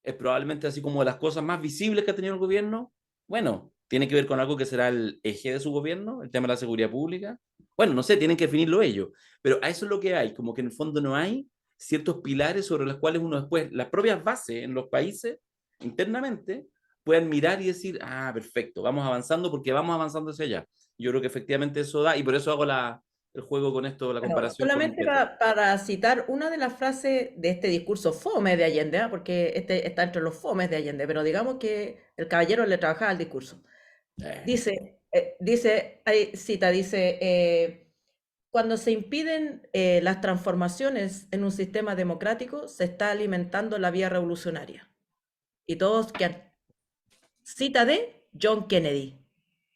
[SPEAKER 1] es probablemente así como de las cosas más visibles que ha tenido el gobierno. Bueno, tiene que ver con algo que será el eje de su gobierno, el tema de la seguridad pública. Bueno, no sé, tienen que definirlo ellos, pero a eso es lo que hay, como que en el fondo no hay ciertos pilares sobre los cuales uno después, las propias bases en los países, internamente, puedan mirar y decir, ah, perfecto, vamos avanzando porque vamos avanzando hacia allá. Yo creo que efectivamente eso da, y por eso hago el juego con esto, la
[SPEAKER 2] Bueno,
[SPEAKER 1] comparación con
[SPEAKER 2] solamente
[SPEAKER 1] Petro.
[SPEAKER 2] para citar una de las frases de este discurso fome de Allende, porque este está entre los fomes de Allende, pero digamos que el caballero le trabajaba al discurso. Dice, cuando se impiden las transformaciones en un sistema democrático, se está alimentando la vía revolucionaria. Y todos que cita de John Kennedy.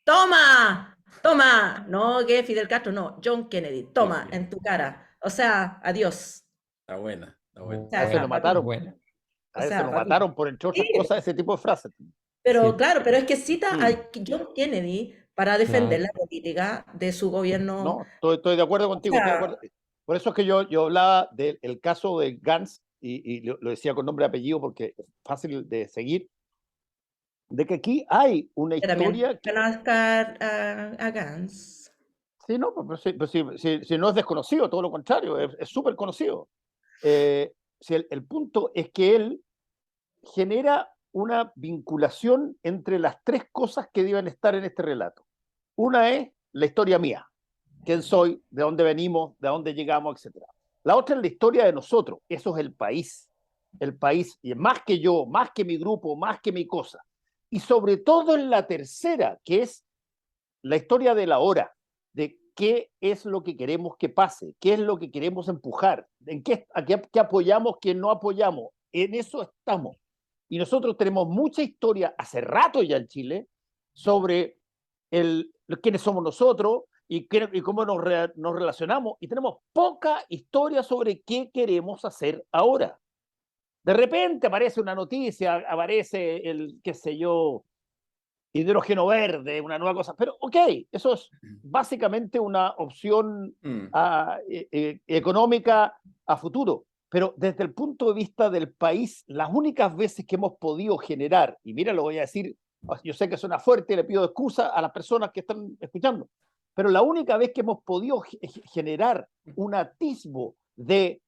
[SPEAKER 2] ¡Toma! Toma, no que Fidel Castro, no, John Kennedy, toma,
[SPEAKER 1] Kennedy.
[SPEAKER 2] en tu cara. O sea, adiós.
[SPEAKER 1] Está buena, está buena.
[SPEAKER 2] O sea,
[SPEAKER 4] A ese lo
[SPEAKER 3] Buena,
[SPEAKER 2] para ti.
[SPEAKER 4] mataron.
[SPEAKER 2] O
[SPEAKER 4] A ese
[SPEAKER 2] sea,
[SPEAKER 4] lo
[SPEAKER 2] para ti.
[SPEAKER 4] mataron por, entre otras
[SPEAKER 2] Sí,
[SPEAKER 4] cosas, ese tipo de frases.
[SPEAKER 2] pero
[SPEAKER 3] Sí,
[SPEAKER 2] claro, pero es que cita a
[SPEAKER 4] Mm.
[SPEAKER 2] John Kennedy para defender la
[SPEAKER 3] claro.
[SPEAKER 2] política de su gobierno.
[SPEAKER 4] No, estoy de acuerdo
[SPEAKER 2] O
[SPEAKER 4] contigo, estoy de acuerdo.
[SPEAKER 2] sea,
[SPEAKER 4] Por eso es que yo hablaba del caso de Gantz, y lo decía con nombre y apellido porque es fácil de seguir, de que aquí hay una
[SPEAKER 2] que también
[SPEAKER 4] historia que,
[SPEAKER 2] conozca a Gantz.
[SPEAKER 4] sí, no, si no es desconocido, todo lo contrario, es súper conocido. Si el punto es que él genera una vinculación entre las tres cosas que deben estar en este relato. Una es la historia mía, quién soy, de dónde venimos, de dónde llegamos, etc. La otra es la historia de nosotros, eso es el país, y más que yo, más que mi grupo, más que mi cosa. Y sobre todo en la tercera, que es la historia de la hora, de qué es lo que queremos que pase, qué es lo que queremos empujar, en qué apoyamos, qué no apoyamos. En eso estamos. Y nosotros tenemos mucha historia, hace rato ya en Chile, sobre quiénes somos nosotros y cómo nos relacionamos. Y tenemos poca historia sobre qué queremos hacer ahora. De repente aparece una noticia, aparece qué sé yo, hidrógeno verde, una nueva cosa. Pero ok, eso es básicamente una opción económica a futuro. Pero desde el punto de vista del país, las únicas veces que hemos podido generar, y mira, lo voy a decir, yo sé que suena fuerte y le pido excusa a las personas que están escuchando, pero la única vez que hemos podido generar un atisbo de,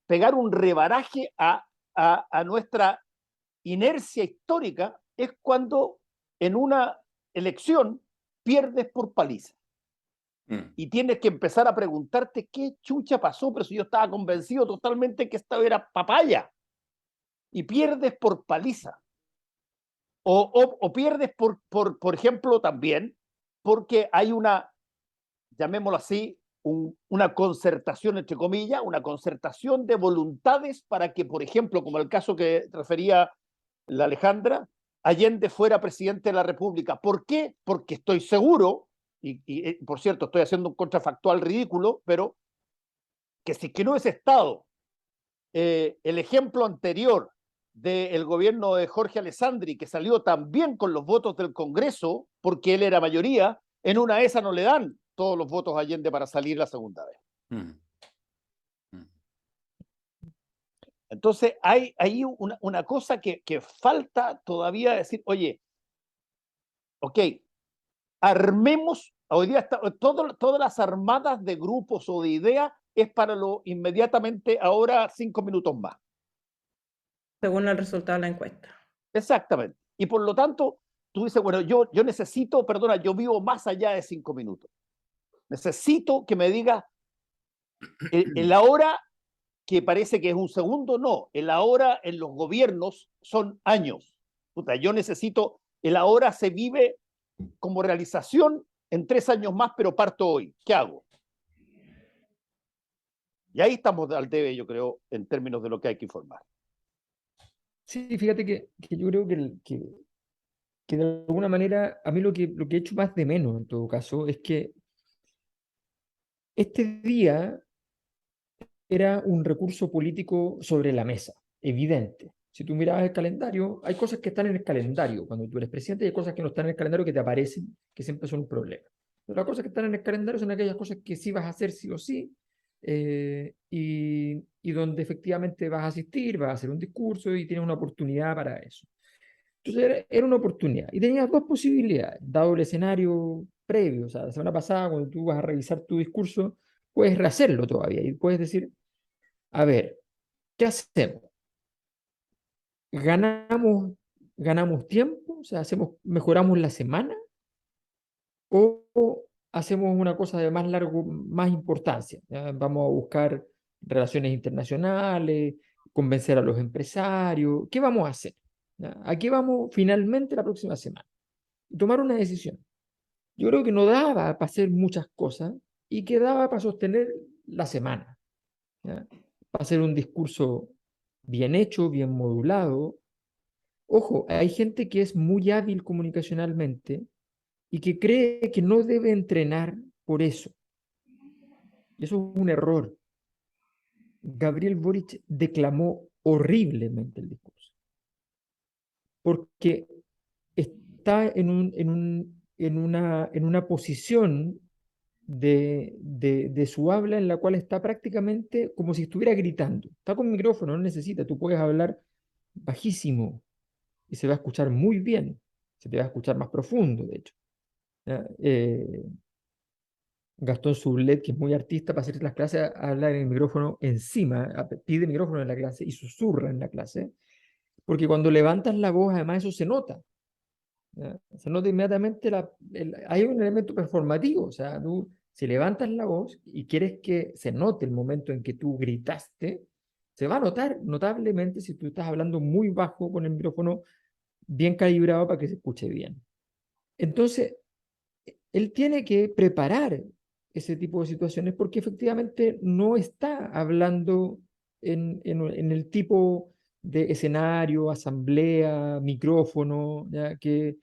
[SPEAKER 4] pegar un rebaraje a nuestra inercia histórica es cuando en una elección pierdes por paliza. Y tienes que empezar a preguntarte qué chucha pasó, pero si yo estaba convencido totalmente que esta era papaya. Y pierdes por paliza. O pierdes por ejemplo, también porque hay una, llamémoslo así, una concertación, entre comillas, una concertación de voluntades para que, por ejemplo, como el caso que refería la Alejandra, Allende fuera presidente de la República. ¿Por qué? Porque estoy seguro, y por cierto, estoy haciendo un contrafactual ridículo, pero que si que no hubiese estado el ejemplo anterior del gobierno de Jorge Alessandri, que salió también con los votos del Congreso, porque él era mayoría, en una de esas no le dan todos los votos a Allende para salir la segunda vez. Entonces hay ahí una cosa que falta todavía decir, oye, ok, armemos, hoy día todas las armadas de grupos o de ideas es para lo inmediatamente ahora 5 minutos más.
[SPEAKER 2] Según el resultado de la encuesta.
[SPEAKER 4] Exactamente. Y por lo tanto, tú dices, bueno, yo necesito, perdona, yo vivo más allá de 5 minutos. Necesito que me digas el ahora que parece que es un segundo, no. El ahora en los gobiernos son años. Puta, yo necesito, el ahora se vive como realización en 3 años más, pero parto hoy. ¿Qué hago? Y ahí estamos al debe, yo creo, en términos de lo que hay que informar.
[SPEAKER 3] Sí, fíjate que yo creo que de alguna manera, a mí lo que he hecho más de menos en todo caso es que este día era un recurso político sobre la mesa, evidente. Si tú mirabas el calendario, hay cosas que están en el calendario cuando tú eres presidente y hay cosas que no están en el calendario que te aparecen, que siempre son un problema. Pero las cosas que están en el calendario son aquellas cosas que sí vas a hacer sí o sí, y donde efectivamente vas a asistir, vas a hacer un discurso y tienes una oportunidad para eso. Entonces era una oportunidad y tenías dos posibilidades, dado el escenario previo. O sea, la semana pasada, cuando tú vas a revisar tu discurso, puedes rehacerlo todavía y puedes decir, a ver, ¿qué hacemos? ¿Ganamos tiempo? O sea, mejoramos la semana o hacemos una cosa de más importancia. ¿Ya? Vamos a buscar relaciones internacionales, convencer a los empresarios. ¿Qué vamos a hacer? ¿Ya? Aquí vamos finalmente la próxima semana. Tomar una decisión. Yo creo que no daba para hacer muchas cosas y que daba para sostener la semana. ¿Ya? Para hacer un discurso bien hecho, bien modulado. Ojo, hay gente que es muy hábil comunicacionalmente y que cree que no debe entrenar por eso. Y eso es un error. Gabriel Boric declamó horriblemente el discurso, porque está en una posición de su habla en la cual está prácticamente como si estuviera gritando. Está con micrófono, no necesita, tú puedes hablar bajísimo y se va a escuchar muy bien, se te va a escuchar más profundo, de hecho. ¿Ya? Gastón Sublet, que es muy artista para hacer las clases, habla en el micrófono encima, pide micrófono en la clase y susurra en la clase, porque cuando levantas la voz, además eso se nota. ¿Ya? Se nota inmediatamente, hay un elemento performativo, o sea, tú si levantas la voz y quieres que se note el momento en que tú gritaste, se va a notar notablemente si tú estás hablando muy bajo con el micrófono bien calibrado para que se escuche bien. Entonces, él tiene que preparar ese tipo de situaciones porque efectivamente no está hablando en el tipo de escenario, asamblea, micrófono, ¿ya? Que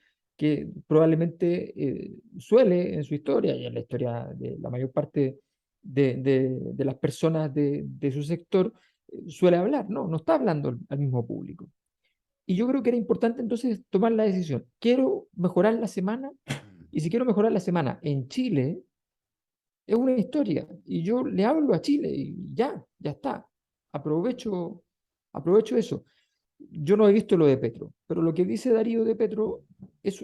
[SPEAKER 3] probablemente suele en su historia y en la historia de la mayor parte de las personas de su sector, suele hablar, no está hablando al mismo público. Y yo creo que era importante entonces tomar la decisión. ¿Quiero mejorar la semana? Y si quiero mejorar la semana en Chile, es una historia. Y yo le hablo a Chile y ya está. Aprovecho eso. Yo no he visto lo de Petro, pero lo que dice Darío de Petro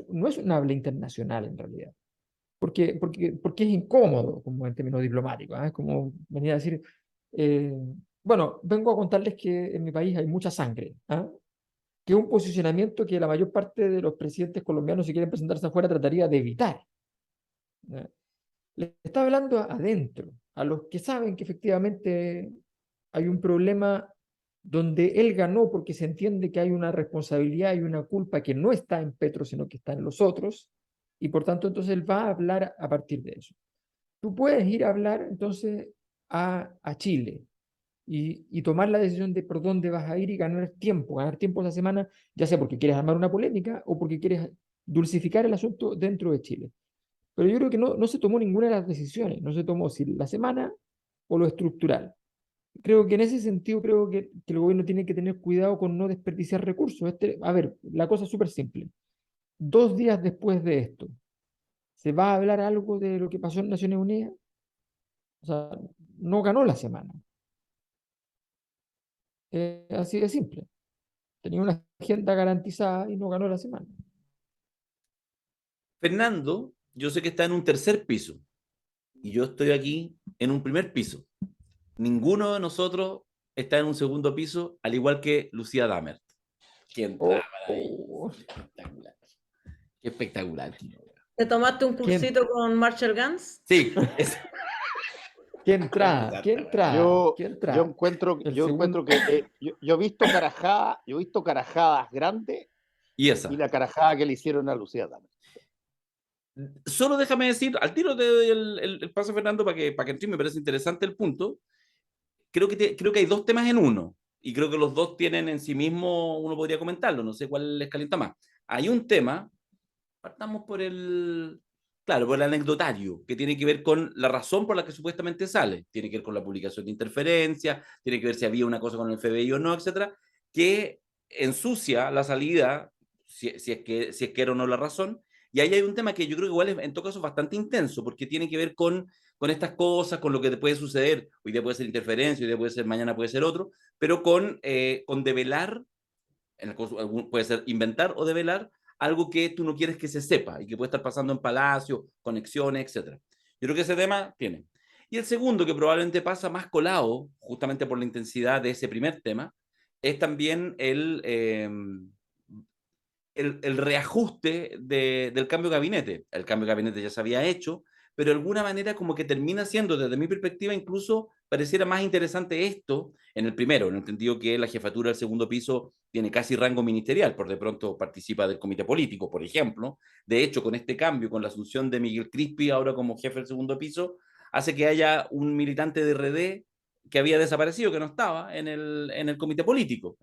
[SPEAKER 3] no es un habla internacional en realidad. Porque es incómodo, como en términos diplomáticos. ¿Eh? Es como venir a decir, eh, bueno, vengo a contarles que en mi país hay mucha sangre. ¿Ah? Que es un posicionamiento que la mayor parte de los presidentes colombianos, si quieren presentarse afuera, trataría de evitar. ¿Ya? Le está hablando adentro, a los que saben que efectivamente hay un problema donde él ganó porque se entiende que hay una responsabilidad y una culpa que no está en Petro, sino que está en los otros, y por tanto entonces él va a hablar a partir de eso. Tú puedes ir a hablar entonces a Chile, y tomar la decisión de por dónde vas a ir y ganar tiempo esa semana, ya sea porque quieres armar una polémica o porque quieres dulcificar el asunto dentro de Chile. Pero yo creo que no se tomó ninguna de las decisiones, no se tomó si la semana o lo estructural. Creo que en ese sentido, creo que el gobierno tiene que tener cuidado con no desperdiciar recursos. A ver, la cosa es súper simple. 2 días después de esto, ¿se va a hablar algo de lo que pasó en Naciones Unidas? O sea, no ganó la semana. Así de simple. Tenía una agenda garantizada y no ganó la semana.
[SPEAKER 1] Fernando, yo sé que está en un tercer piso y yo estoy aquí en un primer piso. Ninguno de nosotros está en un segundo piso, al igual que Lucía Dammert. Qué entrada ahí. Espectacular. Qué espectacular.
[SPEAKER 2] ¿Te tomaste un
[SPEAKER 3] ¿Quién?
[SPEAKER 2] cursito con Marshall Gans?
[SPEAKER 1] Sí,
[SPEAKER 3] ¿Qué entrada? ¿Qué entrada?
[SPEAKER 4] Yo,
[SPEAKER 3] ¿Qué
[SPEAKER 4] yo
[SPEAKER 3] entrada?
[SPEAKER 4] encuentro,
[SPEAKER 3] El
[SPEAKER 4] yo
[SPEAKER 3] segundo.
[SPEAKER 4] encuentro que yo he visto carajadas grandes
[SPEAKER 1] y
[SPEAKER 4] y
[SPEAKER 1] esa.
[SPEAKER 4] la carajada que le hicieron a Lucía Dammert.
[SPEAKER 1] Solo déjame decir, al tiro te doy el paso, Fernando, para que entres, me parece interesante el punto. Creo que hay dos temas en uno, y creo que los dos tienen en sí mismo, uno podría comentarlo, no sé cuál les calienta más. Hay un tema, partamos claro, por el anecdotario, que tiene que ver con la razón por la que supuestamente sale, tiene que ver con la publicación de interferencia, tiene que ver si había una cosa con el FBI o no, etcétera, que ensucia la salida, si es que era o no la razón. Y ahí hay un tema que yo creo que igual es, en todo caso, bastante intenso, porque tiene que ver con estas cosas, con lo que te puede suceder. Hoy día puede ser interferencia, hoy día puede ser, mañana puede ser otro, pero con develar, puede ser inventar o develar algo que tú no quieres que se sepa y que puede estar pasando en Palacio, conexiones, etc. Yo creo que ese tema tiene. Y el segundo, que probablemente pasa más colado, justamente por la intensidad de ese primer tema, es también el reajuste del cambio de gabinete. El cambio de gabinete ya se había hecho, pero de alguna manera como que termina siendo, desde mi perspectiva, incluso pareciera más interesante esto en el primero, en el sentido que la jefatura del segundo piso tiene casi rango ministerial, por de pronto participa del comité político, por ejemplo. De hecho, con este cambio, con la asunción de Miguel Crispi ahora como jefe del segundo piso, hace que haya un militante de RD que había desaparecido, que no estaba en el comité político.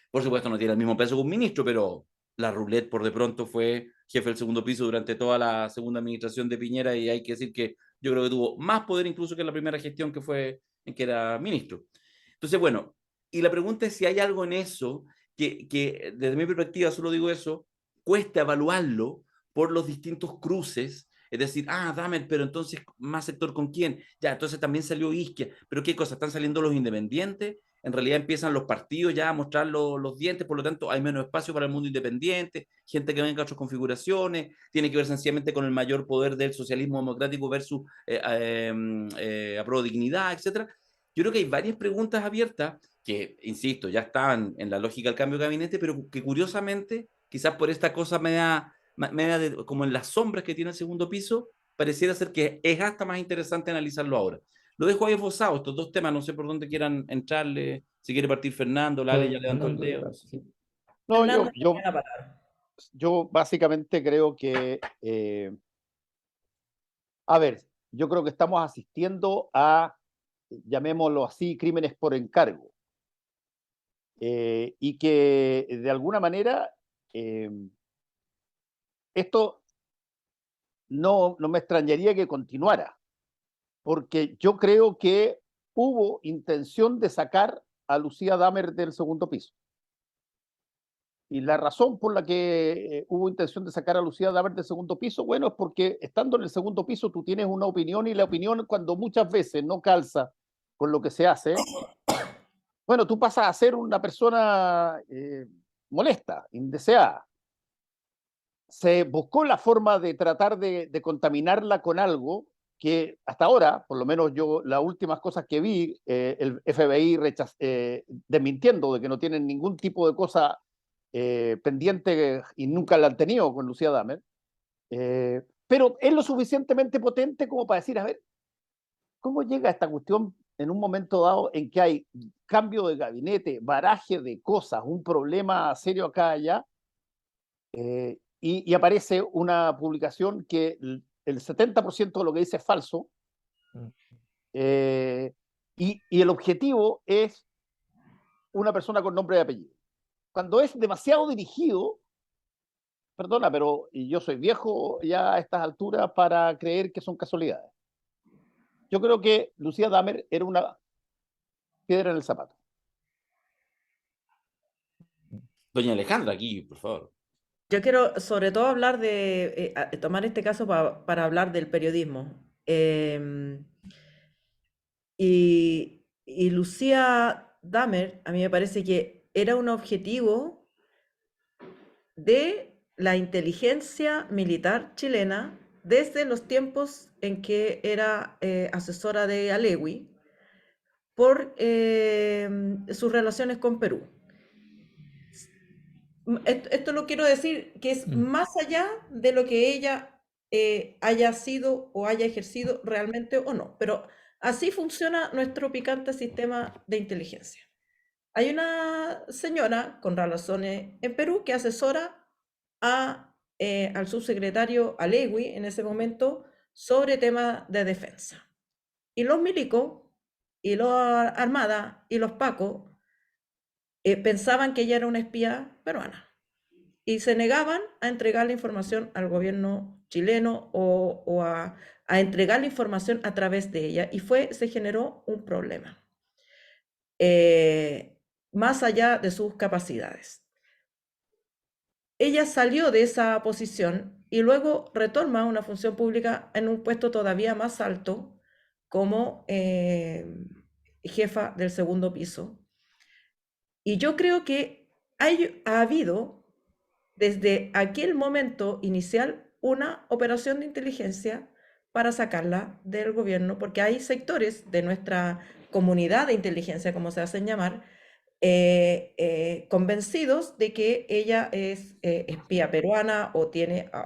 [SPEAKER 1] Por supuesto, no tiene el mismo peso que un ministro, pero la roulette por de pronto fue jefe del segundo piso durante toda la segunda administración de Piñera, y hay que decir que yo creo que tuvo más poder incluso que en la primera gestión que fue en que era ministro. Entonces, bueno, y la pregunta es si hay algo en eso que desde mi perspectiva, solo digo eso, cuesta evaluarlo por los distintos cruces. Es decir, Dahmer, pero entonces más sector con quién. Ya, entonces también salió Isquia. Pero qué cosa, están saliendo los independientes. En realidad empiezan los partidos ya a mostrar los dientes, por lo tanto hay menos espacio para el mundo independiente, gente que venga a otras configuraciones, tiene que ver sencillamente con el mayor poder del socialismo democrático versus dignidad, etc. Yo creo que hay varias preguntas abiertas que, insisto, ya estaban en la lógica del cambio de gabinete, pero que curiosamente, quizás por esta cosa como en las sombras que tiene el segundo piso, pareciera ser que es hasta más interesante analizarlo ahora. Lo dejo ahí esbozado, estos dos temas, no sé por dónde quieran entrarle, si quiere partir Fernando, Lale ya levantó el dedo.
[SPEAKER 3] Sí.
[SPEAKER 4] No,
[SPEAKER 2] Fernando, tiene la palabra.
[SPEAKER 4] yo básicamente creo que, a ver, yo creo que estamos asistiendo a, llamémoslo así, crímenes por encargo. Y que de alguna manera esto no me extrañaría que continuara, porque yo creo que hubo intención de sacar a Lucía Dahmer del segundo piso. Y la razón por la que hubo intención de sacar a Lucía Dahmer del segundo piso, bueno, es porque estando en el segundo piso tú tienes una opinión, y la opinión, cuando muchas veces no calza con lo que se hace, bueno, tú pasas a ser una persona molesta, indeseada. Se buscó la forma de tratar de contaminarla con algo que hasta ahora, por lo menos yo, las últimas cosas que vi, el FBI desmintiendo de que no tienen ningún tipo de cosa pendiente, y nunca la han tenido con Lucía Dahmer, pero es lo suficientemente potente como para decir, a ver, ¿cómo llega esta cuestión en un momento dado en que hay cambio de gabinete, baraje de cosas, un problema serio acá y allá, y aparece una publicación que el 70% de lo que dice es falso, y el objetivo es una persona con nombre y apellido? Cuando es demasiado dirigido, perdona, pero yo soy viejo ya a estas alturas para creer que son casualidades. Yo creo que Lucía Dahmer era una piedra en el zapato.
[SPEAKER 1] Doña Alejandra, aquí, por favor.
[SPEAKER 2] Yo quiero sobre todo hablar de, tomar este caso para hablar del periodismo. Y Lucía Dahmer, a mí me parece que era un objetivo de la inteligencia militar chilena desde los tiempos en que era asesora de Alewi por sus relaciones con Perú. Esto lo quiero decir que es más allá de lo que ella haya sido o haya ejercido realmente o no, pero así funciona nuestro picante sistema de inteligencia. Hay una señora con relaciones en Perú que asesora al subsecretario Alegui en ese momento sobre temas de defensa. Y los milicos, y los armadas, y los pacos pensaban que ella era una espía peruana y se negaban a entregar la información al gobierno chileno o a entregar la información a través de ella, y se generó un problema más allá de sus capacidades. Ella salió de esa posición y luego retoma una función pública en un puesto todavía más alto como jefa del segundo piso. Y yo creo que ha habido desde aquel momento inicial una operación de inteligencia para sacarla del gobierno, porque hay sectores de nuestra comunidad de inteligencia, como se hacen llamar, convencidos de que ella es espía peruana o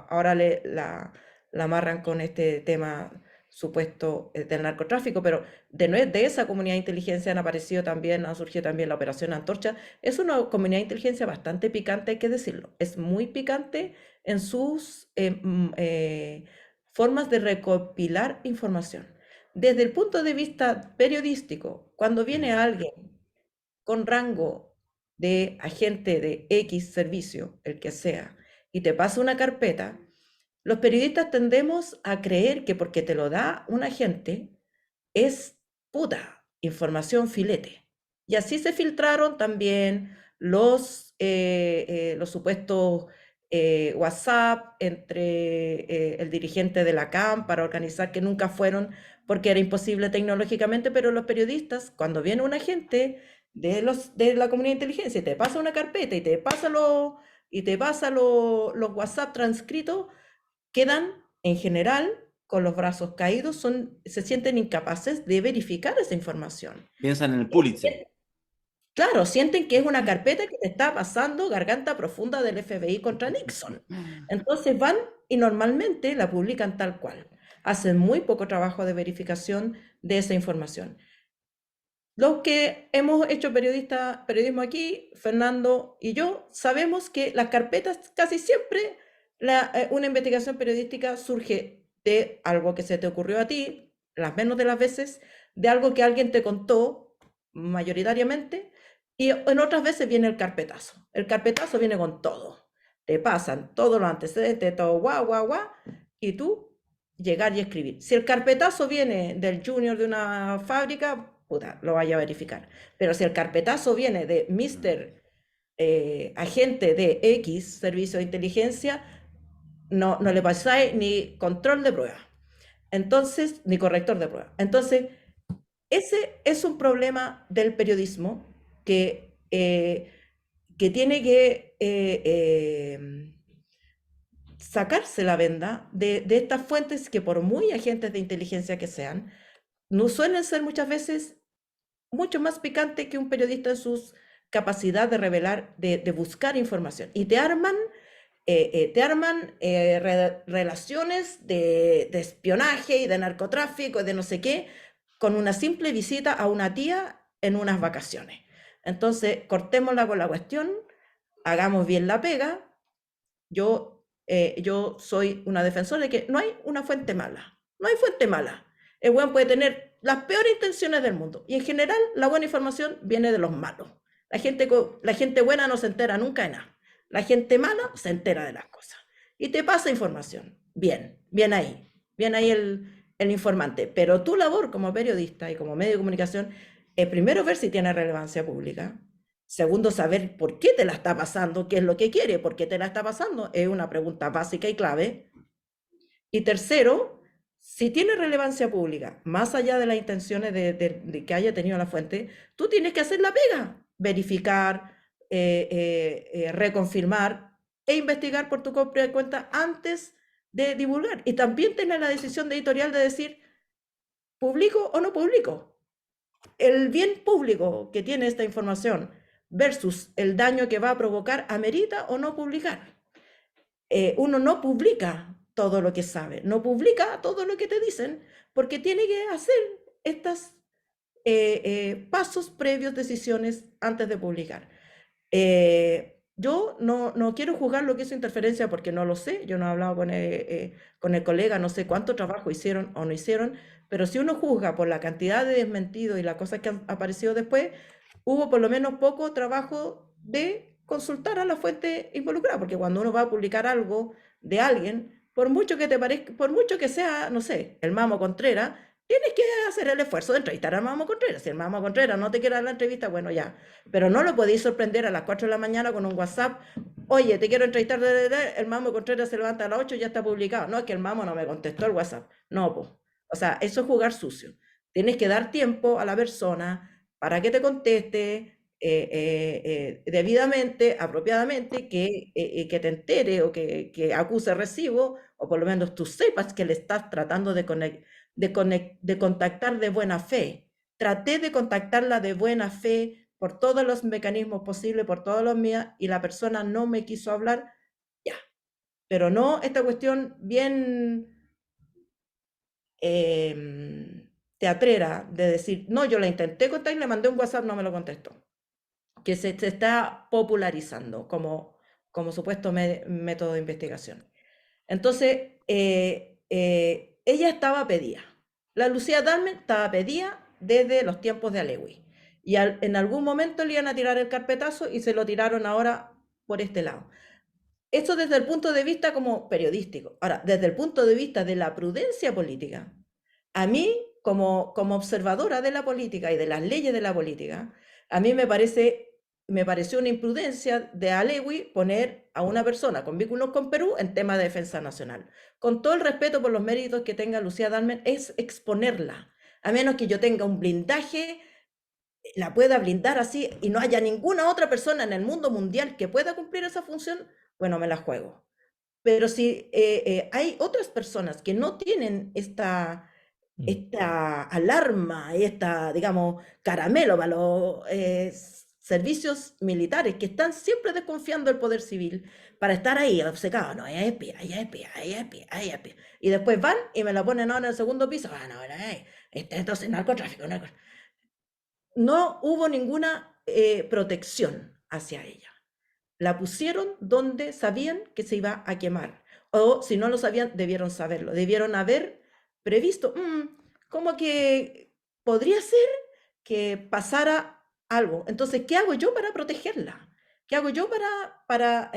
[SPEAKER 2] ahora la amarran con este tema supuesto del narcotráfico, pero de esa comunidad de inteligencia han surgido también la Operación Antorcha. Es una comunidad de inteligencia bastante picante, hay que decirlo. Es muy picante en sus formas de recopilar información. Desde el punto de vista periodístico, cuando viene alguien con rango de agente de X servicio, el que sea, y te pasa una carpeta, los periodistas tendemos a creer que porque te lo da un agente es puta, información filete. Y así se filtraron también los supuestos WhatsApp entre el dirigente de la CAM para organizar, que nunca fueron porque era imposible tecnológicamente, pero los periodistas, cuando viene un agente de la comunidad de inteligencia y te pasa una carpeta y te pasa los WhatsApp transcritos, quedan en general con los brazos caídos, se sienten incapaces de verificar esa información.
[SPEAKER 1] Piensan en el Pulitzer.
[SPEAKER 2] Claro, sienten que es una carpeta que te está pasando garganta profunda del FBI contra Nixon. Entonces van y normalmente la publican tal cual. Hacen muy poco trabajo de verificación de esa información. Los que hemos hecho periodismo aquí, Fernando y yo, sabemos que las carpetas casi siempre, una investigación periodística surge de algo que se te ocurrió a ti, las menos de las veces, de algo que alguien te contó mayoritariamente, y en otras veces viene el carpetazo. El carpetazo viene con todo. Te pasan todos los antecedentes, todo guau, guau, guau, y tú llegar y escribir. Si el carpetazo viene del junior de una fábrica, puta, lo vaya a verificar. Pero si el carpetazo viene de Mr. Agente de X, servicio de inteligencia, no le pasáis ni control de prueba. Entonces, ni corrector de prueba. Entonces, ese es un problema del periodismo que tiene que sacarse la venda de estas fuentes que, por muy agentes de inteligencia que sean, no suelen ser muchas veces mucho más picante que un periodista en sus capacidad de revelar, de buscar información. Y te arman relaciones de espionaje y de narcotráfico y de no sé qué, con una simple visita a una tía en unas vacaciones. Entonces, cortémosla con la cuestión, hagamos bien la pega. Yo soy una defensora de que no hay una fuente mala. No hay fuente mala. El buen puede tener las peores intenciones del mundo. Y en general, la buena información viene de los malos. La gente buena no se entera nunca de nada. La gente mala se entera de las cosas. Y te pasa información. Bien ahí. Bien ahí el informante. Pero tu labor como periodista y como medio de comunicación es primero ver si tiene relevancia pública. Segundo, saber por qué te la está pasando, qué es lo que quiere, por qué te la está pasando, es una pregunta básica y clave. Y tercero, si tiene relevancia pública, más allá de las intenciones de que haya tenido la fuente, tú tienes que hacer la pega, verificar, reconfirmar e investigar por tu propia cuenta antes de divulgar. Y también tener la decisión de editorial de decir, ¿publico o no publico? El bien público que tiene esta información versus el daño que va a provocar, ¿amerita o no publicar? Uno no publica todo lo que sabe, no publica todo lo que te dicen, porque tiene que hacer estos pasos previos, decisiones antes de publicar. Yo no quiero juzgar lo que es interferencia porque no lo sé, yo no he hablado con el colega, no sé cuánto trabajo hicieron o no hicieron, pero si uno juzga por la cantidad de desmentidos y las cosas que han aparecido después, hubo por lo menos poco trabajo de consultar a la fuente involucrada, porque cuando uno va a publicar algo de alguien, por mucho que te parezca, por mucho que sea, no sé, el Mamo Contreras, tienes que hacer el esfuerzo de entrevistar al Mamo Contreras. Si el Mamo Contreras no te quiere dar la entrevista, bueno, ya. Pero no lo podéis sorprender a las 4 de la mañana con un WhatsApp. Oye, te quiero entrevistar. El Mamo Contreras se levanta a las 8 y ya está publicado. No, es que el Mamo no me contestó el WhatsApp. No, pues. O sea, eso es jugar sucio. Tienes que dar tiempo a la persona para que te conteste debidamente, apropiadamente, que te entere o que acuse recibo, o por lo menos tú sepas que le estás tratando de contactar de buena fe. Traté de contactarla de buena fe por todos los mecanismos posibles, por todos los míos, y la persona no me quiso hablar, ya. Pero no esta cuestión bien teatrera de decir, no, yo la intenté contactar y le mandé un WhatsApp, no me lo contestó. Que se está popularizando como supuesto método de investigación. Entonces, ella estaba pedida. La Lucía Dalmen estaba pedida desde los tiempos de Alewi. Y en algún momento le iban a tirar el carpetazo y se lo tiraron ahora por este lado. Eso desde el punto de vista como periodístico. Ahora, desde el punto de vista de la prudencia política, a mí, como observadora de la política y de las leyes de la política, a mí me pareció una imprudencia de Alewi poner a una persona con vínculos con Perú en tema de defensa nacional. Con todo el respeto por los méritos que tenga Lucía Dalmen, es exponerla. A menos que yo tenga un blindaje, la pueda blindar así y no haya ninguna otra persona en el mundo mundial que pueda cumplir esa función, bueno, me la juego. Pero si hay otras personas que no tienen esta alarma, digamos, caramelo para los servicios militares que están siempre desconfiando del poder civil para estar ahí obcecados, no, ella es espía, ella es espía, ella es espía, ella es espía. Y después van y me la ponen ahora en el segundo piso, no, entonces narcotráfico. No hubo ninguna protección hacia ella. La pusieron donde sabían que se iba a quemar. O si no lo sabían, debieron saberlo. Debieron haber previsto, como que podría ser que pasara algo. Entonces, ¿qué hago yo para protegerla? ¿Qué hago yo para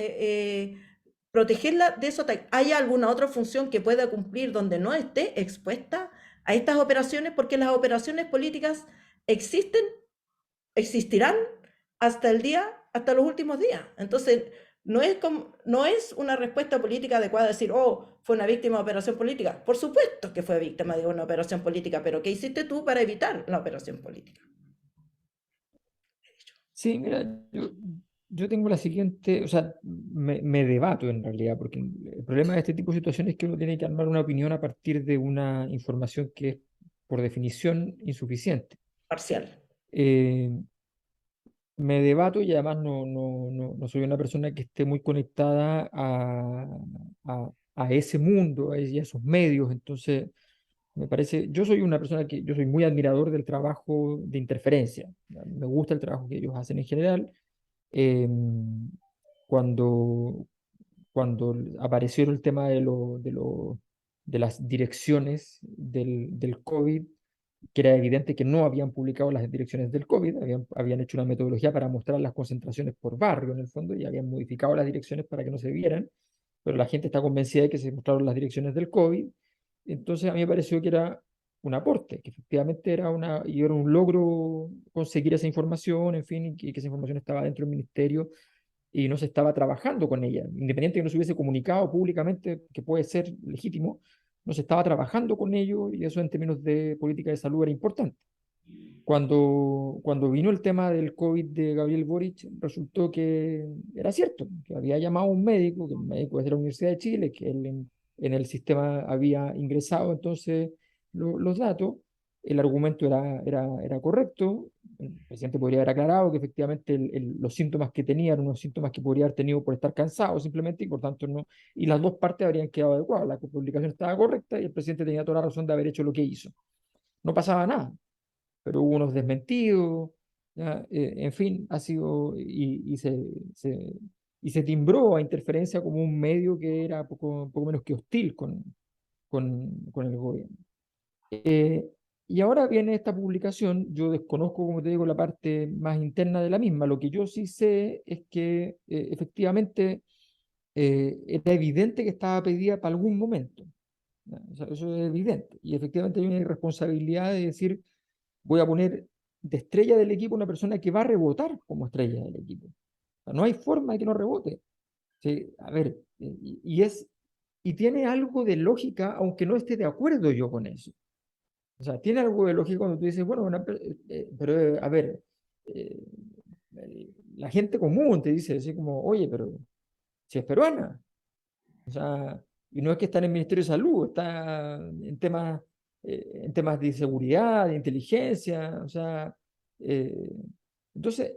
[SPEAKER 2] protegerla de eso? ¿Hay alguna otra función que pueda cumplir donde no esté expuesta a estas operaciones? Porque las operaciones políticas existen, existirán hasta los últimos días. Entonces, no es una respuesta política adecuada decir, oh, fue una víctima de operación política. Por supuesto que fue víctima de una operación política, pero ¿qué hiciste tú para evitar la operación política?
[SPEAKER 3] Sí, mira, yo tengo la siguiente, o sea, me debato en realidad, porque el problema de este tipo de situaciones es que uno tiene que armar una opinión a partir de una información que es, por definición, insuficiente.
[SPEAKER 2] Parcial.
[SPEAKER 3] Me debato y además no soy una persona que esté muy conectada a ese mundo, y a esos medios, entonces me parece, yo soy una persona que, yo soy muy admirador del trabajo de Interferencia, me gusta el trabajo que ellos hacen en general. Eh, cuando, cuando apareció el tema de las direcciones del COVID, que era evidente que no habían publicado las direcciones del COVID, habían hecho una metodología para mostrar las concentraciones por barrio en el fondo y habían modificado las direcciones para que no se vieran, pero la gente está convencida de que se mostraron las direcciones del COVID. Entonces a mí me pareció que era un aporte, que efectivamente y era un logro conseguir esa información, en fin, y que esa información estaba dentro del ministerio y no se estaba trabajando con ella, independiente de que no se hubiese comunicado públicamente, que puede ser legítimo, no se estaba trabajando con ello y eso en términos de política de salud era importante. Cuando vino el tema del COVID de Gabriel Boric, resultó que era cierto, que había llamado a un médico, que el médico es de la Universidad de Chile, que él en el sistema había ingresado entonces los datos, el argumento era correcto, el presidente podría haber aclarado que efectivamente los síntomas que tenía eran unos síntomas que podría haber tenido por estar cansado simplemente y por tanto no, y las dos partes habrían quedado adecuadas, la publicación estaba correcta y el presidente tenía toda la razón de haber hecho lo que hizo. No pasaba nada, pero hubo unos desmentidos, ¿ya? En fin, ha sido, y se timbró a Interferencia como un medio que era poco menos que hostil con el gobierno. Y ahora viene esta publicación, yo desconozco, como te digo, la parte más interna de la misma, lo que yo sí sé es que efectivamente era evidente que estaba pedida para algún momento, ¿ya? O sea, eso es evidente, y efectivamente hay una irresponsabilidad de decir, voy a poner de estrella del equipo una persona que va a rebotar como estrella del equipo. O sea, no hay forma de que no rebote. Sí, a ver, y tiene algo de lógica, aunque no esté de acuerdo yo con eso. O sea, tiene algo de lógica cuando tú dices, bueno, pero a ver, eh, la gente común te dice así como, oye, pero si es peruana. O sea, y no es que está en el Ministerio de Salud, está en temas de seguridad, de inteligencia, o sea, eh, entonces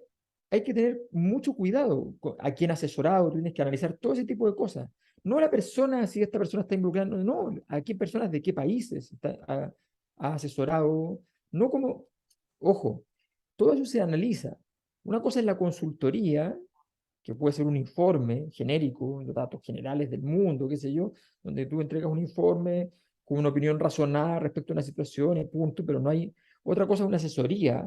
[SPEAKER 3] hay que tener mucho cuidado a quién asesorado, tienes que analizar todo ese tipo de cosas. No la persona, si esta persona está involucrada, no, a qué personas de qué países ha asesorado, no como, ojo, todo eso se analiza. Una cosa es la consultoría, que puede ser un informe genérico, de datos generales del mundo, qué sé yo, donde tú entregas un informe con una opinión razonada respecto a una situación y punto, pero no hay otra cosa, una asesoría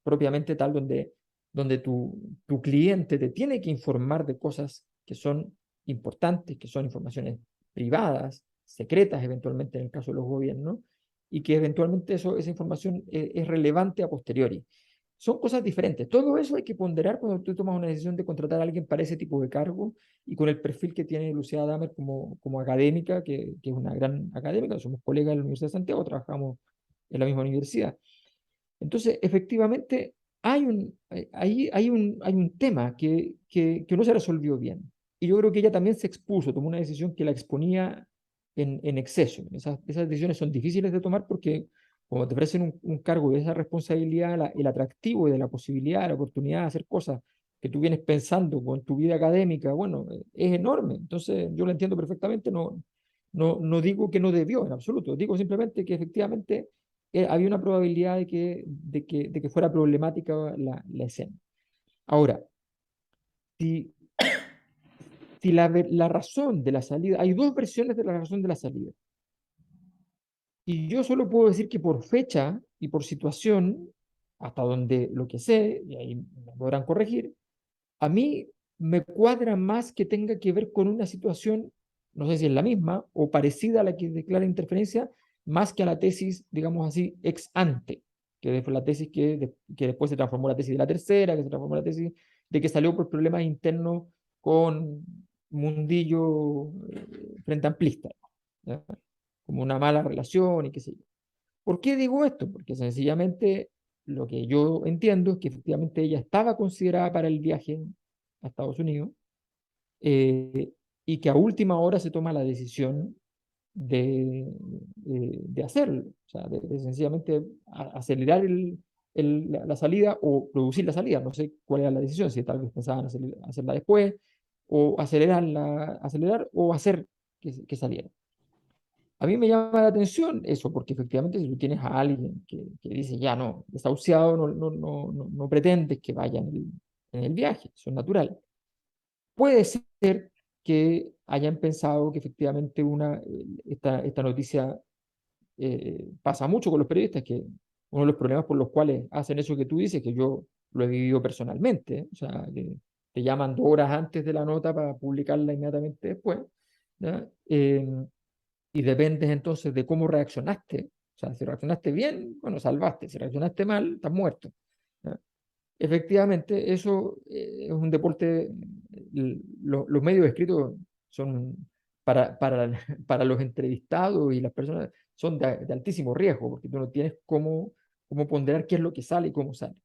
[SPEAKER 3] propiamente tal donde tu cliente te tiene que informar de cosas que son importantes, que son informaciones privadas, secretas eventualmente en el caso de los gobiernos, y que eventualmente esa información es relevante a posteriori. Son cosas diferentes. Todo eso hay que ponderar cuando tú tomas una decisión de contratar a alguien para ese tipo de cargo y con el perfil que tiene Lucía Damer como académica, que es una gran académica, somos colegas de la Universidad de Santiago, trabajamos en la misma universidad. Entonces, efectivamente, hay un tema que no se resolvió bien. Y yo creo que ella también se expuso, tomó una decisión que la exponía en exceso. Esas decisiones son difíciles de tomar porque cuando te ofrecen un cargo de esa responsabilidad, el atractivo de la posibilidad, la oportunidad de hacer cosas que tú vienes pensando con tu vida académica, bueno, es enorme. Entonces, yo lo entiendo perfectamente, no digo que no debió en absoluto, digo simplemente que efectivamente había una probabilidad de que fuera problemática la escena. Ahora, si, si la razón de la salida, hay dos versiones de la razón de la salida. Y yo solo puedo decir que por fecha y por situación, hasta donde lo que sé, y ahí me podrán corregir, a mí me cuadra más que tenga que ver con una situación, no sé si es la misma o parecida a la que declara interferencia, más que a la tesis, digamos así, ex ante, que fue la tesis que después se transformó en la tesis de la tercera, que se transformó en la tesis de que salió por problemas internos con mundillo frente amplista, ¿ya? Como una mala relación y qué sé yo. ¿Por qué digo esto? Porque sencillamente lo que yo entiendo es que efectivamente ella estaba considerada para el viaje a Estados Unidos, eh, y que a última hora se toma la decisión de hacerlo, o sea, de sencillamente acelerar la salida o producir la salida. No sé cuál era la decisión, si tal vez pensaban hacerla después, o acelerar o hacer que saliera. A mí me llama la atención eso, porque efectivamente si tú tienes a alguien que dice, ya no, desahuciado, no pretendes que vaya en el viaje, eso es natural. Puede ser que hayan pensado que efectivamente esta noticia pasa mucho con los periodistas, que uno de los problemas por los cuales hacen eso que tú dices, que yo lo he vivido personalmente, o sea, que te llaman 2 horas antes de la nota para publicarla inmediatamente después, ¿ya? Y dependes entonces de cómo reaccionaste. O sea, si reaccionaste bien, bueno, salvaste. Si reaccionaste mal, estás muerto, ¿ya? Efectivamente, eso es un deporte. Los medios escritos son para los entrevistados y las personas son de altísimo riesgo, porque tú no tienes cómo ponderar qué es lo que sale y cómo sale.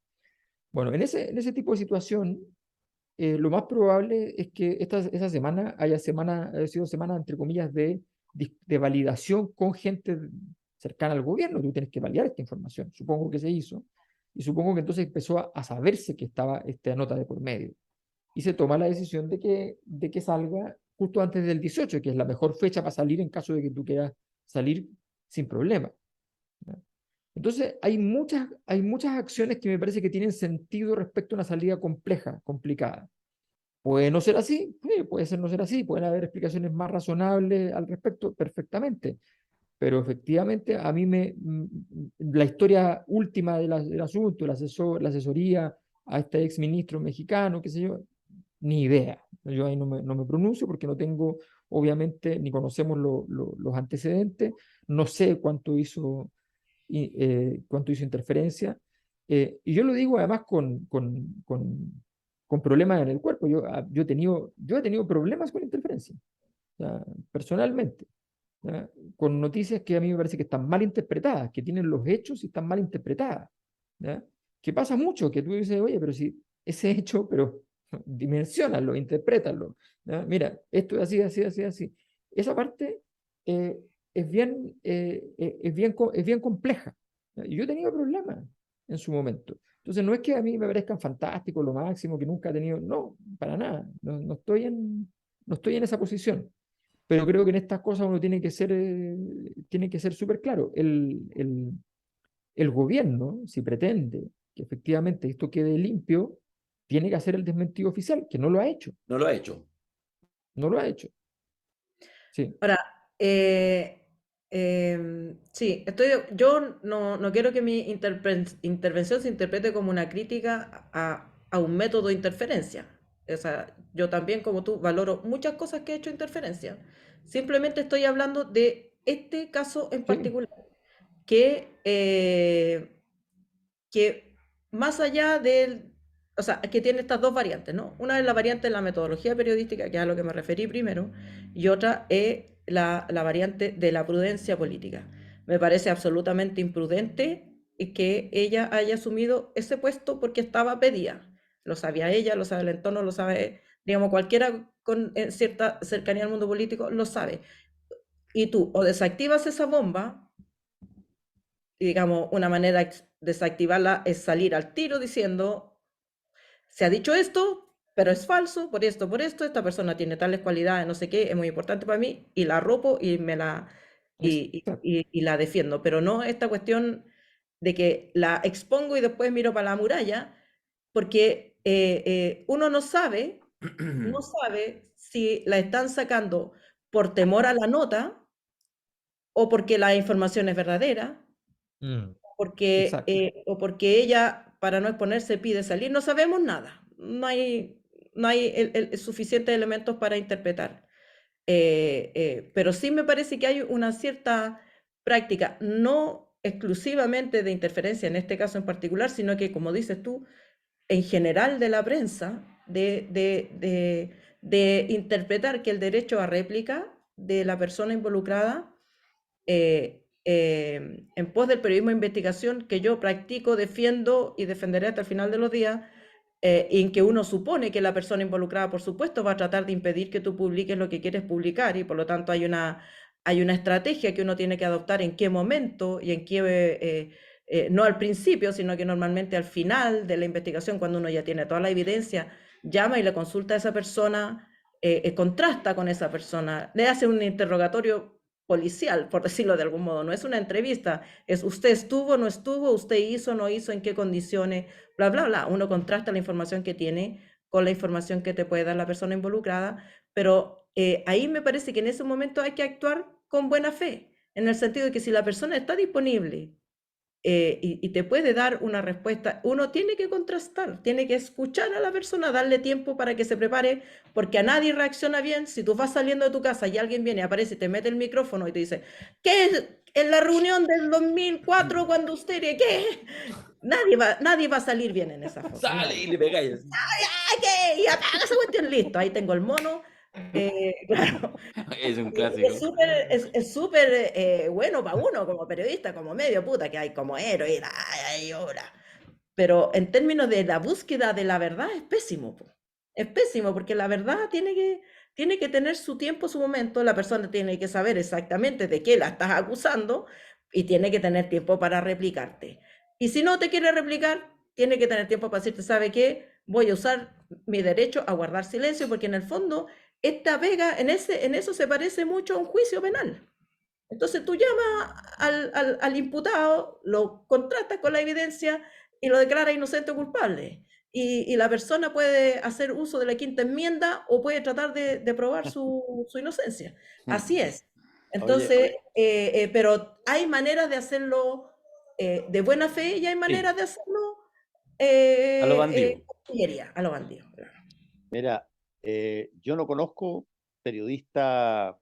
[SPEAKER 3] Bueno, en ese tipo de situación, lo más probable es que esa semana haya sido semana, entre comillas, de validación con gente cercana al gobierno. Tú tienes que validar esta información. Supongo que se hizo. Y supongo que entonces empezó a saberse que estaba esta nota de por medio. Y se toma la decisión de que salga justo antes del 18, que es la mejor fecha para salir en caso de que tú quieras salir sin problema, ¿no? Entonces, hay muchas acciones que me parece que tienen sentido respecto a una salida compleja, complicada. Puede no ser así, puede ser no ser así, pueden haber explicaciones más razonables al respecto, perfectamente. Pero efectivamente, a mí la historia última del asunto, la asesoría a este ex ministro mexicano, qué sé yo, ni idea. Yo ahí no me pronuncio porque no tengo, obviamente, ni conocemos los antecedentes, no sé cuánto hizo interferencia. Y yo lo digo además con problemas en el cuerpo. Yo he tenido problemas con interferencia, o sea, personalmente, ¿ya? Con noticias que a mí me parece que están mal interpretadas, que tienen los hechos y están mal interpretadas, ¿ya? Que pasa mucho, que tú dices, oye, pero si ese hecho, pero dimensionalo, interprétalo, ¿ya? Mira, esto es así, así, así, así. Esa parte eh, es bien compleja, ¿ya? Y yo he tenido problemas en su momento. Entonces, no es que a mí me parezcan fantásticos, lo máximo, que nunca he tenido, no, para nada, no estoy en esa posición. Pero creo que en estas cosas uno tiene que ser súper claro. El gobierno, si pretende que efectivamente esto quede limpio, tiene que hacer el desmentido oficial, que no lo ha hecho.
[SPEAKER 1] No lo ha hecho.
[SPEAKER 3] No lo ha hecho. Sí.
[SPEAKER 2] Ahora, sí, yo no quiero que mi intervención se interprete como una crítica a un método de interferencia. O sea, yo también, como tú, valoro muchas cosas que he hecho interferencia. Simplemente estoy hablando de este caso en
[SPEAKER 3] Sí,
[SPEAKER 2] particular, que más allá del, o sea, que tiene estas dos variantes, ¿no? Una es la variante de la metodología periodística, que es a lo que me referí primero, y otra es la variante de la prudencia política. Me parece absolutamente imprudente que ella haya asumido ese puesto porque estaba pedida. Lo sabía ella, lo sabe el entorno, lo sabe, digamos, cualquiera con cierta cercanía al mundo político lo sabe. Y tú o desactivas esa bomba, y digamos, una manera de desactivarla es salir al tiro diciendo, se ha dicho esto, pero es falso, por esto, esta persona tiene tales cualidades, no sé qué, es muy importante para mí, y la arropo y
[SPEAKER 3] exacto.
[SPEAKER 2] y la defiendo, pero no esta cuestión de que la expongo y después miro para la muralla, porque uno no sabe si la están sacando por temor a la nota o porque la información es verdadera
[SPEAKER 3] Exacto.
[SPEAKER 2] o porque ella, para no exponerse, pide salir. No sabemos nada. No hay suficientes elementos para interpretar. Pero sí me parece que hay una cierta práctica, no exclusivamente de interferencia en este caso en particular, sino que, como dices tú, en general de la prensa, de interpretar que el derecho a réplica de la persona involucrada en pos del periodismo de investigación que yo practico, defiendo y defenderé hasta el final de los días, en que uno supone que la persona involucrada, por supuesto, va a tratar de impedir que tú publiques lo que quieres publicar y por lo tanto hay una estrategia que uno tiene que adoptar en qué momento y en qué, no al principio, sino que normalmente al final de la investigación, cuando uno ya tiene toda la evidencia, llama y le consulta a esa persona, contrasta con esa persona, le hace un interrogatorio policial, por decirlo de algún modo, no es una entrevista, es usted estuvo, no estuvo, usted hizo, no hizo, en qué condiciones, bla, bla, bla. Uno contrasta la información que tiene con la información que te puede dar la persona involucrada, pero ahí me parece que en ese momento hay que actuar con buena fe, en el sentido de que si la persona está disponible y te puede dar una respuesta, uno tiene que contrastar, tiene que escuchar a la persona, darle tiempo para que se prepare, porque a nadie reacciona bien si tú vas saliendo de tu casa y alguien viene, aparece y te mete el micrófono y te dice, ¿qué es en la reunión del 2004 cuando usted, qué? Nadie va a salir bien en esa foto,
[SPEAKER 1] Sale
[SPEAKER 2] nadie.
[SPEAKER 1] y le pegáis.
[SPEAKER 2] ¡Ay, qué! Y apaga esa cuestión, listo, ahí tengo el mono. Claro,
[SPEAKER 1] Es un
[SPEAKER 2] es
[SPEAKER 1] clásico.
[SPEAKER 2] súper es súper bueno para uno como periodista, como medio puta, que hay como héroe, ay, ahora. Pero en términos de la búsqueda de la verdad es pésimo. Po. Es pésimo porque la verdad tiene que tener su tiempo, su momento. La persona tiene que saber exactamente de qué la estás acusando y tiene que tener tiempo para replicarte. Y si no te quiere replicar, tiene que tener tiempo para decirte, ¿sabe qué? Voy a usar mi derecho a guardar silencio porque en el fondo esta pega, en eso se parece mucho a un juicio penal. Entonces tú llamas al imputado, lo contrastas con la evidencia y lo declaras inocente o culpable. Y la persona puede hacer uso de la quinta enmienda o puede tratar de probar su inocencia. Así es.
[SPEAKER 4] Oye,
[SPEAKER 2] Entonces, pero hay maneras de hacerlo de buena fe y hay
[SPEAKER 1] Sí,
[SPEAKER 2] maneras de hacerlo
[SPEAKER 1] a lo bandido.
[SPEAKER 2] con pillería, a lo bandido. Claro.
[SPEAKER 4] mira, yo no conozco periodista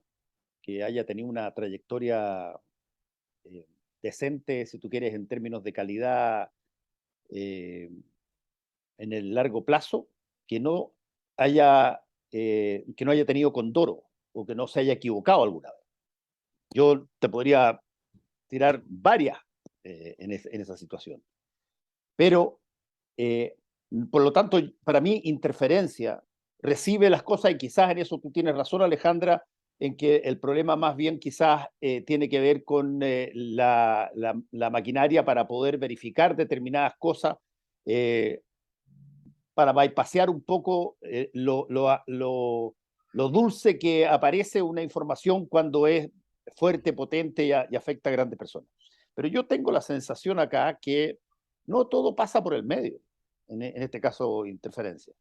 [SPEAKER 4] que haya tenido una trayectoria eh, decente, si tú quieres, en términos de calidad eh, en el largo plazo, que no que no haya tenido condoro o que no se haya equivocado alguna vez. Yo te podría tirar varias en esa situación. Pero, eh, por lo tanto, para mí, interferencia recibe las cosas y quizás en eso tú tienes razón, Alejandra, en que el problema más bien quizás tiene que ver con la maquinaria para poder verificar determinadas cosas, eh, para bypassear un poco lo dulce que aparece una información cuando es fuerte, potente y afecta a grandes personas. Pero yo tengo la sensación acá que no todo pasa por el medio, en este caso interferencia.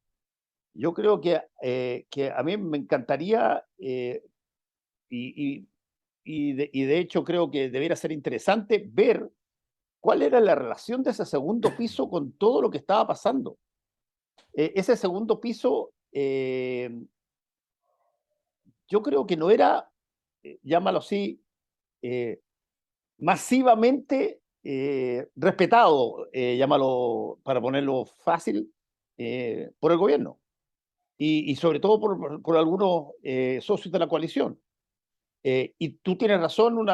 [SPEAKER 4] Yo creo que a mí me encantaría, y, y de hecho creo que debería ser interesante ver cuál era la relación de ese segundo piso con todo lo que estaba pasando. Ese segundo piso yo creo que no era, llámalo así, masivamente respetado, llámalo para ponerlo fácil, por el gobierno y sobre todo por algunos socios de la coalición. Y tú tienes razón,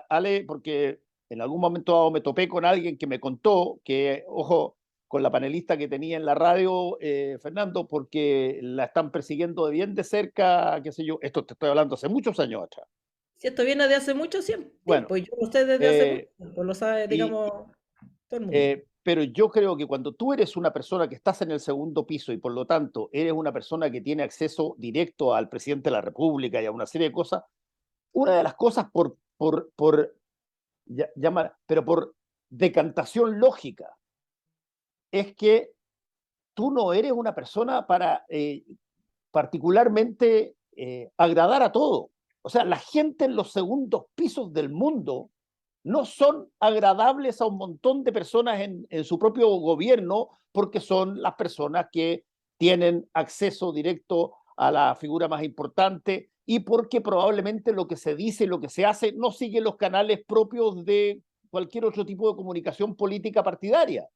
[SPEAKER 4] Ale, porque en algún momento dado me topé con alguien que me contó que, ojo, con la panelista que tenía en la radio, Fernando, porque la están persiguiendo de bien de cerca, qué sé yo, esto te estoy hablando hace muchos años atrás.
[SPEAKER 2] Si esto viene de hace mucho
[SPEAKER 4] Bueno,
[SPEAKER 2] tiempo, y yo lo sé desde hace mucho
[SPEAKER 4] eh,
[SPEAKER 2] tiempo, lo sabe,
[SPEAKER 4] y,
[SPEAKER 2] digamos, todo el mundo.
[SPEAKER 4] pero yo creo que cuando tú eres una persona que estás en el segundo piso y por lo tanto eres una persona que tiene acceso directo al presidente de la República y a una serie de cosas, una de las cosas pero por decantación lógica, es que tú no eres una persona para particularmente agradar a todo. O sea, la gente en los segundos pisos del mundo no son agradables a un montón de personas en su propio gobierno porque son las personas que tienen acceso directo a la figura más importante y porque probablemente lo que se dice y lo que se hace no sigue los canales propios de cualquier otro tipo de comunicación política partidaria.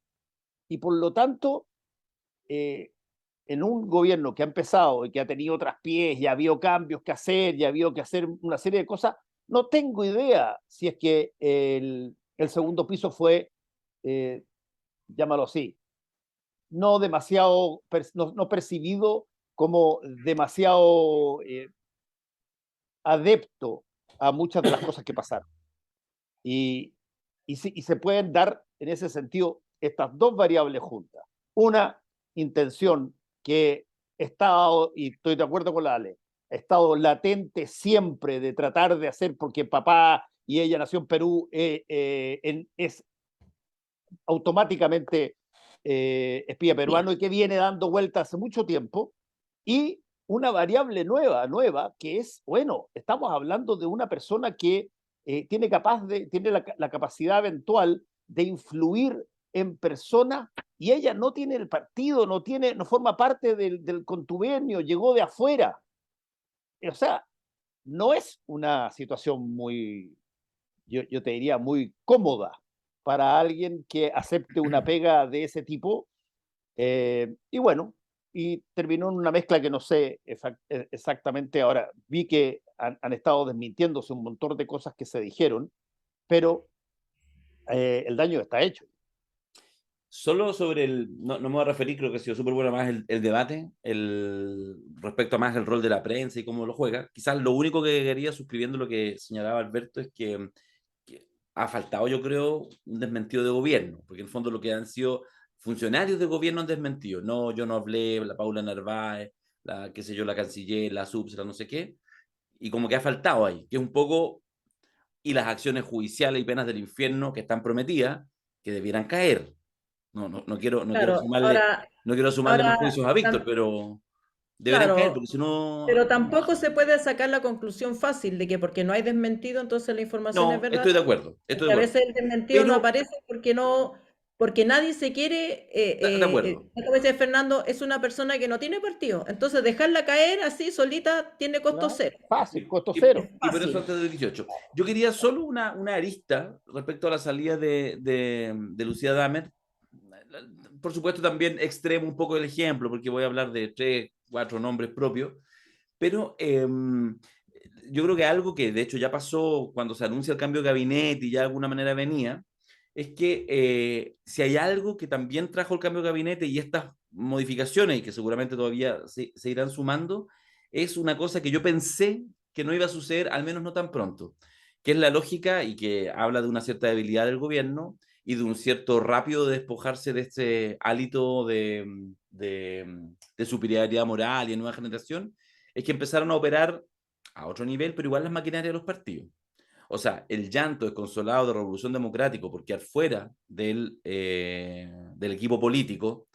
[SPEAKER 4] Y por lo tanto, en un gobierno que ha empezado y que ha tenido traspiés, ya ha habido cambios que hacer, ya ha habido que hacer una serie de cosas, no tengo idea si es que el segundo piso fue, llámalo así, no demasiado, no percibido como demasiado adepto a muchas de las cosas que pasaron. Y se pueden dar en ese sentido estas dos variables juntas. Una intención que ha estado, y estoy de acuerdo con la Ale, ha estado latente siempre de tratar de hacer, porque papá y ella nació en Perú, es automáticamente espía peruano y que viene dando vueltas hace mucho tiempo. Y una variable nueva, que es, bueno, estamos hablando de una persona que tiene la capacidad eventual de influir en personas y ella no tiene el partido, no forma parte del contubernio, llegó de afuera. O sea, no es una situación muy, yo te diría, muy cómoda para alguien que acepte una pega de ese tipo. Y bueno, y terminó en una mezcla que no sé exactamente. Ahora, vi que han estado desmintiéndose un montón de cosas que se dijeron, pero el daño está hecho.
[SPEAKER 1] Solo sobre no me voy a referir, creo que ha sido súper bueno más el debate, respecto a más el rol de la prensa y cómo lo juega. Quizás lo único que quería, suscribiendo lo que señalaba Alberto, es que ha faltado, yo creo, un desmentido de gobierno, porque en el fondo lo que han sido funcionarios de gobierno han desmentido. No, yo no hablé, la Paula Narváez, qué sé yo, la canciller, la subs, la no sé qué, y como que ha faltado ahí, que es un poco, y las acciones judiciales y penas del infierno que están prometidas, que debieran caer. No quiero
[SPEAKER 2] Claro,
[SPEAKER 1] sumarle, no quiero sumarle más
[SPEAKER 2] ahora,
[SPEAKER 1] juicios a Víctor, pero deberían caer,
[SPEAKER 2] claro,
[SPEAKER 1] porque si no,
[SPEAKER 2] pero tampoco se puede sacar la conclusión fácil de que porque no hay desmentido, entonces la información es
[SPEAKER 1] no,
[SPEAKER 2] verdad.
[SPEAKER 1] estoy de acuerdo, estoy
[SPEAKER 2] Porque
[SPEAKER 1] de
[SPEAKER 2] a
[SPEAKER 1] acuerdo.
[SPEAKER 2] veces el desmentido no
[SPEAKER 1] Pero,
[SPEAKER 2] aparece porque nadie se quiere,
[SPEAKER 1] de acuerdo.
[SPEAKER 2] como dice Fernando, es una persona que no tiene partido. Entonces dejarla caer así solita tiene costo
[SPEAKER 4] ¿No?
[SPEAKER 2] cero.
[SPEAKER 4] Fácil, costo
[SPEAKER 1] Y,
[SPEAKER 4] cero.
[SPEAKER 2] Es
[SPEAKER 1] y por eso
[SPEAKER 2] fácil.
[SPEAKER 1] antes del 18. Yo quería solo una arista respecto a la salida de Lucía Damer. Por supuesto, también extremo un poco el ejemplo, porque voy a hablar de 3, 4 nombres propios, pero yo creo que algo que de hecho ya pasó cuando se anuncia el cambio de gabinete y ya de alguna manera venía, es que si hay algo que también trajo el cambio de gabinete y estas modificaciones, y que seguramente todavía se irán sumando, es una cosa que yo pensé que no iba a suceder, al menos no tan pronto, que es la lógica y que habla de una cierta debilidad del gobierno y de un cierto rápido despojarse de este hálito de superioridad moral y de nueva generación, es que empezaron a operar a otro nivel, pero igual las maquinarias de los partidos. O sea, el llanto desconsolado de Revolución Democrática por quedar fuera del equipo político,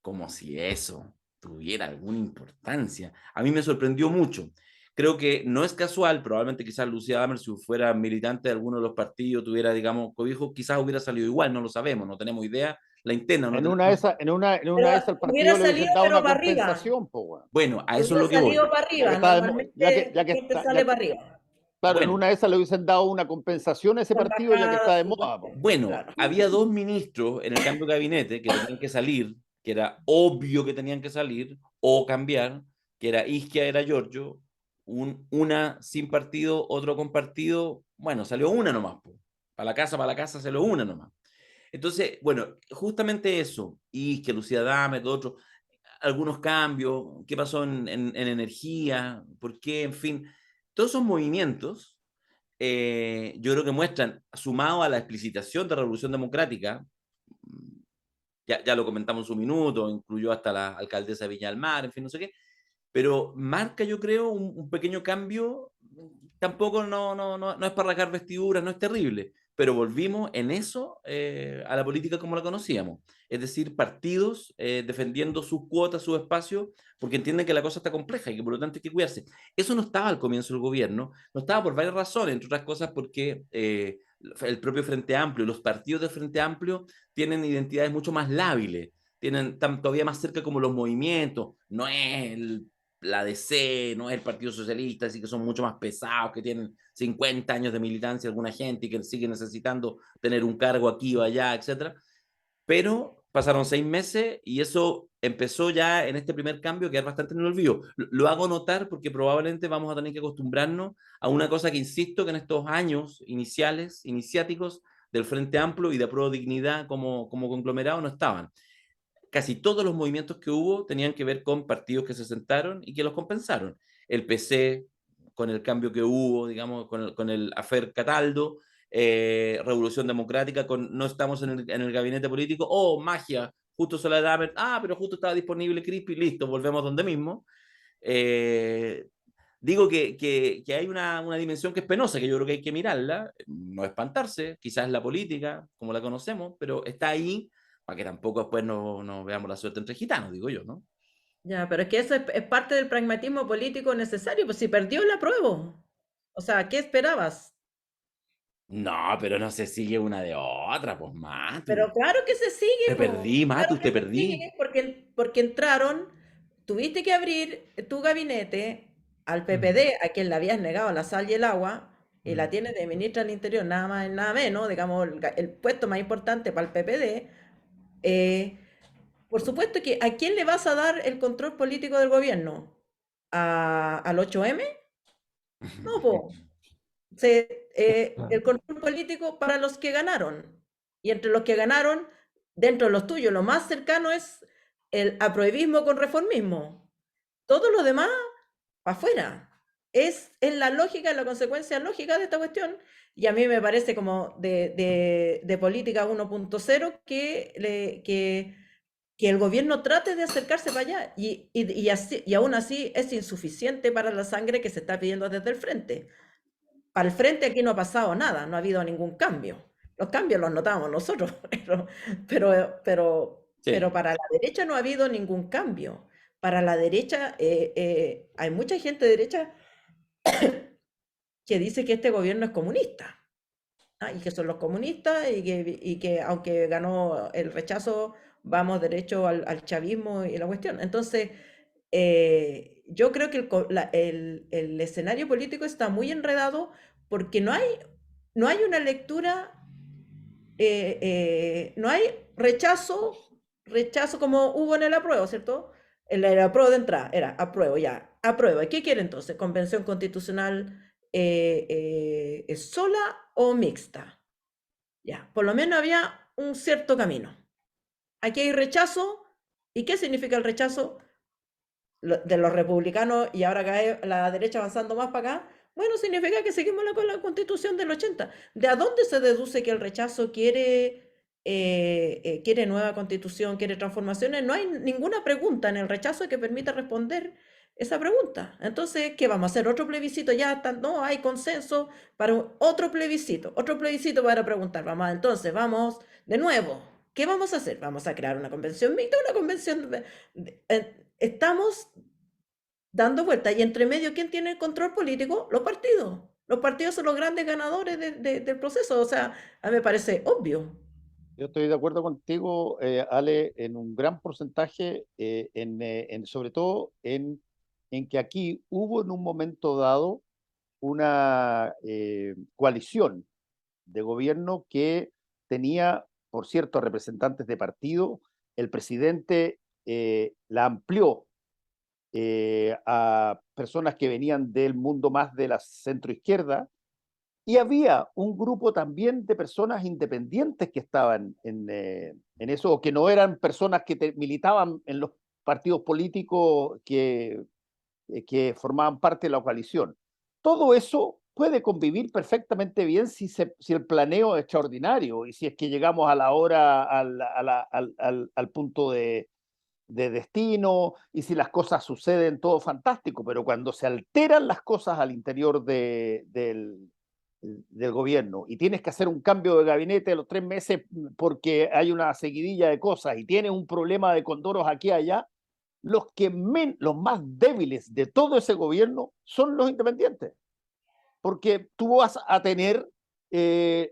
[SPEAKER 1] como si eso tuviera alguna importancia. A mí me sorprendió mucho. Creo que no es casual, probablemente quizás Lucía Damer, si fuera militante de alguno de los partidos, tuviera, digamos, cobijo, quizás hubiera salido igual, no lo sabemos, no tenemos idea la interna.
[SPEAKER 4] En una de esas, al
[SPEAKER 2] Hubiera
[SPEAKER 4] partido le
[SPEAKER 2] salido,
[SPEAKER 4] hubiesen dado
[SPEAKER 2] pero
[SPEAKER 4] una
[SPEAKER 2] para arriba.
[SPEAKER 4] compensación, pues, weón.
[SPEAKER 1] Bueno, a eso es
[SPEAKER 2] Hubiera
[SPEAKER 1] lo que voy.
[SPEAKER 2] salido para arriba. Normalmente
[SPEAKER 4] ya que
[SPEAKER 2] siempre sale para arriba.
[SPEAKER 4] Claro, en
[SPEAKER 1] Bueno.
[SPEAKER 4] una de esas le hubiesen dado una compensación a ese
[SPEAKER 2] Con
[SPEAKER 4] partido ya que está de
[SPEAKER 2] bajadas,
[SPEAKER 4] moda, po.
[SPEAKER 1] Bueno,
[SPEAKER 2] claro.
[SPEAKER 1] había dos ministros en el cambio de gabinete que tenían que salir, que era obvio que tenían que salir o cambiar, que era Isquia, era Giorgio, una sin partido, otro con partido. Bueno, salió una nomás, po. Para la casa salió una nomás. Entonces, bueno, justamente eso, Isquia, Lucía Dame, todo otro, algunos cambios, qué pasó en energía, por qué, en fin, todos esos movimientos yo creo que muestran, sumado a la explicitación de Revolución Democrática, ya lo comentamos en su minuto, incluyó hasta la alcaldesa de Viña del Mar, en fin, no sé qué, pero marca, yo creo, un pequeño cambio. Tampoco no es para rasgar vestiduras, no es terrible, pero volvimos en eso a la política como la conocíamos. Es decir, partidos defendiendo sus cuotas, sus espacios, porque entienden que la cosa está compleja y que por lo tanto hay que cuidarse. Eso no estaba al comienzo del gobierno, no estaba por varias razones, entre otras cosas porque el propio Frente Amplio, los partidos del Frente Amplio tienen identidades mucho más lábiles, están todavía más cerca como los movimientos, no es la DC, no es el Partido Socialista, así que son mucho más pesados, que tienen 50 años de militancia alguna gente y que sigue necesitando tener un cargo aquí o allá, etcétera. Pero pasaron 6 meses y eso empezó ya en este primer cambio a quedar bastante en el olvido. Lo hago notar porque probablemente vamos a tener que acostumbrarnos a una cosa que insisto que en estos años iniciáticos del Frente Amplio y de Apruebo Dignidad como conglomerado no estaban. Casi todos los movimientos que hubo tenían que ver con partidos que se sentaron y que los compensaron. El PC, con el cambio que hubo, digamos, con el afer Cataldo, Revolución Democrática, con no estamos en el gabinete político, magia, justo se la da, pero justo estaba disponible Crispi, listo, volvemos donde mismo. Digo que hay una dimensión que es penosa, que yo creo que hay que mirarla, no espantarse, quizás la política, como la conocemos, pero está ahí para que tampoco después no veamos la suerte entre gitanos, digo yo, ¿no?
[SPEAKER 2] Ya, pero es que eso es parte del pragmatismo político necesario, pues si perdió la prueba. O sea, ¿qué esperabas?
[SPEAKER 1] No, pero no se sigue una de otra, pues Matu.
[SPEAKER 2] Pero claro que se sigue,
[SPEAKER 1] Te
[SPEAKER 2] po.
[SPEAKER 1] perdí, Matu,
[SPEAKER 2] Claro
[SPEAKER 1] te
[SPEAKER 2] que se
[SPEAKER 1] perdí.
[SPEAKER 2] sigue, porque entraron, tuviste que abrir tu gabinete al PPD, a quien le habías negado la sal y el agua, y la tienes de ministra del Interior, nada más y nada menos, digamos, el puesto más importante para el PPD. Por supuesto que ¿a quién le vas a dar el control político del gobierno? ¿Al 8M? No, po. El control político para los que ganaron. Y entre los que ganaron, dentro de los tuyos, lo más cercano es el apruebismo con reformismo. Todo lo demás, para afuera. Es la lógica, la consecuencia lógica de esta cuestión. Y a mí me parece como de política 1.0 que el gobierno trate de acercarse para allá. Y aún así es insuficiente para la sangre que se está pidiendo desde el frente. Para el frente aquí no ha pasado nada, no ha habido ningún cambio. Los cambios los notamos nosotros, pero para la derecha no ha habido ningún cambio. Para la derecha, hay mucha gente de derecha que dice que este gobierno es comunista, y que son los comunistas y que aunque ganó el rechazo, vamos derecho al chavismo y la cuestión. Entonces, yo creo que el escenario político está muy enredado porque no hay una lectura, no hay rechazo como hubo en el apruebo, ¿cierto? El apruebo de entrada era apruebo, ya, apruebo. ¿Y qué quiere entonces? ¿Convención constitucional sola o mixta? Ya, por lo menos había un cierto camino. Aquí hay rechazo. ¿Y qué significa el rechazo? De los republicanos y ahora cae la derecha avanzando más para acá, bueno, significa que seguimos con la constitución del 80. ¿De a dónde se deduce que el rechazo quiere nueva constitución, quiere transformaciones? No hay ninguna pregunta en el rechazo que permita responder esa pregunta. Entonces, ¿qué vamos a hacer? ¿Otro plebiscito? Ya no hay consenso para otro plebiscito para preguntar. Entonces, vamos de nuevo. ¿Qué vamos a hacer? Vamos a crear una convención mixta, una convención... Estamos dando vuelta y entre medio, ¿quién tiene el control político? Los partidos. Los partidos son los grandes ganadores del proceso. O sea, a mí me parece obvio.
[SPEAKER 4] Yo estoy de acuerdo contigo, Ale, en un gran porcentaje, sobre todo en que aquí hubo en un momento dado una coalición de gobierno que tenía, por cierto, representantes de partido. El presidente la amplió a personas que venían del mundo más de la centroizquierda, y había un grupo también de personas independientes que estaban en eso, o que no eran personas que militaban en los partidos políticos que formaban parte de la coalición. Todo eso puede convivir perfectamente bien si el planeo es extraordinario y si es que llegamos a la hora, al punto de destino, y si las cosas suceden, todo fantástico. Pero cuando se alteran las cosas al interior del gobierno y tienes que hacer un cambio de gabinete a los 3 meses porque hay una seguidilla de cosas y tienes un problema de condoros aquí y allá, los más débiles de todo ese gobierno son los independientes, porque tú vas a tener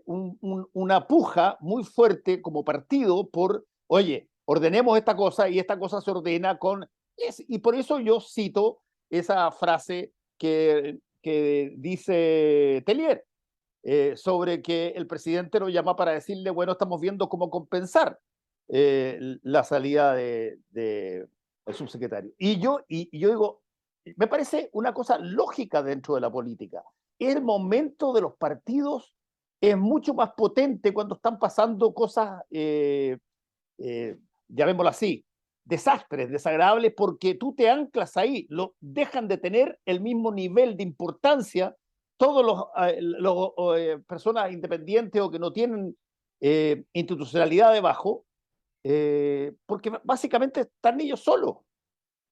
[SPEAKER 4] una puja muy fuerte como partido por, oye, ordenemos esta cosa, y esta cosa se ordena con... Y por eso yo cito esa frase que dice Tellier, sobre que el presidente lo llama para decirle, bueno, estamos viendo cómo compensar la salida del subsecretario. Y yo digo, me parece una cosa lógica dentro de la política. El momento de los partidos es mucho más potente cuando están pasando cosas, llamémoslo así, desastres, desagradables, porque tú te anclas ahí, dejan de tener el mismo nivel de importancia todos los personas independientes o que no tienen institucionalidad debajo, porque básicamente están ellos solos.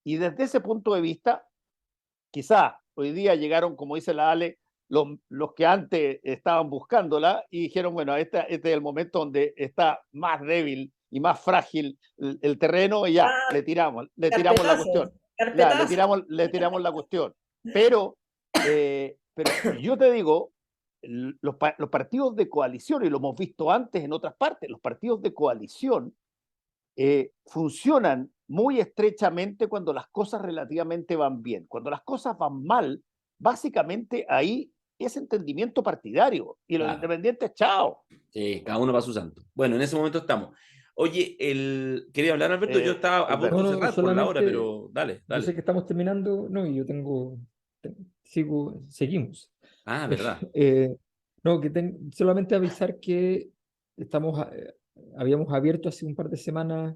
[SPEAKER 4] Y desde ese punto de vista, quizás hoy día llegaron, como dice la Ale, los que antes estaban buscándola y dijeron, bueno, este es el momento donde está más débil y más frágil el terreno, y ya, le tiramos la cuestión. Ya, le tiramos la cuestión. Pero yo te digo, los partidos de coalición, y lo hemos visto antes en otras partes, los partidos de coalición funcionan muy estrechamente cuando las cosas relativamente van bien. Cuando las cosas van mal, básicamente ahí es entendimiento partidario, y los independientes, chao.
[SPEAKER 1] Sí, cada uno va a su santo. Bueno, en ese momento estamos. Oye, quería hablar, Alberto, yo estaba a punto de cerrar por la hora, pero dale.
[SPEAKER 3] Yo sé que estamos terminando, no, y yo seguimos.
[SPEAKER 1] Ah, verdad.
[SPEAKER 3] No, solamente avisar que habíamos abierto hace un par de semanas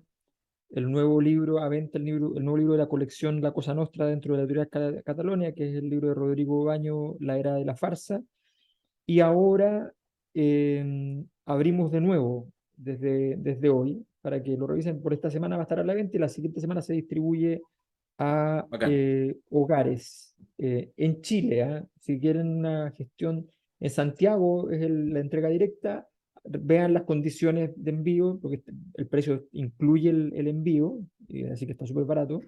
[SPEAKER 3] el nuevo libro a venta, el nuevo libro de la colección La Cosa Nostra dentro de la editorial Catalonia, que es el libro de Rodrigo Baño, La Era de la Farsa. Y ahora abrimos de nuevo desde hoy para que lo revisen. Por esta semana va a estar a la venta y la siguiente semana se distribuye a hogares en Chile. Si quieren una gestión en Santiago, es la entrega directa. Vean las condiciones de envío, porque el precio incluye el envío, así que está súper barato.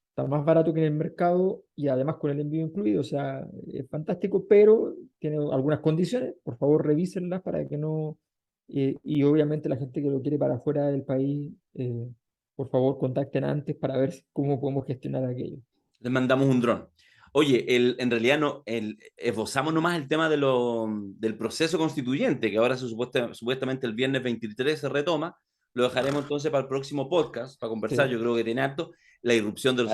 [SPEAKER 3] Está más barato que en el mercado y además con el envío incluido, o sea, es fantástico, pero tiene algunas condiciones. Por favor, revísenlas para que no... y obviamente la gente que lo quiere para fuera del país, por favor, contacten antes para ver cómo podemos gestionar aquello.
[SPEAKER 1] Les mandamos un dron. Oye, en realidad esbozamos nomás el tema del proceso constituyente, que ahora supuestamente el viernes 23 se retoma. Lo dejaremos entonces para el próximo podcast, para conversar. Sí. Yo creo que tiene harto la irrupción de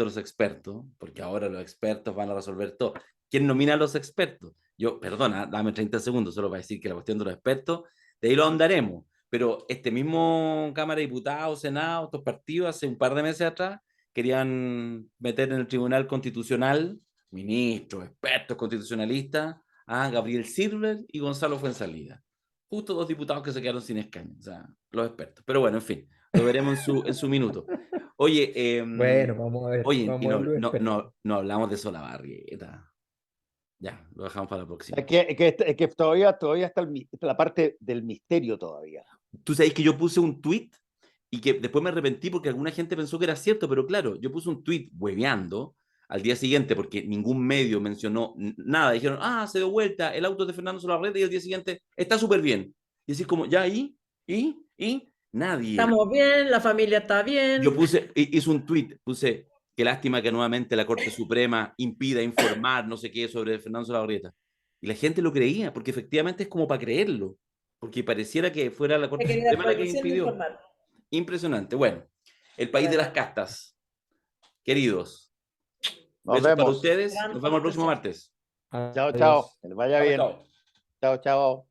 [SPEAKER 1] los expertos, porque ahora los expertos van a resolver todo. ¿Quién nomina a los expertos? Perdona, dame 30 segundos solo para decir que la cuestión de los expertos, de ahí lo ahondaremos. Pero este mismo Cámara de Diputados, Senado, estos partidos, hace un par de meses atrás, querían meter en el Tribunal Constitucional ministros, expertos constitucionalistas, a Gabriel Silver y Gonzalo Fuenzalida. Justo 2 diputados que se quedaron sin escaño, o sea, los expertos. Pero bueno, en fin, lo veremos en su minuto. Oye,
[SPEAKER 3] bueno, vamos a ver.
[SPEAKER 1] Oye, no hablamos de Solabarrieta. Ya, lo dejamos para la próxima.
[SPEAKER 4] Es que todavía está la parte del misterio todavía.
[SPEAKER 1] Tú sabes que yo puse un tweet y que después me arrepentí porque alguna gente pensó que era cierto, pero claro, yo puse un tweet hueveando al día siguiente porque ningún medio mencionó nada. Dijeron, se dio vuelta el auto de Fernando Solabarrieta, y al día siguiente está súper bien. Y así como, ya, nadie.
[SPEAKER 2] Estamos bien, la familia está bien.
[SPEAKER 1] Yo hice un tweet, puse, qué lástima que nuevamente la Corte Suprema impida informar, no sé qué, sobre Fernando Solabarrieta. Y la gente lo creía, porque efectivamente es como para creerlo, porque pareciera que fuera la Corte
[SPEAKER 2] Querida
[SPEAKER 1] Suprema la que
[SPEAKER 2] prohibición de
[SPEAKER 1] impidió.
[SPEAKER 2] informar.
[SPEAKER 1] Impresionante. Bueno, el país de las castas. Queridos,
[SPEAKER 4] Nos
[SPEAKER 1] besos para
[SPEAKER 4] vemos.
[SPEAKER 1] ustedes.
[SPEAKER 2] Gran
[SPEAKER 1] Nos vemos el próximo
[SPEAKER 2] conversación.
[SPEAKER 1] martes.
[SPEAKER 4] Chao,
[SPEAKER 3] Adiós.
[SPEAKER 4] chao. Que les vaya
[SPEAKER 1] Chao,
[SPEAKER 4] bien.
[SPEAKER 1] chao.
[SPEAKER 4] Chao, chao.